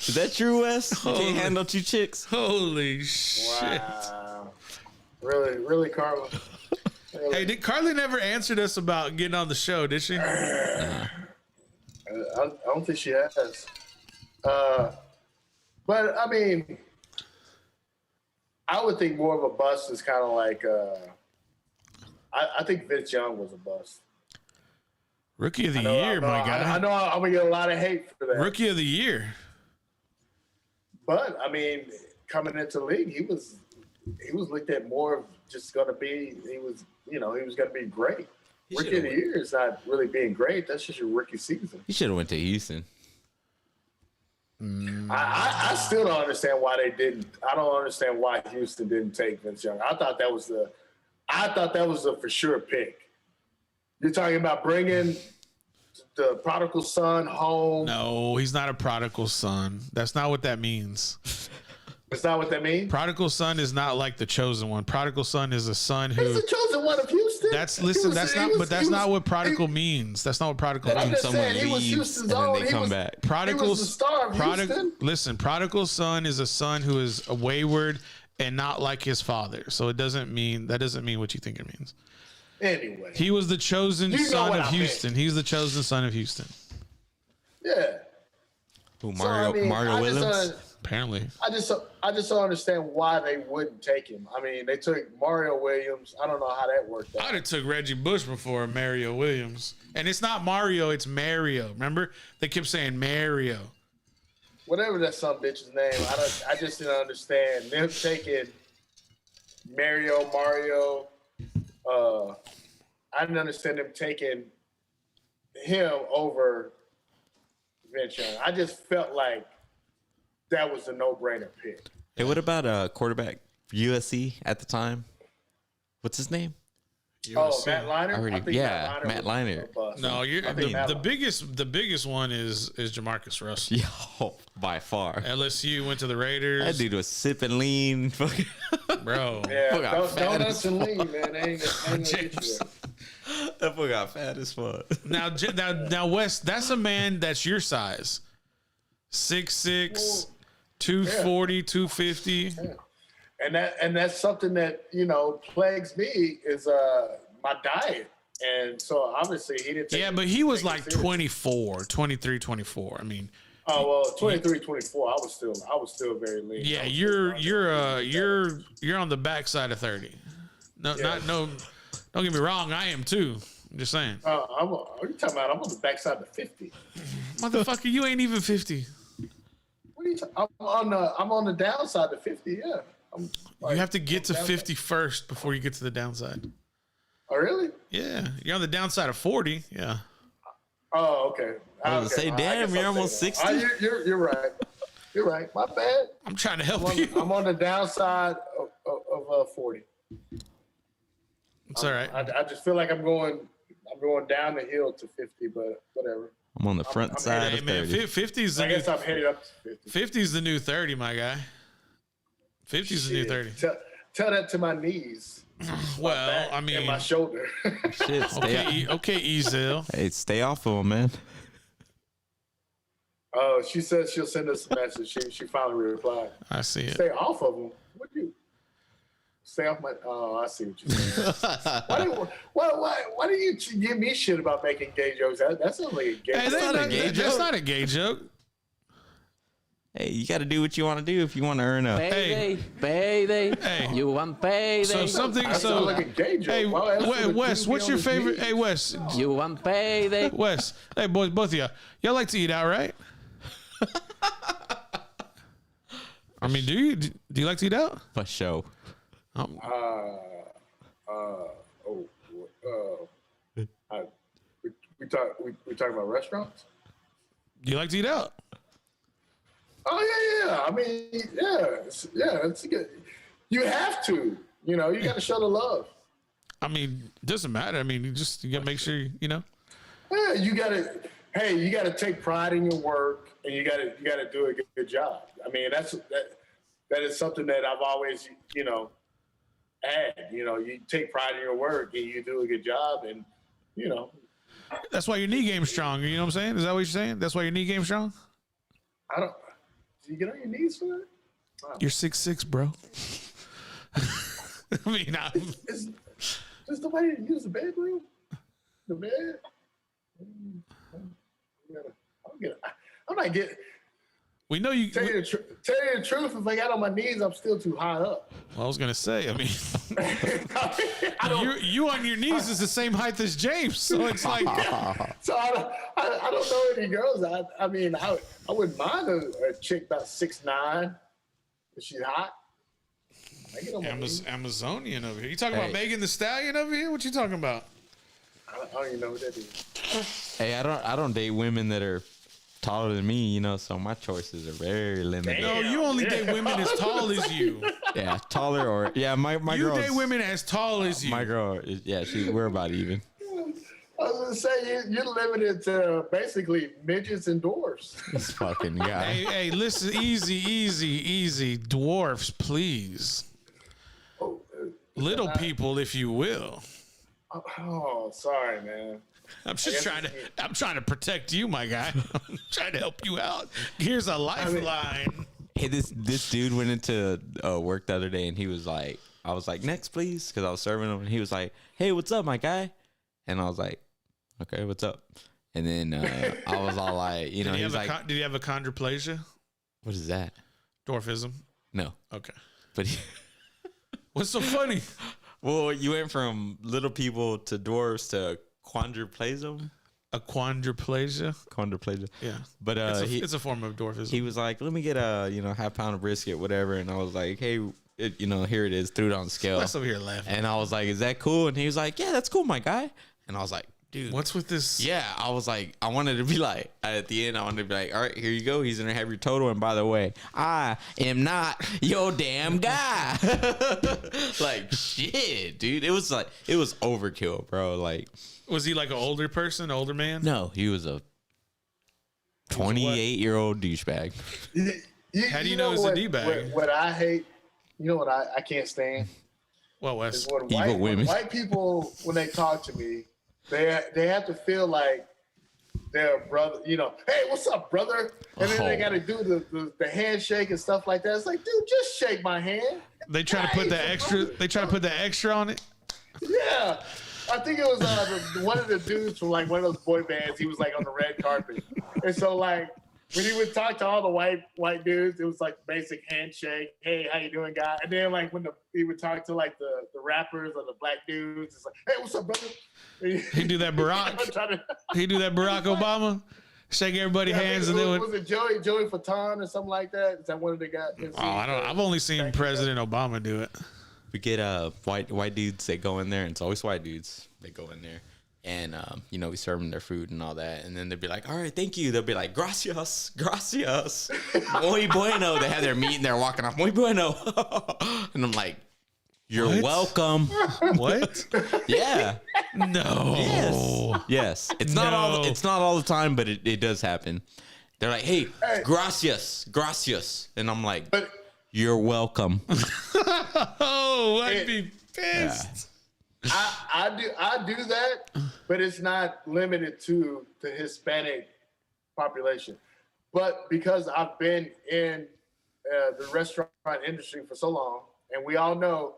Is that true, Wes? You can't handle 2 chicks. Holy shit. wow. Really, Carla. Really? Hey, did Carly never answered us about getting on the show, did she? I don't think she has. But I mean, I would think more of a bust is kind of like. I think Vince Young was a bust. Rookie of the year, my guy. I know I'm gonna get a lot of hate for that. Rookie of the year. But I mean, coming into the league, he was looked at more of just gonna be. He was gonna be great. Rookie of the year is not really being great. That's just your rookie season. He should have went to Houston. I still don't understand why they didn't. I don't understand why Houston didn't take Vince Young. I thought that was the for sure pick. You're talking about bringing the prodigal son home. No, he's not a prodigal son. That's not what that means. That's not what that means. Prodigal son is not like the chosen one. Prodigal son is a son He's who. the chosen one of Houston. That's He not what prodigal means. That's not what prodigal I'm means. just saying, he was leaves Houston's and then own. they He come was- back. Prodigal, He was the star of Houston. Listen, prodigal son is a son who is wayward and not like his father. So that doesn't mean what you think it means. Anyway. He was the chosen You know son what of I meant. Houston. He's the chosen son of Houston. Yeah. Who, So, I mean, Mario I just, Williams? Apparently. I just don't understand why they wouldn't take him. I mean, they took Mario Williams. I don't know how that worked out. I'd have took Reggie Bush before Mario Williams. And it's not Mario, it's Mario. Remember? They kept saying Mario. Whatever that some bitch's name, I just didn't understand them taking Mario. I didn't understand them taking him over Vince Young. I just felt like that was a no-brainer pick. Hey, what about a quarterback for USC at the time? What's his name? Oh, Matt Leinart. I already- I think yeah, Matt was Leinart. a bust. No, you're I think Matt the Leinart. biggest one is Jamarcus Russell. Yo, by far. LSU went to the Raiders. That dude was sipping lean. Fucking Bro. Yeah, Fuck, I'm fat donuts as and lean, man. They ain't gonna get you James. there. that fool got fat as fuck. Now, Wes, that's a man that's your size. 6'6", 240, 250. And that's something that plagues me is my diet, and so obviously he didn't. Yeah, but he was like 24, 23, 24. I mean, Oh well, 23, 24. I was still very lean. yeah, I was you're on the backside of 30. No, don't get me wrong, I am too. I'm just saying. what are you talking about? I'm on the backside of 50. Motherfucker, you ain't even 50. What are you talking? I'm on the downside of 50. Yeah. You have to get to 50 first before you get to the downside. Oh really? Yeah, you're on the downside of 40. Yeah. Oh okay. I was gonna say, damn, you're almost 60. You're right. You're right. My bad. I'm trying to help you. I'm on the downside of 40. It's all right. I just feel like I'm going down the hill to 50, but whatever. I'm on the front side Hey, of man, 30. 50 is the I new guess I'm headed up to 50. 50 is the new 30, my guy. 50 is the new Shit. 30. Tell that to my knees. Well, back I and mean, my shoulder. Shit, okay, Ezel. Hey, stay off of him, man. Oh, she says she'll send us a message. She finally replied. I see it. Stay off of them. What do you? Stay off my. Oh, I see what you're saying. Why do you give me shit about making gay jokes? That sounds like a gay. Hey, joke. that's not a gay joke. Hey, you got to do what you want to do if you want to earn a. Payday. Hey. You want payday. So something. That sounds like a gay joke. Hey, Why else would a Wes, dude be what's on your his favorite? knees? Hey, Wes. You want payday. Wes. Hey, boys, both of y'all like to eat out, right? I mean, do you like to eat out? For show. We talking about restaurants? Do you like to eat out? Oh yeah. I mean, it's good. You have to. You got to show the love. I mean, it doesn't matter. I mean, you gotta make sure you know. Yeah, you gotta take pride in your work, and you gotta do a good job. I mean, that is something that I've always had. You take pride in your work and you do a good job, and That's why your knee game's strong. You know what I'm saying? Is that what you're saying? That's why your knee game's strong? do you get on your knees for that? Wow. You're 6'6", bro. I mean, Is the way to use the bedroom? The bed? I'm not getting. we know you. Tell you the truth, if I got on my knees, I'm still too high up. I was gonna say. I mean, you on your knees is the same height as James, so it's like. So I don't know any girls. I mean, I wouldn't mind a chick about 6'9", if she's hot. I get on my knees. Amazonian over here. You talking about Hey. Megan the Stallion over here? What you talking about? I don't even know what that is. Hey, I don't date women that are taller than me, so my choices are very limited. No, you only date women as tall as you. Yeah, taller or my You girl. date women as tall as you. My girl is we're about even. I was gonna say you're limited to basically midgets and dwarfs. This fucking guy. Hey, listen, easy. Dwarfs, please. Little people, if you will. Oh, sorry, man. I'm trying to protect you, my guy. I'm trying to help you out. Here's a lifeline. Hey, this dude went into work the other day and he was like, I was like, next, please, because I was serving him, and he was like, hey, what's up, my guy? And I was like, okay, what's up? And then I was all like, you know, he was like, did he have a chondroplasia? what is that? Dwarfism? No, Okay. but What's so funny? well, you went from little people to dwarves to quadruplasm. A quadriplegia? Quadriplegia. Yeah. But it's a form of dwarfism. he was like, let me get a half pound of brisket, whatever. And I was like, hey, here it is, threw it on the scale. That's over here laughing. And I was like, is that cool? And he was like, yeah, that's cool, my guy. And I was like, dude, What's with this? yeah, I was like, I wanted to be like, at the end, I wanted to be like, all right, here you go. He's going to have your total. And by the way, I am not your damn guy. Like, shit, dude. It was overkill, bro. Like, Was he like an older person, older man? no, he was a 28-year-old douchebag. How do you know it's a D-bag? What I hate, you know what I can't stand? Well, Is Wes. when Evil women. white people, when they talk to me, they have to feel like they're a brother, you know, hey, what's up, brother? And then they got to do the handshake and stuff like that. It's like, dude, just shake my hand. They try to put that extra. They try to put that extra on it. Yeah. I think it was one of the dudes from like one of those boy bands. He was like on the red carpet. And so like when he would talk to all the white dudes, it was like basic handshake. Hey, how you doing, guy? And then like when he would talk to like the rappers or the black dudes, it's like, hey, what's up, brother? He do that Barack. He do that Barack Obama. Shake everybody's hands and then was it Joey Fatone or something like that? Is that one of the guys? Oh, I don't. I've only seen President Obama do it. We get white dudes that go in there, and it's always white dudes that go in there, and we serve them their food and all that, and then they'll be like, all right, thank you. They'll be like, gracias, muy bueno. They have their meat and they're walking off, muy bueno. And I'm like, you're welcome. What? Yeah. No. Yes. It's not all the time, but it does happen. They're like, hey, gracias, and I'm like, you're welcome. Oh, I'd be pissed. I do that, but it's not limited to the Hispanic population. But because I've been in the restaurant industry for so long, and we all know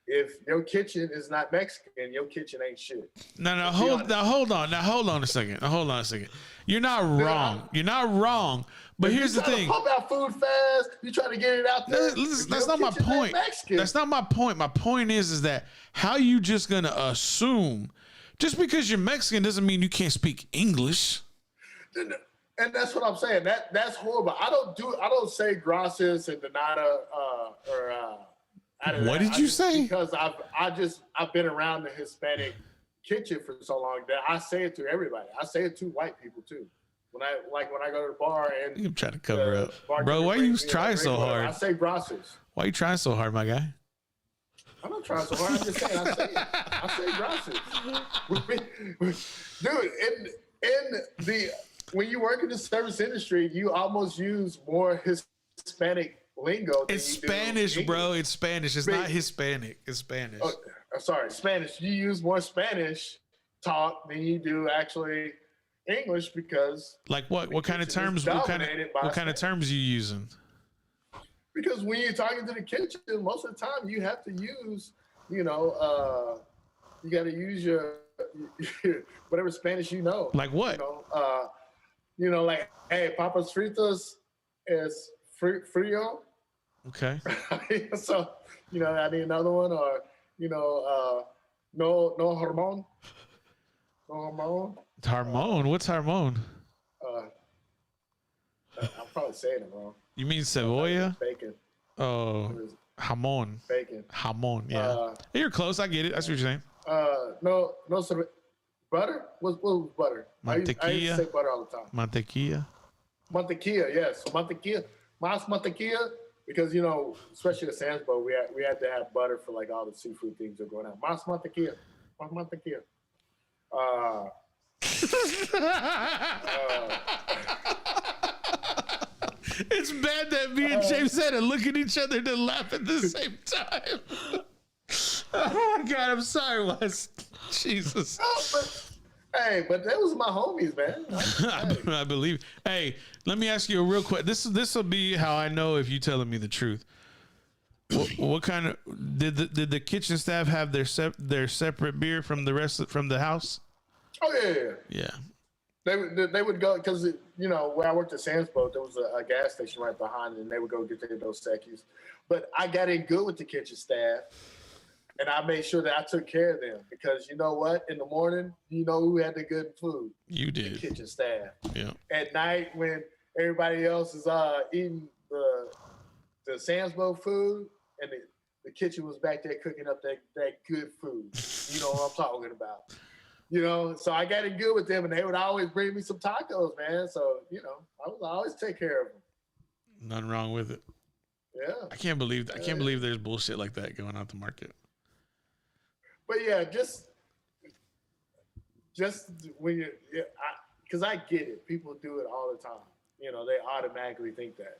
if your kitchen is not Mexican, your kitchen ain't shit. Hold on a second. You're not wrong. You're not wrong. But here's the thing. You pump out food fast. You try to get it out there. That's not my point. That's not my point. My point is that how you just gonna assume just because you're Mexican doesn't mean you can't speak English. And that's what I'm saying. That's horrible. I don't say gracias and de nada What did you say? Because I've been around the Hispanic kitchen for so long that I say it to everybody. I say it to white people too. When I go to the bar and I'm trying to cover up, bro. Why are you trying so hard? I say gracias. Why are you trying so hard, my guy? I'm not trying so hard. I'm just saying. I say gracias. Dude, when you work in the service industry, you almost use more Hispanic lingo. It's Spanish, bro. It's Spanish. It's not Hispanic. It's Spanish. Oh, sorry, Spanish. You use more Spanish talk than you do actually English because like what? What kind of terms? What kind of terms are you using? Because when you're talking to the kitchen, most of the time you have to use, you got to use your whatever Spanish you know. Like what? Like, hey, papas fritas es frío. Okay. So, I need another one, or no hormone. No hormone. Hormone? What's hormone? I'm probably saying it wrong. You mean cebolla? Bacon. Oh, jamon. Bacon. Jamon. Yeah. You're close. I get it. That's what you're saying. No, butter. What was butter? Mantequilla. I used to say butter all the time. Mantequilla. Mantequilla, yes. Mantequilla. Mas mantequilla. Because especially at Sam's Boat, we had to have butter for like all the seafood things that are going on. Mas mantequilla. Mas mantequilla. It's bad that me and James had to look at each other and laugh at the same time. Oh my God, I'm sorry, Wes. Jesus. But that was my homies, man. I believe. Hey, let me ask you a real quick. This will be how I know if you're telling me the truth. What kind of did the kitchen staff have their separate beer from the rest from the house? Oh yeah. Yeah. They would go because where I worked at Sam's Boat, there was a gas station right behind it, and they would go get their Dos Equis. But I got in good with the kitchen staff, and I made sure that I took care of them because you know what? In the morning, you know who had the good food? You did. The kitchen staff. Yeah. At night, when everybody else is eating the Sam's Boat food, and the kitchen was back there cooking up that good food. You know what I'm talking about. So I got it good with them, and they would always bring me some tacos, man. So, I would always take care of them. Nothing wrong with it. Yeah. I can't believe there's bullshit like that going out the market. But yeah, just when because I get it. People do it all the time. They automatically think that.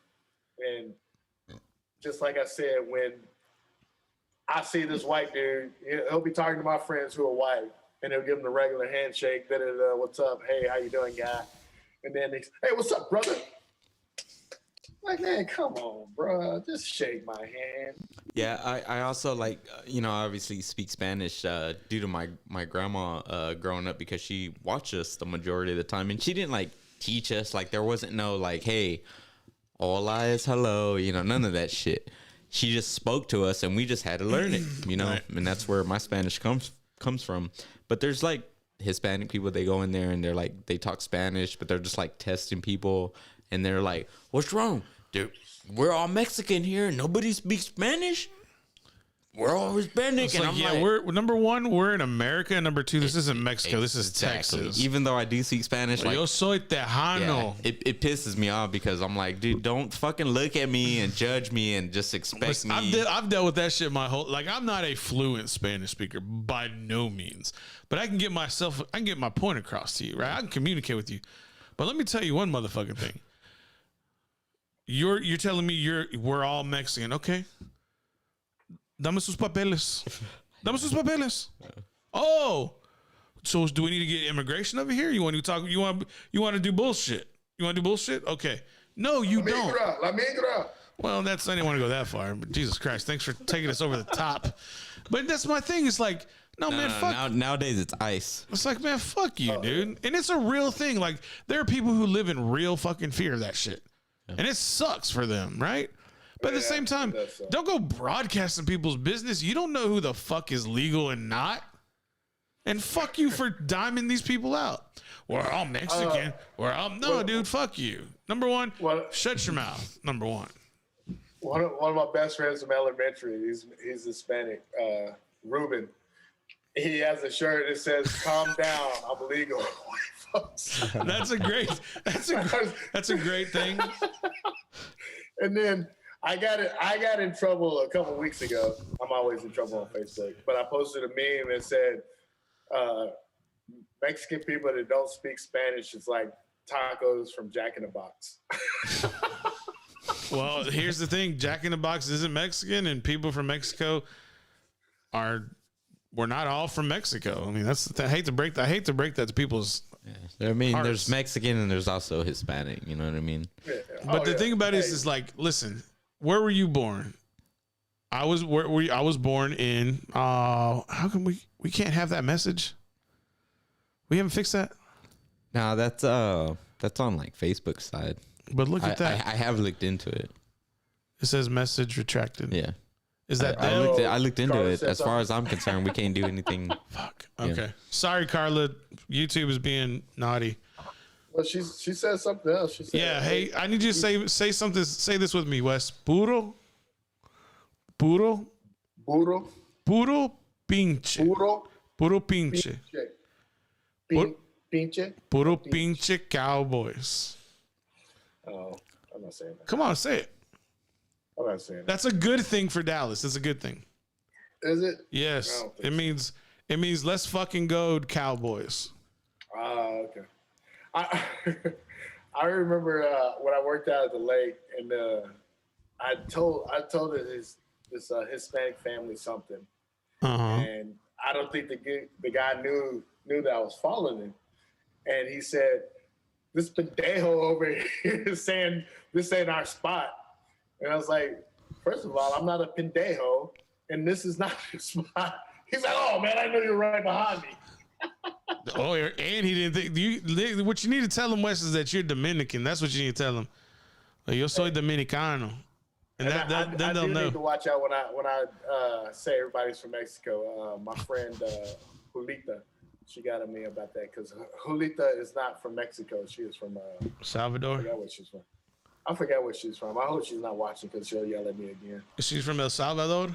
And just like I said, when I see this white dude, he'll be talking to my friends who are white, and they'll give him the regular handshake, what's up? Hey, how you doing, guy? And then hey, what's up, brother? Like, man, come on, bro. Just shake my hand. Yeah, I also obviously speak Spanish due to my grandma growing up because she watched us the majority of the time, and she didn't teach us. There wasn't no hey, hola is hello, none of that shit. She just spoke to us, and we just had to learn it, right. And that's where my Spanish comes from. But there's Hispanic people, they go in there and they talk Spanish, but they're just testing people, and they're like, what's wrong? Dude, we're all Mexican here. Nobody speaks Spanish. We're all Hispanic. And we're number one, we're in America, and number two, this isn't Mexico. This is Texas. Even though I do speak Spanish, yo soy tejano. Yeah, it pisses me off because I'm like, dude, don't fucking look at me and judge me and just expect me. I've dealt with that shit my whole I'm not a fluent Spanish speaker by no means, but I can get my point across to you, right? I can communicate with you. But let me tell you one motherfucking thing. You're telling me we're all Mexican, okay? Dame sus papeles. Dame sus papeles. Oh, so do we need to get immigration over here? You want to talk? You want to do bullshit? You want to do bullshit? Okay. No, you don't. La migra. Well, I didn't want to go that far. But Jesus Christ, thanks for taking us over the top. But that's my thing. It's fuck. Nowadays it's ICE. It's man, fuck you, dude. And it's a real thing. There are people who live in real fucking fear of that shit. And it sucks for them, right? But at the same time, don't go broadcasting people's business. You don't know who the fuck is legal and not. And fuck you for diming these people out. We're all Mexican. Dude, fuck you. Number one, shut your mouth. Number one. One of my best friends from elementary, he's Hispanic, Ruben. He has a shirt that says "Calm down, I'm legal." That's a great thing. And then I got in trouble a couple weeks ago. I'm always in trouble on Facebook, but I posted a meme that said Mexican people that don't speak Spanish is like tacos from Jack in the Box. Well, here's the thing: Jack in the Box isn't Mexican, and people from Mexico we're not all from Mexico. I mean, I hate to break that to people's. Yeah. I mean, hearts. There's Mexican and there's also Hispanic. You know what I mean? Yeah. But the thing about it is listen, where were you born? I was born in. How come we can't have that message? We haven't fixed that. No, that's on Facebook side. But look at that. I have looked into it. It says message retracted. Yeah. Is that I looked into it. As far as I'm concerned, we can't do anything. Fuck. Okay. Yeah. Sorry, Carla. YouTube is being naughty. Well, she said something else. She said, yeah. Hey, I need you to say something. Say this with me, Wes. Puro pinche. Puro pinche. Pinche. Puro pinche Cowboys. Oh, I'm not saying that. Come on, say it. I'm not saying that. That's a good thing for Dallas. It's a good thing. Is it? Yes. It means let's fucking go Cowboys. Okay. I remember when I worked out at the lake, and I told this Hispanic family something, and I don't think the guy knew that I was following him, and he said, "This pendejo over here is saying this ain't our spot," and I was like, First of all, I'm not a pendejo, and this is not your spot. He's like, oh man, I know you're right behind me. Oh, and he didn't think what you need to tell him, Wes, is that you're Dominican. That's what you need to tell him. Like, yo soy Dominicano, and then they'll know. Need to watch out when I say everybody's from Mexico. My friend Julita, she got at me about that because Julita is not from Mexico. She is from Salvador. I forgot what she's from. I forgot where she's from. I hope she's not watching because she'll yell at me again. She's from El Salvador,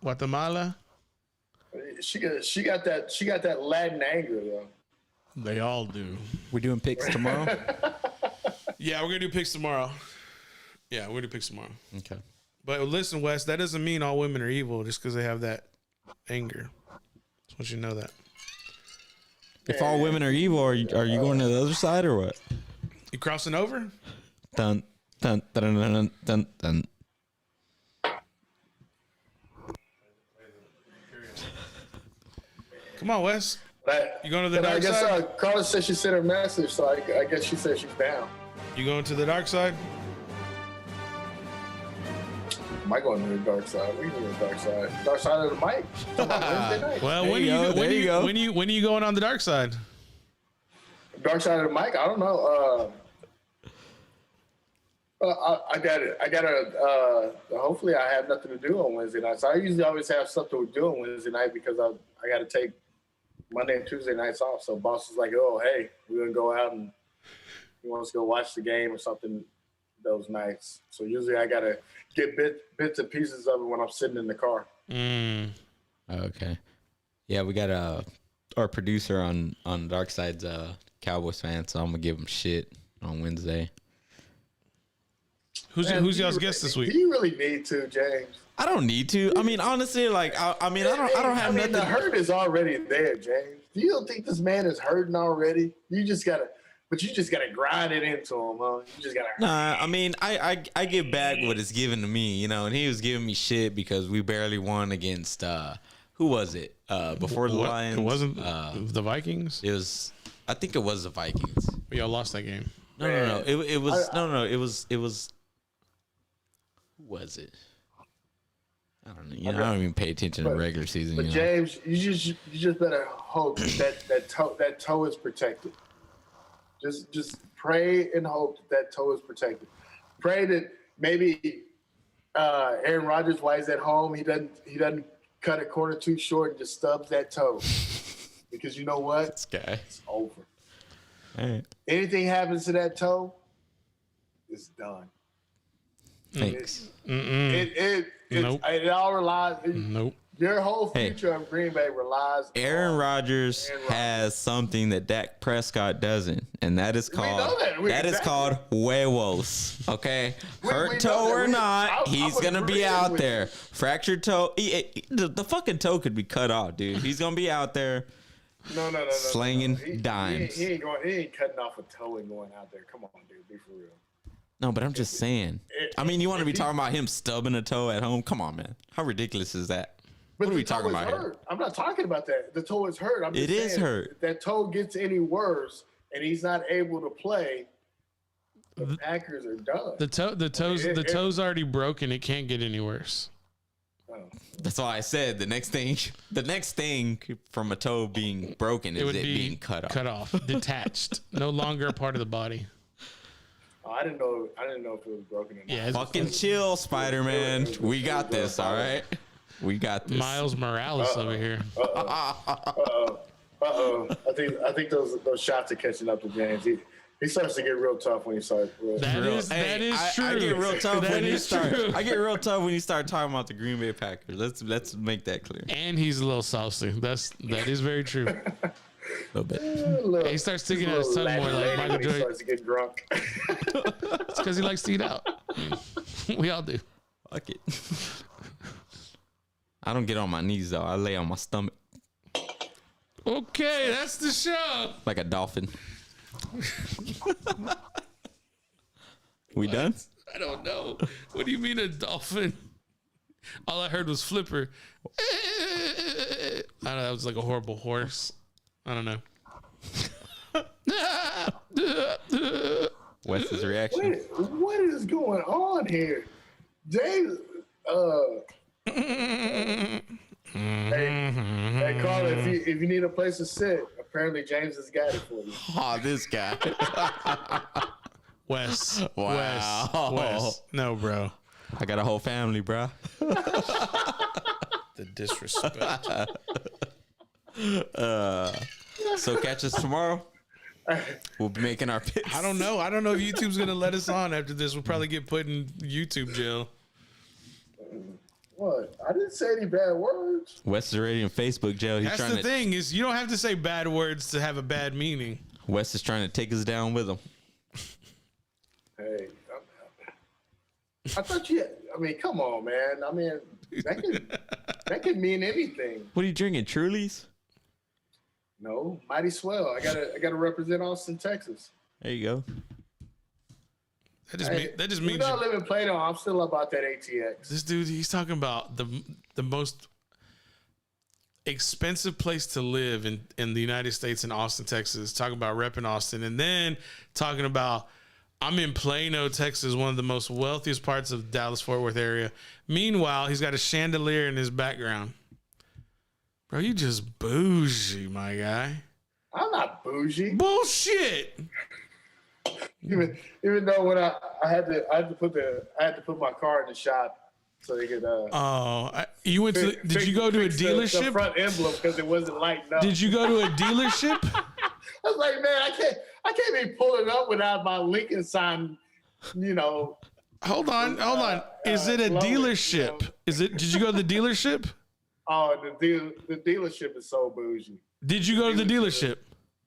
Guatemala. She got that Latin anger though. They all do. We doing picks tomorrow? Yeah, we're gonna do picks tomorrow. Yeah, we're gonna do picks tomorrow. Okay. But listen, Wes, that doesn't mean all women are evil just because they have that anger. Just want you to know that. If all women are evil, are you going to the other side or what? You crossing over? Dun dun dun dun dun dun. dun. Come on, Wes. You going to the I dark guess side? Carla said she sent her message, so I guess she said she's down. You going to the dark side? Am I going to the dark side? We can go to the dark side. Dark side of the mic. Wednesday night. Well, There when you go, there you go. when are you going on the dark side? Dark side of the mic. I don't know. I got it. I got to. Hopefully, I have nothing to do on Wednesday night. So I usually always have something to do on Wednesday night because I got to take Monday and Tuesday nights off. So boss is like, "Oh, hey, we're gonna go out and he wants to go watch the game or something those nights." So usually I got to get bits and pieces of it when I'm sitting in the car. Okay. Yeah, we got our producer on Dark Side's Cowboys fan, so I'm gonna give him shit on Wednesday. Who's y'all's guest this week? Do you really need to, James? I don't need to. I mean, honestly, like I don't have nothing. The hurt is already there, James. Do you don't think this man is hurting already? You just gotta grind it into him, huh? You just gotta. Nah, I mean, I give back what it's given to me, you know, and he was giving me shit because we barely won against who was it? Before the Lions. It wasn't the Vikings. I think it was the Vikings. We all lost that game. No. It was. Who was it? I don't know. You know, I don't even pay attention to regular season. But you know? James, you just better hope that toe is protected. Just pray and hope that toe is protected. Pray that maybe Aaron Rodgers, while he's at home, he doesn't cut a corner too short and just stubs that toe. Because you know what? This guy. It's over. All right. Anything happens to that toe, it's done. Thanks. Nope. It all relies. Nope. Your whole future of Green Bay relies. Aaron Rodgers has something that Dak Prescott doesn't, and that is called that is called huevos. Okay, hurt toe or not, he's gonna be out there. Fractured toe, the fucking toe could be cut off, dude. He's gonna be out there. No. Slinging dimes. He ain't cutting off a toe and going out there. Come on, dude, be for real. No, but I'm just saying. I mean, you want to be talking about him stubbing a toe at home? Come on, man. How ridiculous is that? But what are we talking about here? I'm not talking about that. The toe is hurt. It is hurt. If that toe gets any worse and he's not able to play, the Packers are done. The toe's already broken. It can't get any worse. That's why I said the next thing from a toe being broken is it being cut off. Detached, no longer a part of the body. Oh, I didn't know if it was broken or not. Yeah, fucking chill, Spider-Man. We got this, all right? We got this. Miles Morales over here. Uh-oh. I think those shots are catching up to James. He starts to get real tough when he starts. That is true. I get real tough That when you is start. true. I get real tough when you start talking about the Green Bay Packers. Let's make that clear. And he's a little saucy. That is very true. A little bit. He starts sticking out his tongue more like Michael Jordan. He starts to get drunk. It's because he likes to eat out. We all do. Fuck it. I don't get on my knees though. I lay on my stomach Okay, that's the show. like a dolphin. We done? I don't know. What do you mean a dolphin? All I heard was flipper. I don't know. That was like a horrible horse. I don't know. Wes's reaction. What is going on here? James, Hey, Carl, if you need a place to sit, apparently James has got it for you. Oh, this guy. Wes. Wow. Wes. No, bro. I got a whole family, bro. The disrespect. So catch us tomorrow. We'll be making our picks. I don't know. I don't know if YouTube's gonna let us on after this. We'll probably get put in YouTube jail. What? I didn't say any bad words. Wes is already in Facebook jail. He's That's trying the to. thing is you don't have to say bad words to have a bad meaning. Wes is trying to take us down with him. Hey, I thought you. I mean, come on, man. I mean, that could mean anything. What are you drinking? Trulies? No, Mighty Swell. I gotta represent Austin, Texas. There you go. That just means even though I live in Plano, I'm still about that ATX. this dude. He's talking about the most expensive place to live in the United States in Austin, Texas. Talking about repping Austin, and then talking about I'm in Plano, Texas, one of the most wealthiest parts of Dallas-Fort Worth area. Meanwhile, he's got a chandelier in his background. Bro, you just bougie, my guy. I'm not bougie. Bullshit. Even though when I had to put my car in the shop so they could. You went to? Did you go to a dealership? The front emblem because it wasn't lighting up. Did you go to a dealership? I was like, man, I can't be pulling up without my Lincoln sign. You know. Hold on. Is it a dealership? You know? Did you go to the dealership? Oh, the dealership is so bougie. Did you go to the dealership?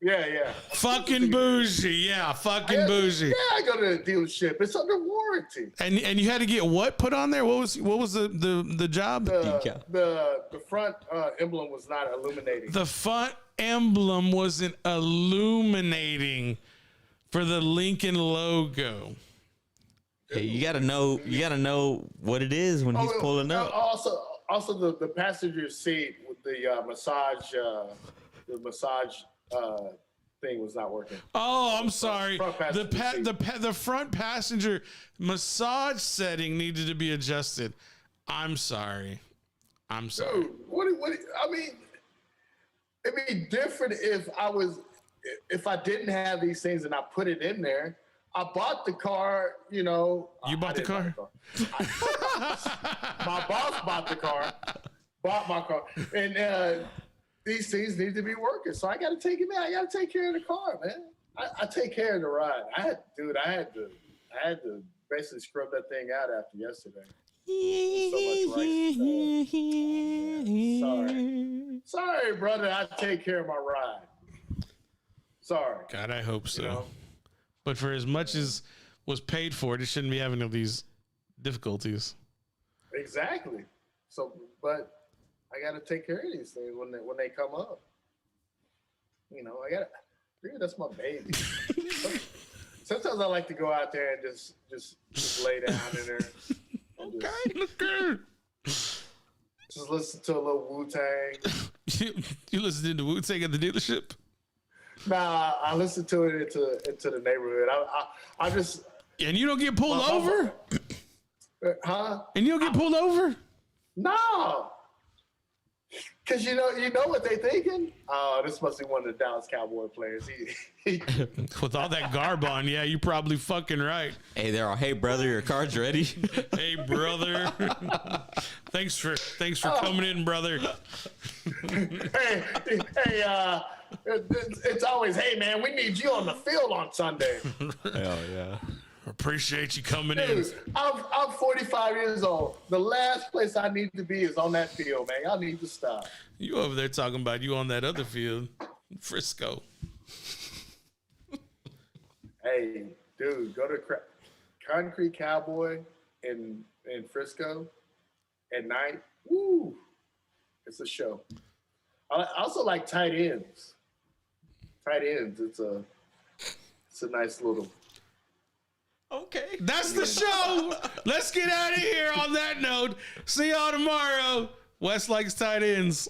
Yeah. Fucking bougie. Yeah, fucking bougie. Yeah, I go to the dealership. It's under warranty. And you had to get what put on there? What was the job? The front emblem was not illuminating. The front emblem wasn't illuminating for the Lincoln logo. Hey, you gotta know what it is when he's pulling up. Also the passenger seat with the massage thing was not working. Oh, I'm sorry. The front passenger massage setting needed to be adjusted. I'm sorry. Dude, what? I mean, it'd be different if I didn't have these things and I put it in there. I bought the car, you know. You bought the car? My boss bought the car. Bought my car, and these things need to be working. So I got to take it, man. I got to take care of the car, man. I take care of the ride. I had to basically scrub that thing out after yesterday. So much rice. Sorry, brother. I take care of my ride. Sorry. God, I hope so. You know? But for as much as was paid for it shouldn't be having all these difficulties. Exactly. So, but I got to take care of these things when they come up. You know, maybe that's my baby. Sometimes I like to go out there and just lay down in there. Okay. Just listen to a little Wu-Tang. You listening to Wu-Tang at the dealership? Nah, I listen to it into the neighborhood. I just. And you don't get pulled over? Huh? And you don't get pulled over? No. Cause you know what they thinking? Oh, this must be one of the Dallas Cowboy players. He With all that garb on, yeah, you probably fucking right. Hey, they're all, hey brother, your card's ready. Hey brother, thanks for coming in, brother. hey, it's always, hey man, we need you on the field on Sunday. Hell yeah. Appreciate you coming in. Dude, I'm 45 years old. The last place I need to be is on that field, man. Y'all need to stop. You over there talking about you on that other field, Frisco. Hey, dude, go to Concrete Cowboy in Frisco at night. Woo, it's a show. I also like tight ends. Tight ends, it's a nice little. Okay, that's the show. Let's get out of here on that note. See y'all tomorrow. Wes likes tight ends.